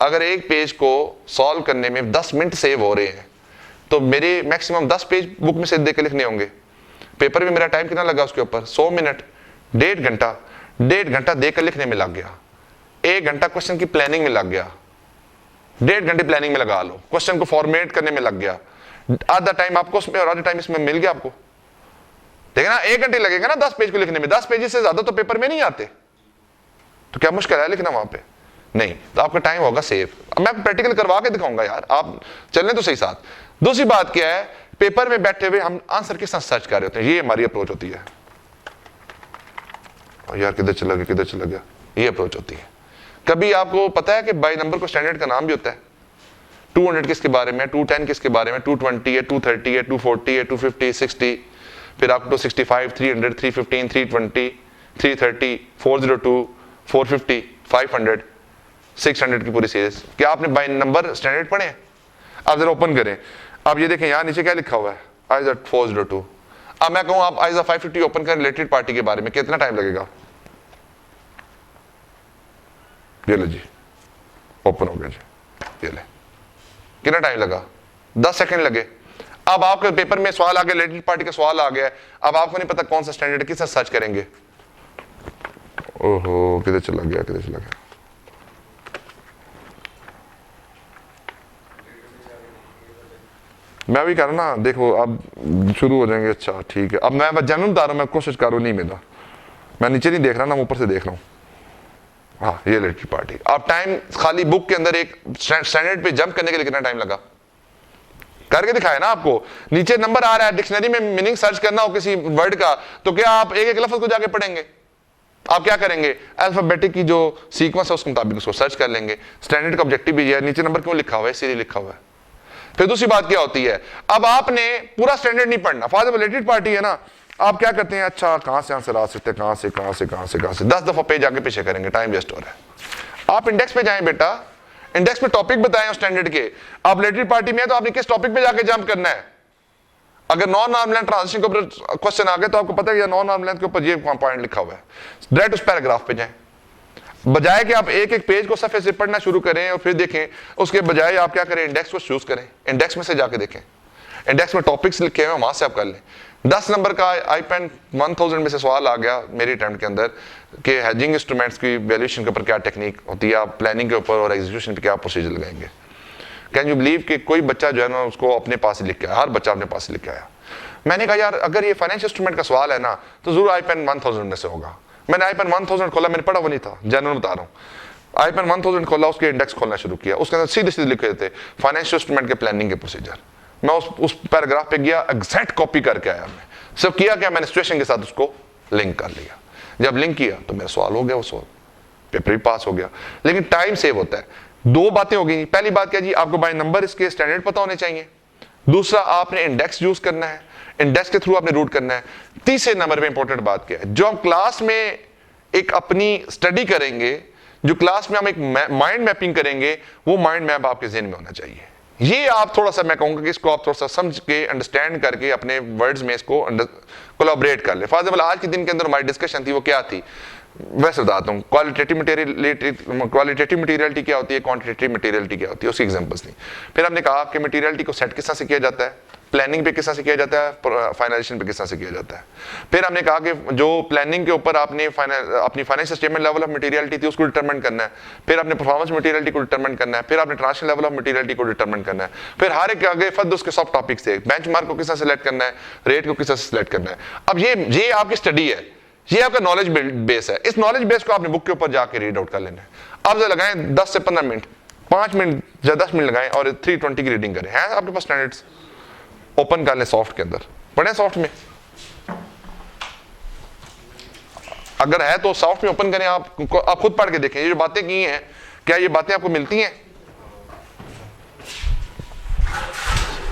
अगर एक पेज को सॉल्व करने में 10 मिनट सेव हो रहे हैं तो मेरे मैक्सिमम 10 पेज बुक में से देख के लिखने होंगे। पेपर में मेरा टाइम कितना लगा उसके ऊपर? 100 मिनट, 1.5 घंटा। 1.5 घंटा देकर लिखने में लग गया, 1 घंटा क्वेश्चन की प्लानिंग में लग गया, 1.5 घंटे प्लानिंग में लगा लो, क्वेश्चन को फॉर्मेट करने में लग गया, आधा टाइम आपको उसमें और आधा टाइम इसमें मिल गया आपको। देखना 1 घंटे लगेगा ना 10 पेज को लिखने में, 10 पेज से ज्यादा तो पेपर में नहीं आते, तो क्या मुश्किल है लिखना वहां पे? नहीं, तो आपका टाइम होगा सेव। अब मैं प्रैक्टिकल करवा के दिखाऊंगा यार, आप चलने तो सही साथ। दूसरी बात क्या है, पेपर में बैठे हुए हम आंसर किस तरह सर्च कर रहे होते हैं, ये हमारी अप्रोच होती है। और यार किधर चला गया, किधर चला गया, ये अप्रोच होती है। कभी आपको पता है कि बाई नंबर को स्टैंडर्ड का नाम भी होता है? 200 किसके बारे में, 210 किसके बारे में, 220 है, 230 है, 240 है, 250, 60, फिर आप 265, 300, 315, 320, 330, 402, 450, 500, 600 की पूरी सीरीज। क्या आपने बाई नंबर स्टैंडर्ड पढ़े हैं? आप जरा ओपन करें, आप ये देखें यहाँ नीचे क्या लिखा हुआ है, आइजा 402। अब मैं कहूँ आप आइजा 550 ओपन करें रिलेटेड पार्टी के बारे में, कितना टाइम लगेगा? ये ले जी, ओपन हो गया जी, ये ले। कितना टाइम लगा? 10 सेकंड लगे। अब आपके पेपर में सवाल आ गया, रिलेटेड पार्टी का सवाल आ गया, अब आपको नहीं पता कौन सा स्टैंडर्ड, किस सर्च करेंगे? ओहो, किधर चला गया, किधर चला गया? मैं भी कह रहा ना, देखो अब शुरू हो जाएंगे। अच्छा ठीक है, अब मैं जनरल बता रहा हूं, मैं कोशिश कर रहा हूं, नहीं मेरा, मैं नीचे नहीं देख रहा ना, ऊपर से देख रहा हूं। हाँ, ये लड़की पार्टी। आप टाइम खाली बुक के अंदर एक स्टैंडर्ड पे जंप करने के लिए कितना टाइम लगा? करके दिखाया ना आपको। नीचे नंबर आ रहा है, डिक्शनरी में मीनिंग सर्च करना हो किसी वर्ड का, तो क्या आप एक एक लफ्ज को जाके पढ़ेंगे? आप क्या करेंगे? अल्फाबेटिक की जो सीक्वेंस है उसके मुताबिक उसको सर्च कर लेंगे। स्टैंडर्ड का ऑब्जेक्टिव भी है, नीचे नंबर क्यों लिखा हुआ है, इसीलिए लिखा हुआ है। फिर दूसरी बात क्या होती है, अब आपने पूरा स्टैंडर्ड नहीं पढ़ना। फॉर एग्जांपल रिलेटेड पार्टी है ना, आप क्या करते हैं, अच्छा कहां से आंसर आ सकते हैं, कहां से 10 दफा पेज आगे पीछे करेंगे, टाइम वेस्ट हो रहा है। आप इंडेक्स पे जाएं बेटा, इंडेक्स में टॉपिक बताएं उस स्टैंडर्ड के। आप रिलेटेड पार्टी में है तो आपने किस टॉपिक पे जाके जंप करना है। अगर नॉन आर्म लेंथ ट्रांजिशन के ऊपर क्वेश्चन आ गए तो आपको पता है कि नॉन आर्म लेंथ के ऊपर ये पॉइंट लिखा हुआ है, डायरेक्ट उस पैराग्राफ पे जाएं। बजाय कि आप एक एक पेज को सफे से पढ़ना शुरू करें और फिर देखें, उसके बजाय आप क्या करें, इंडेक्स को चूज करें, इंडेक्स में से जाके देखें, इंडेक्स में टॉपिक्स लिखे हुए वहां से आप कर लें। 10 नंबर का IPEN 1000 में से सवाल आ गया मेरी अटेम्प्ट के अंदर कि हेजिंग इंस्ट्रूमेंट्स की वैल्यूएशन के ऊपर क्या टेक्निक होती है, आप प्लानिंग के ऊपर और एग्जीक्यूशन पे क्या प्रोसीजर लगाएंगे। कैन यू बिलीव कि कोई बच्चा जो है ना उसको अपने पास ही लिख के आया, हर बच्चा अपने पास ही लिख के आया। मैंने कहा यार अगर ये फाइनेंशियल इंस्ट्रूमेंट का सवाल है ना तो जरूर IPEN 1000 में से होगा। मैंने IPEN 1000 खोला, मैंने पढ़ा वो नहीं था, जनरल बता रहा हूँ। आईपेन 1000 खोला, उसके इंडेक्स खोलना शुरू किया, उसके अंदर सीधे सीधे लिखे थे फाइनेंशियल इंस्ट्रूमेंट के प्लानिंग के प्रोसीजर। मैं उस पैराग्राफ पे गया, एग्जैक्ट कॉपी करके आया। मैं सिर्फ किया क्या, मैंने सिचुएशन के साथ उसको लिंक कर लिया। जब लिंक किया तो मेरा सवाल हो गया, वो सवाल पेपर भी पास हो गया। लेकिन टाइम सेव होता है। दो बातें हो गई। पहली बात क्या जी, आपको बाय नंबर इसके स्टैंडर्ड पता होने चाहिए। दूसरा, आपने इंडेक्स यूज करना है, इंडेक्स के थ्रू आपने रूट करना है। तीसरे नंबर पे इंपॉर्टेंट बात क्या है, जो हम क्लास में एक अपनी स्टडी करेंगे, जो क्लास में हम एक माइंड मैपिंग करेंगे, वो माइंड मैप आपके ज़हन में होना चाहिए। ये आप थोड़ा सा, मैं कहूंगा कि इसको आप थोड़ा सा समझ के, अंडरस्टैंड करके अपने वर्ड्स में इसको कोलैबोरेट कर ले। फॉर एग्जाम्पल आज के दिन के अंदर हमारी डिस्कशन थी, वो क्या थी, वैसे बताता हूँ। क्वालिटेटिव मटेरियलिटी क्या होती है, क्वांटिटेटिव मटेरियलिटी क्या होती है, उसकी एग्जांपल्स दी। फिर हमने कहा कि मटेरियलिटी को सेट किस तरह से किया जाता है, प्लानिंग पे किस तरह से किया जाता है, फाइनलाइजेशन पे किस तरह से किया जाता है। फिर हमने कहा कि जो प्लानिंग के ऊपर आपने अपनी financial statement level of materiality थी उसको डिटरमिन करना है। फिर आपने परफॉर्मेंस मटेरियलिटी को डिटरमिन करना है। फिर आपने ट्रांसलेशन लेवल ऑफ मटेरियलिटी को डिटरमिन करना है। फिर हर एक आगे फर्द उसके सॉफ्ट टॉपिक्स थे, बेंचमार्क को किस तरह सेलेक्ट करना है, रेट को किस तरह से सिलेक्ट करना है। अब ये आपकी स्टडी है, ये आपका नॉलेज बेस है। इस नॉलेज बेस को आपने बुक के ऊपर जाके रीड आउट कर लेना है। अब जो लगाएं 10 से 15 मिनट, 5 मिनट या 10 मिनट लगाएं और 320 की रीडिंग करें। है आपके पास स्टैंडर्ड्स, ओपन कर लें सॉफ्ट के अंदर, पढ़ें सॉफ्ट में। अगर है तो सॉफ्ट में ओपन करें, आप खुद पढ़ के देखें ये जो बातें की हैं, क्या ये बातें आपको मिलती हैं।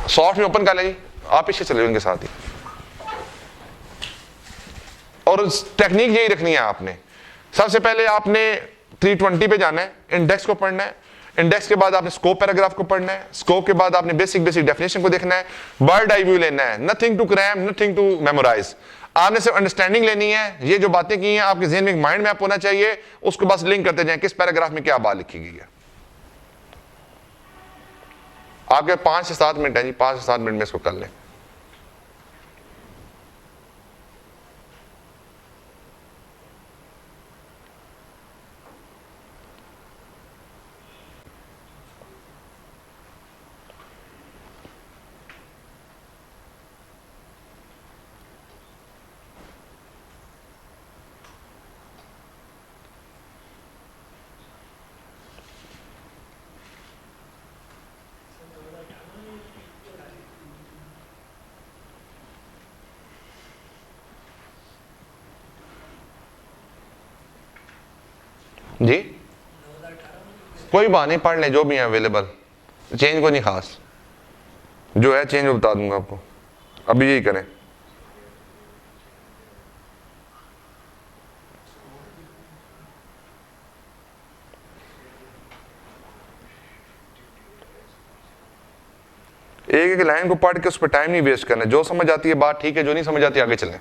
सॉफ्ट में ओपन कर लें जी, आप पीछे चले उनके साथ ही। और टेक्निक यही रखनी है आपने। सबसे पहले आपने 320 पे जाना है, इंडेक्स को पढ़ना है। इंडेक्स के बाद आपने स्कोप पैराग्राफ को पढ़ना है। स्कोप के बाद आपने बेसिक डेफिनेशन को देखना है। बर्ड आई व्यू लेना है, nothing to cram, nothing to memorise. आपने सिर्फ अंडरस्टैंडिंग लेनी है। ये जो बातें की हैं आपके ज़हन में एक माइंड मैप होना चाहिए, उसको बस लिंक करते जाएं किस पैराग्राफ में क्या बात लिखी गई है। आपके 5 से 7 मिनट है जी, 5 से 7 मिनट में इसको कर लें। जी कोई बात नहीं, पढ़ लें जो भी है अवेलेबल, चेंज को नहीं खास, जो है चेंज बता दूंगा आपको। अभी यही करें। एक एक लाइन को पढ़ के उस पर टाइम नहीं वेस्ट करना। जो समझ आती है बात ठीक है, जो नहीं समझ आती आगे चलें।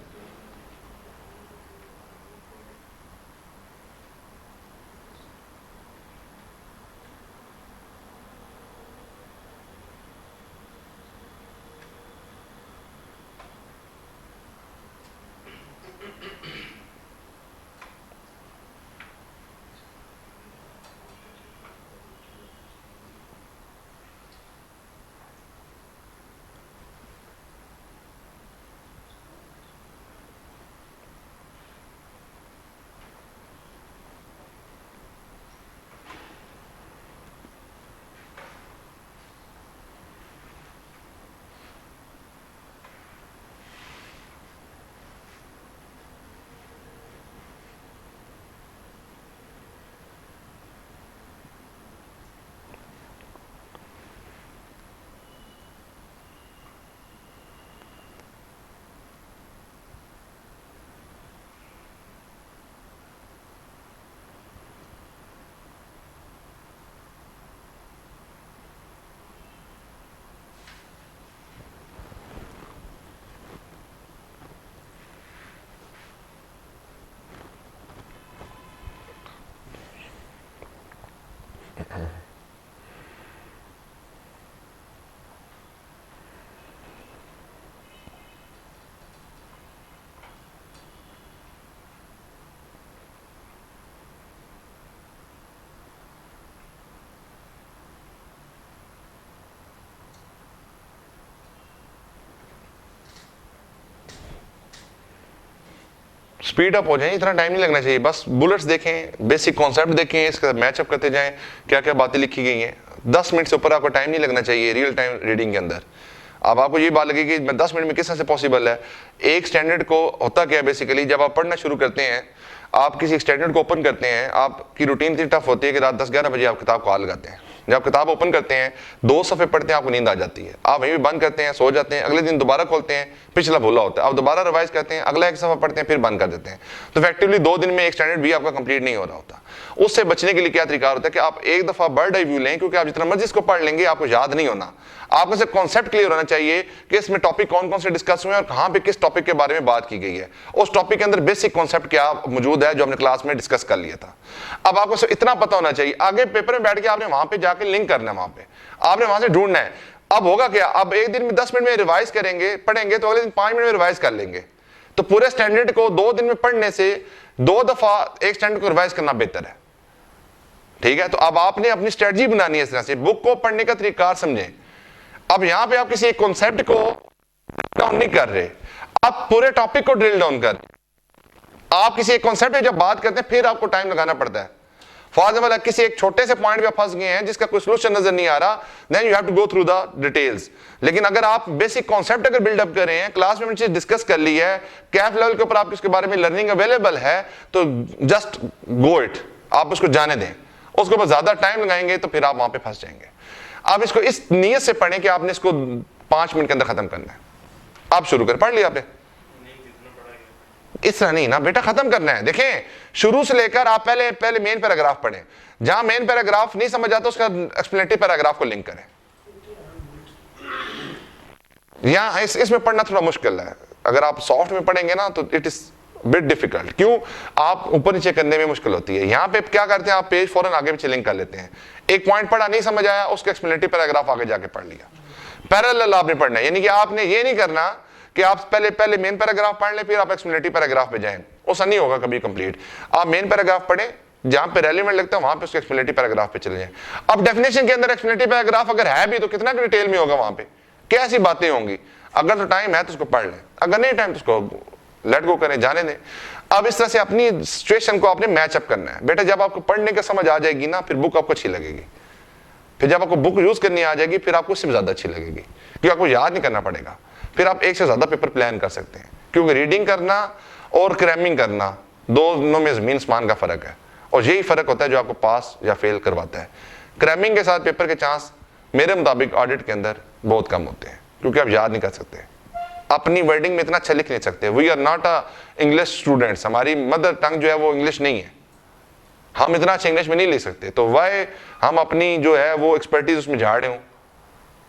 स्पीड अप हो जाए, इतना टाइम नहीं लगना चाहिए। बस बुलेट्स देखें, बेसिक कॉन्सेप्ट देखें, इसका मैचअप करते जाएं, क्या क्या बातें लिखी गई हैं। 10 मिनट से ऊपर आपको टाइम नहीं लगना चाहिए रियल टाइम रीडिंग के अंदर। अब आपको ये बात लगेगी कि 10 मिनट में किस तरह से पॉसिबल है। एक स्टैंडर्ड को होता क्या है बेसिकली, जब आप पढ़ना शुरू करते हैं, आप किसी स्टैंडर्ड को ओपन करते हैं, आपकी रूटीन इतनी टफ होती है कि रात 10-11 बजे आप किताब को हाथ लगाते हैं। जब किताब ओपन करते हैं, 2 सफ़े पढ़ते हैं, आपको नींद आ जाती है, आप वहीं भी बंद करते हैं, सो जाते हैं। अगले दिन दोबारा खोलते हैं, पिछला भूला होता है, आप दोबारा रिवाइज करते हैं, अगला एक सफ़ा पढ़ते हैं, फिर बंद कर देते हैं। तो इफेक्टिवली 2 दिन में एक स्टैंडर्ड भी आपका कंप्लीट नहीं हो रहा होता। उससे बचने के लिए क्या तरीका होता है कि आप एक दफ़ा बर्ड आई व्यू लें, क्योंकि आप जितना मर्जी इसको पढ़ लेंगे आपको याद नहीं होना। आपको सिर्फ कॉन्सेप्ट क्लियर होना चाहिए कि इसमें टॉपिक कौन कौन से डिस्कस हुए हैं और कहाँ पे किस टॉपिक के बारे में बात की गई है। उस टॉपिक के अंदर बेसिक कॉन्सेप्ट क्या मौजूद है जो हमने क्लास में डिस्कस कर लिया था। अब आपको सिर्फ इतना पता होना चाहिए, आगे पेपर में बैठ के आपने वहां पे जाके लिंक करना है, वहां पे आपने वहां से ढूंढना है। अब होगा क्या, अब एक दिन में 10 मिनट में रिवाइज करेंगे, पढ़ेंगे, तो अगले दिन 5 मिनट में रिवाइज कर लेंगे। तो पूरे स्टैंडर्ड को 2 दिन में पढ़ने से 2 दफा एक स्टैंडर्ड को रिवाइज करना बेहतर है। ठीक है, तो अब आपने अपनी स्ट्रेटजी बनानी है इस तरह से, बुक को पढ़ने का तरीका समझें। अब यहां पे आप किसी एक कॉन्सेप्ट को डाउन नहीं कर रहे, आप पूरे टॉपिक को ड्रिल डाउन कर रहे। आप किसी एक कॉन्सेप्ट पे जब बात करते हैं फिर आपको टाइम लगाना पड़ता है। फॉर एग्जाम्पल किसी एक छोटे से पॉइंट पे फंस गए हैं जिसका कोई सोल्यूशन नजर नहीं आ रहा, then you have to go through the details. लेकिन अगर आप बेसिक कॉन्सेप्ट अगर बिल्डअप कर रहे हैं, क्लास में हमने चीज डिस्कस कर ली है, कैफ लेवल के ऊपर आपको इसके बारे में लर्निंग अवेलेबल है, तो जस्ट गो इट, आप उसको जाने दें। उसके ऊपर ज्यादा टाइम लगाएंगे तो फिर आप वहां पे फंस जाएंगे। आप इसको इस नीयत से पढ़ें कि आपने इसको 5 मिनट के अंदर खत्म करना है। आप शुरू कर, पढ़ लिया आपने, इस तरह नहीं ना बेटा, खत्म करना है। देखें, शुरू से लेकर आप पहले मेन पैराग्राफ पढ़ें, जहां मेन पैराग्राफ नहीं समझ आता उसका एक्सप्लेनेटरी पैराग्राफ को लिंक करें। यहां इसमें पढ़ना थोड़ा मुश्किल है। अगर आप सॉफ्ट में पढ़ेंगे ना तो इट इज बिट डिफिकल्ट। क्यों, आप ऊपर नीचे करने में मुश्किल होती है। यहां पे क्या करते हैं, आप पेज फौरन आगे पीछे लिंक कर लेते हैं। एक पॉइंट पढ़ा, नहीं समझ आया, उसका एक्सप्लेनेटरी पैराग्राफ आगे जाके पढ़ लिया। पैरेलल आपने पढ़ना है, यानी कि आपने ये नहीं करना कि आप पहले मेन पैराग्राफ पढ़ लें फिर आप एक्सप्लेनेटरी पैराग्राफ पे जाएं, उसका नहीं होगा कभी कंप्लीट। आप मेन पैराग्राफ पढ़ें, जहां पे रेलेवेंट लगता है वहां पे उसके एक्सप्लेनेटरी पैराग्राफ पे चले जाएं। अब डेफिनेशन के अंदर एक्सप्लेनेटरी पैराग्राफ अगर है भी तो कितना डिटेल में होगा, वहां पे क्या ऐसी बातें होंगी। अगर तो टाइम है तो उसको पढ़ लें, अगर नहीं टाइम तो उसको लेट गो करें, जाने दें। अब इस तरह से अपनी सिचुएशन को आपने मैचअप करना है। बेटा जब आपको पढ़ने का समझ आ जाएगी ना, फिर बुक आपको अच्छी लगेगी। फिर जब आपको बुक यूज करनी आ जाएगी फिर आपको उससे ज्यादा अच्छी लगेगी, क्योंकि आपको याद नहीं करना पड़ेगा। फिर आप एक से ज्यादा पेपर प्लान कर सकते हैं, क्योंकि रीडिंग करना और क्रैमिंग करना दोनों में जमीन आसमान का फर्क है। और यही फर्क होता है जो आपको पास या फेल करवाता है। क्रैमिंग के साथ पेपर के चांस मेरे मुताबिक ऑडिट के अंदर बहुत कम होते हैं, क्योंकि आप याद नहीं कर सकते, अपनी वर्डिंग में इतना अच्छा लिख नहीं सकते। We are not a English students, हमारी मदर टंग जो है वो इंग्लिश नहीं है, हम इतना अच्छा इंग्लिश में नहीं लिख सकते। तो वह हम अपनी जो है वो एक्सपर्टीज उसमें झाड़े हूँ,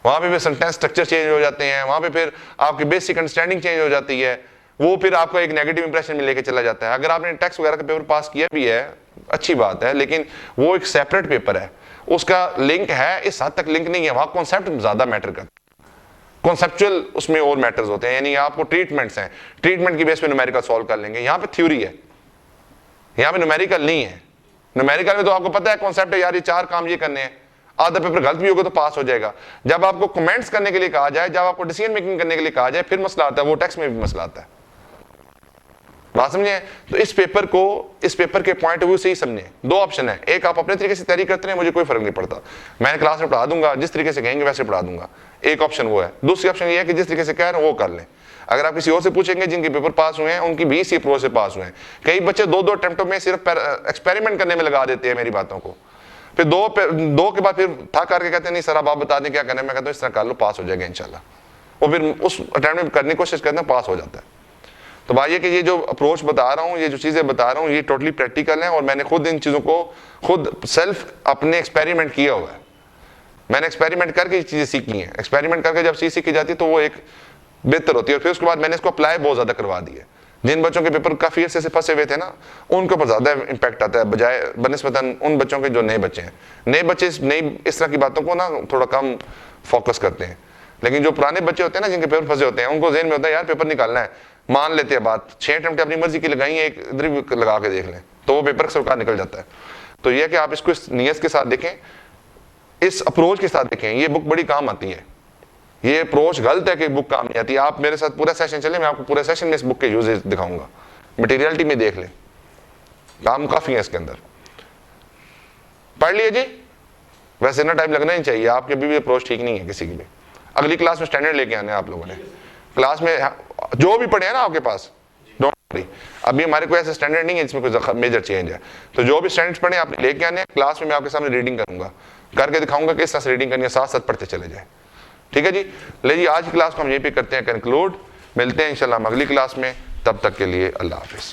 वहां पे भी सेंटेंस स्ट्रक्चर चेंज हो जाते हैं, वहां पे फिर आपकी बेसिक अंडरस्टैंडिंग चेंज हो जाती है, वो फिर आपको एक नेगेटिव इंप्रेशन में लेके चला जाता है। अगर आपने टेक्स्ट वगैरह का पेपर पास किया भी है अच्छी बात है, लेकिन वो एक सेपरेट पेपर है, उसका लिंक है, इस हद तक लिंक नहीं है। वहां कॉन्सेप्ट ज्यादा मैटर करता है, कॉन्सेप्चुअल उसमें और मैटर्स होते हैं। यानी आपको ट्रीटमेंट्स हैं, ट्रीटमेंट की बेस पे न्यूमेरिकल सॉल्व कर लेंगे। यहाँ पे थ्योरी है, यहाँ पे न्यूमेरिकल नहीं है। न्यूमेरिकल में तो आपको पता है कॉन्सेप्ट है, यार ये 4 काम ये करने हैं, आधा पेपर गलत भी होगा तो पास हो जाएगा। जब आपको कमेंट्स करने के लिए कहा जाए, जब आपको डिसीजन मेकिंग करने के लिए कहा जाए, फिर मसला आता है, वो टेक्स्ट में भी मसला आता है। बात समझे? तो इस पेपर को, इस पेपर के पॉइंट ऑफ व्यू से ही समझे। 2 ऑप्शन है, एक आप अपने तरीके से तैयारी करते हैं, मुझे कोई फर्क नहीं पड़ता, मैं क्लास में पढ़ा दूंगा, जिस तरीके से कहेंगे वैसे पढ़ा दूंगा, एक ऑप्शन वो है। दूसरी ऑप्शन ये है कि जिस तरीके से कह रहे हैं वो कर लें। अगर आप किसी और से पूछेंगे जिनके पेपर पास हुए हैं, उनकी भी इसी अप्रोच से पास हुए हैं। कई बच्चे 2-2 अटेम्प्टों में सिर्फ एक्सपेरिमेंट करने में लगा देते हैं मेरी बातों को, फिर 2 के बाद फिर था करके कहते हैं नहीं सर अब आप बता दें क्या करना है। मैं कहता हूँ इस तरह कर लो, पास हो जाएगा इंशाल्लाह। वो फिर उस अटेम्प्ट में करने की कोशिश करते हैं, पास हो जाता है। तो भाई ये कि ये जो अप्रोच बता रहा हूँ, ये जो चीज़ें बता रहा हूँ, ये टोटली प्रैक्टिकल है और मैंने खुद इन चीज़ों को खुद सेल्फ अपने एक्सपेरिमेंट किया हुआ है। मैंने एक्सपेरिमेंट करके ये चीज़ें सीखी हैं। एक्सपेरिमेंट करके जब चीज़ सीखी जाती है तो वो एक बेहतर होती है। और फिर उसके बाद मैंने इसको अप्लाई बहुत ज़्यादा करवा दिया। जिन बच्चों के पेपर काफ़ी अर्से से फंसे हुए थे ना, उनके ऊपर ज़्यादा इम्पैक्ट आता है बजाय बनस्बतन उन बच्चों के जो नए बच्चे हैं। नए बच्चे नई इस तरह की बातों को ना थोड़ा कम फोकस करते हैं, लेकिन जो पुराने बच्चे होते हैं ना, जिनके पेपर फंसे होते हैं, उनको ज़हन में होता है यार पेपर निकालना है, मान लेते हैं बात, 6 अटेम्प्ट अपनी मर्जी की लगाई है, एक इधर भी लगा के देख लें तो वो पेपर सरकार निकल जाता है। तो यह कि आप इसको इस नियत के साथ देखें, इस अप्रोच के साथ देखें, ये बुक बड़ी काम आती है। ये अप्रोच गलत है कि बुक काम नहीं आती। आप मेरे साथ पूरा सेशन चले, मैं आपको पूरे सेशन में इस बुक के यूजेस दिखाऊंगा। मटेरियलिटी में देख लें, काम काफ़ी है इसके अंदर। पढ़ लिए जी, वैसे इतना टाइम लगना ही चाहिए, आपके भी अप्रोच ठीक नहीं है किसी की भी। अगली क्लास में स्टैंडर्ड लेके आने आप लोगों ने, क्लास में जो भी पढ़े हैं ना आपके पास, डोंट वरी, अभी हमारे कोई ऐसा स्टैंडर्ड नहीं है जिसमें कोई मेजर चेंज है, तो जो भी स्टैंडर्ड्स पढ़े आपने लेके आने, क्लास में मैं आपके सामने रीडिंग करूंगा, करके दिखाऊंगा कि इस तरह से रीडिंग करनी है, साथ साथ पढ़ते चले जाए। ठीक है जी, ले जी आज की क्लास को हम यहीं पे करते हैं कंक्लूड, मिलते हैं इंशाल्लाह हम अगली क्लास में, तब तक के लिए अल्लाह हाफिज़।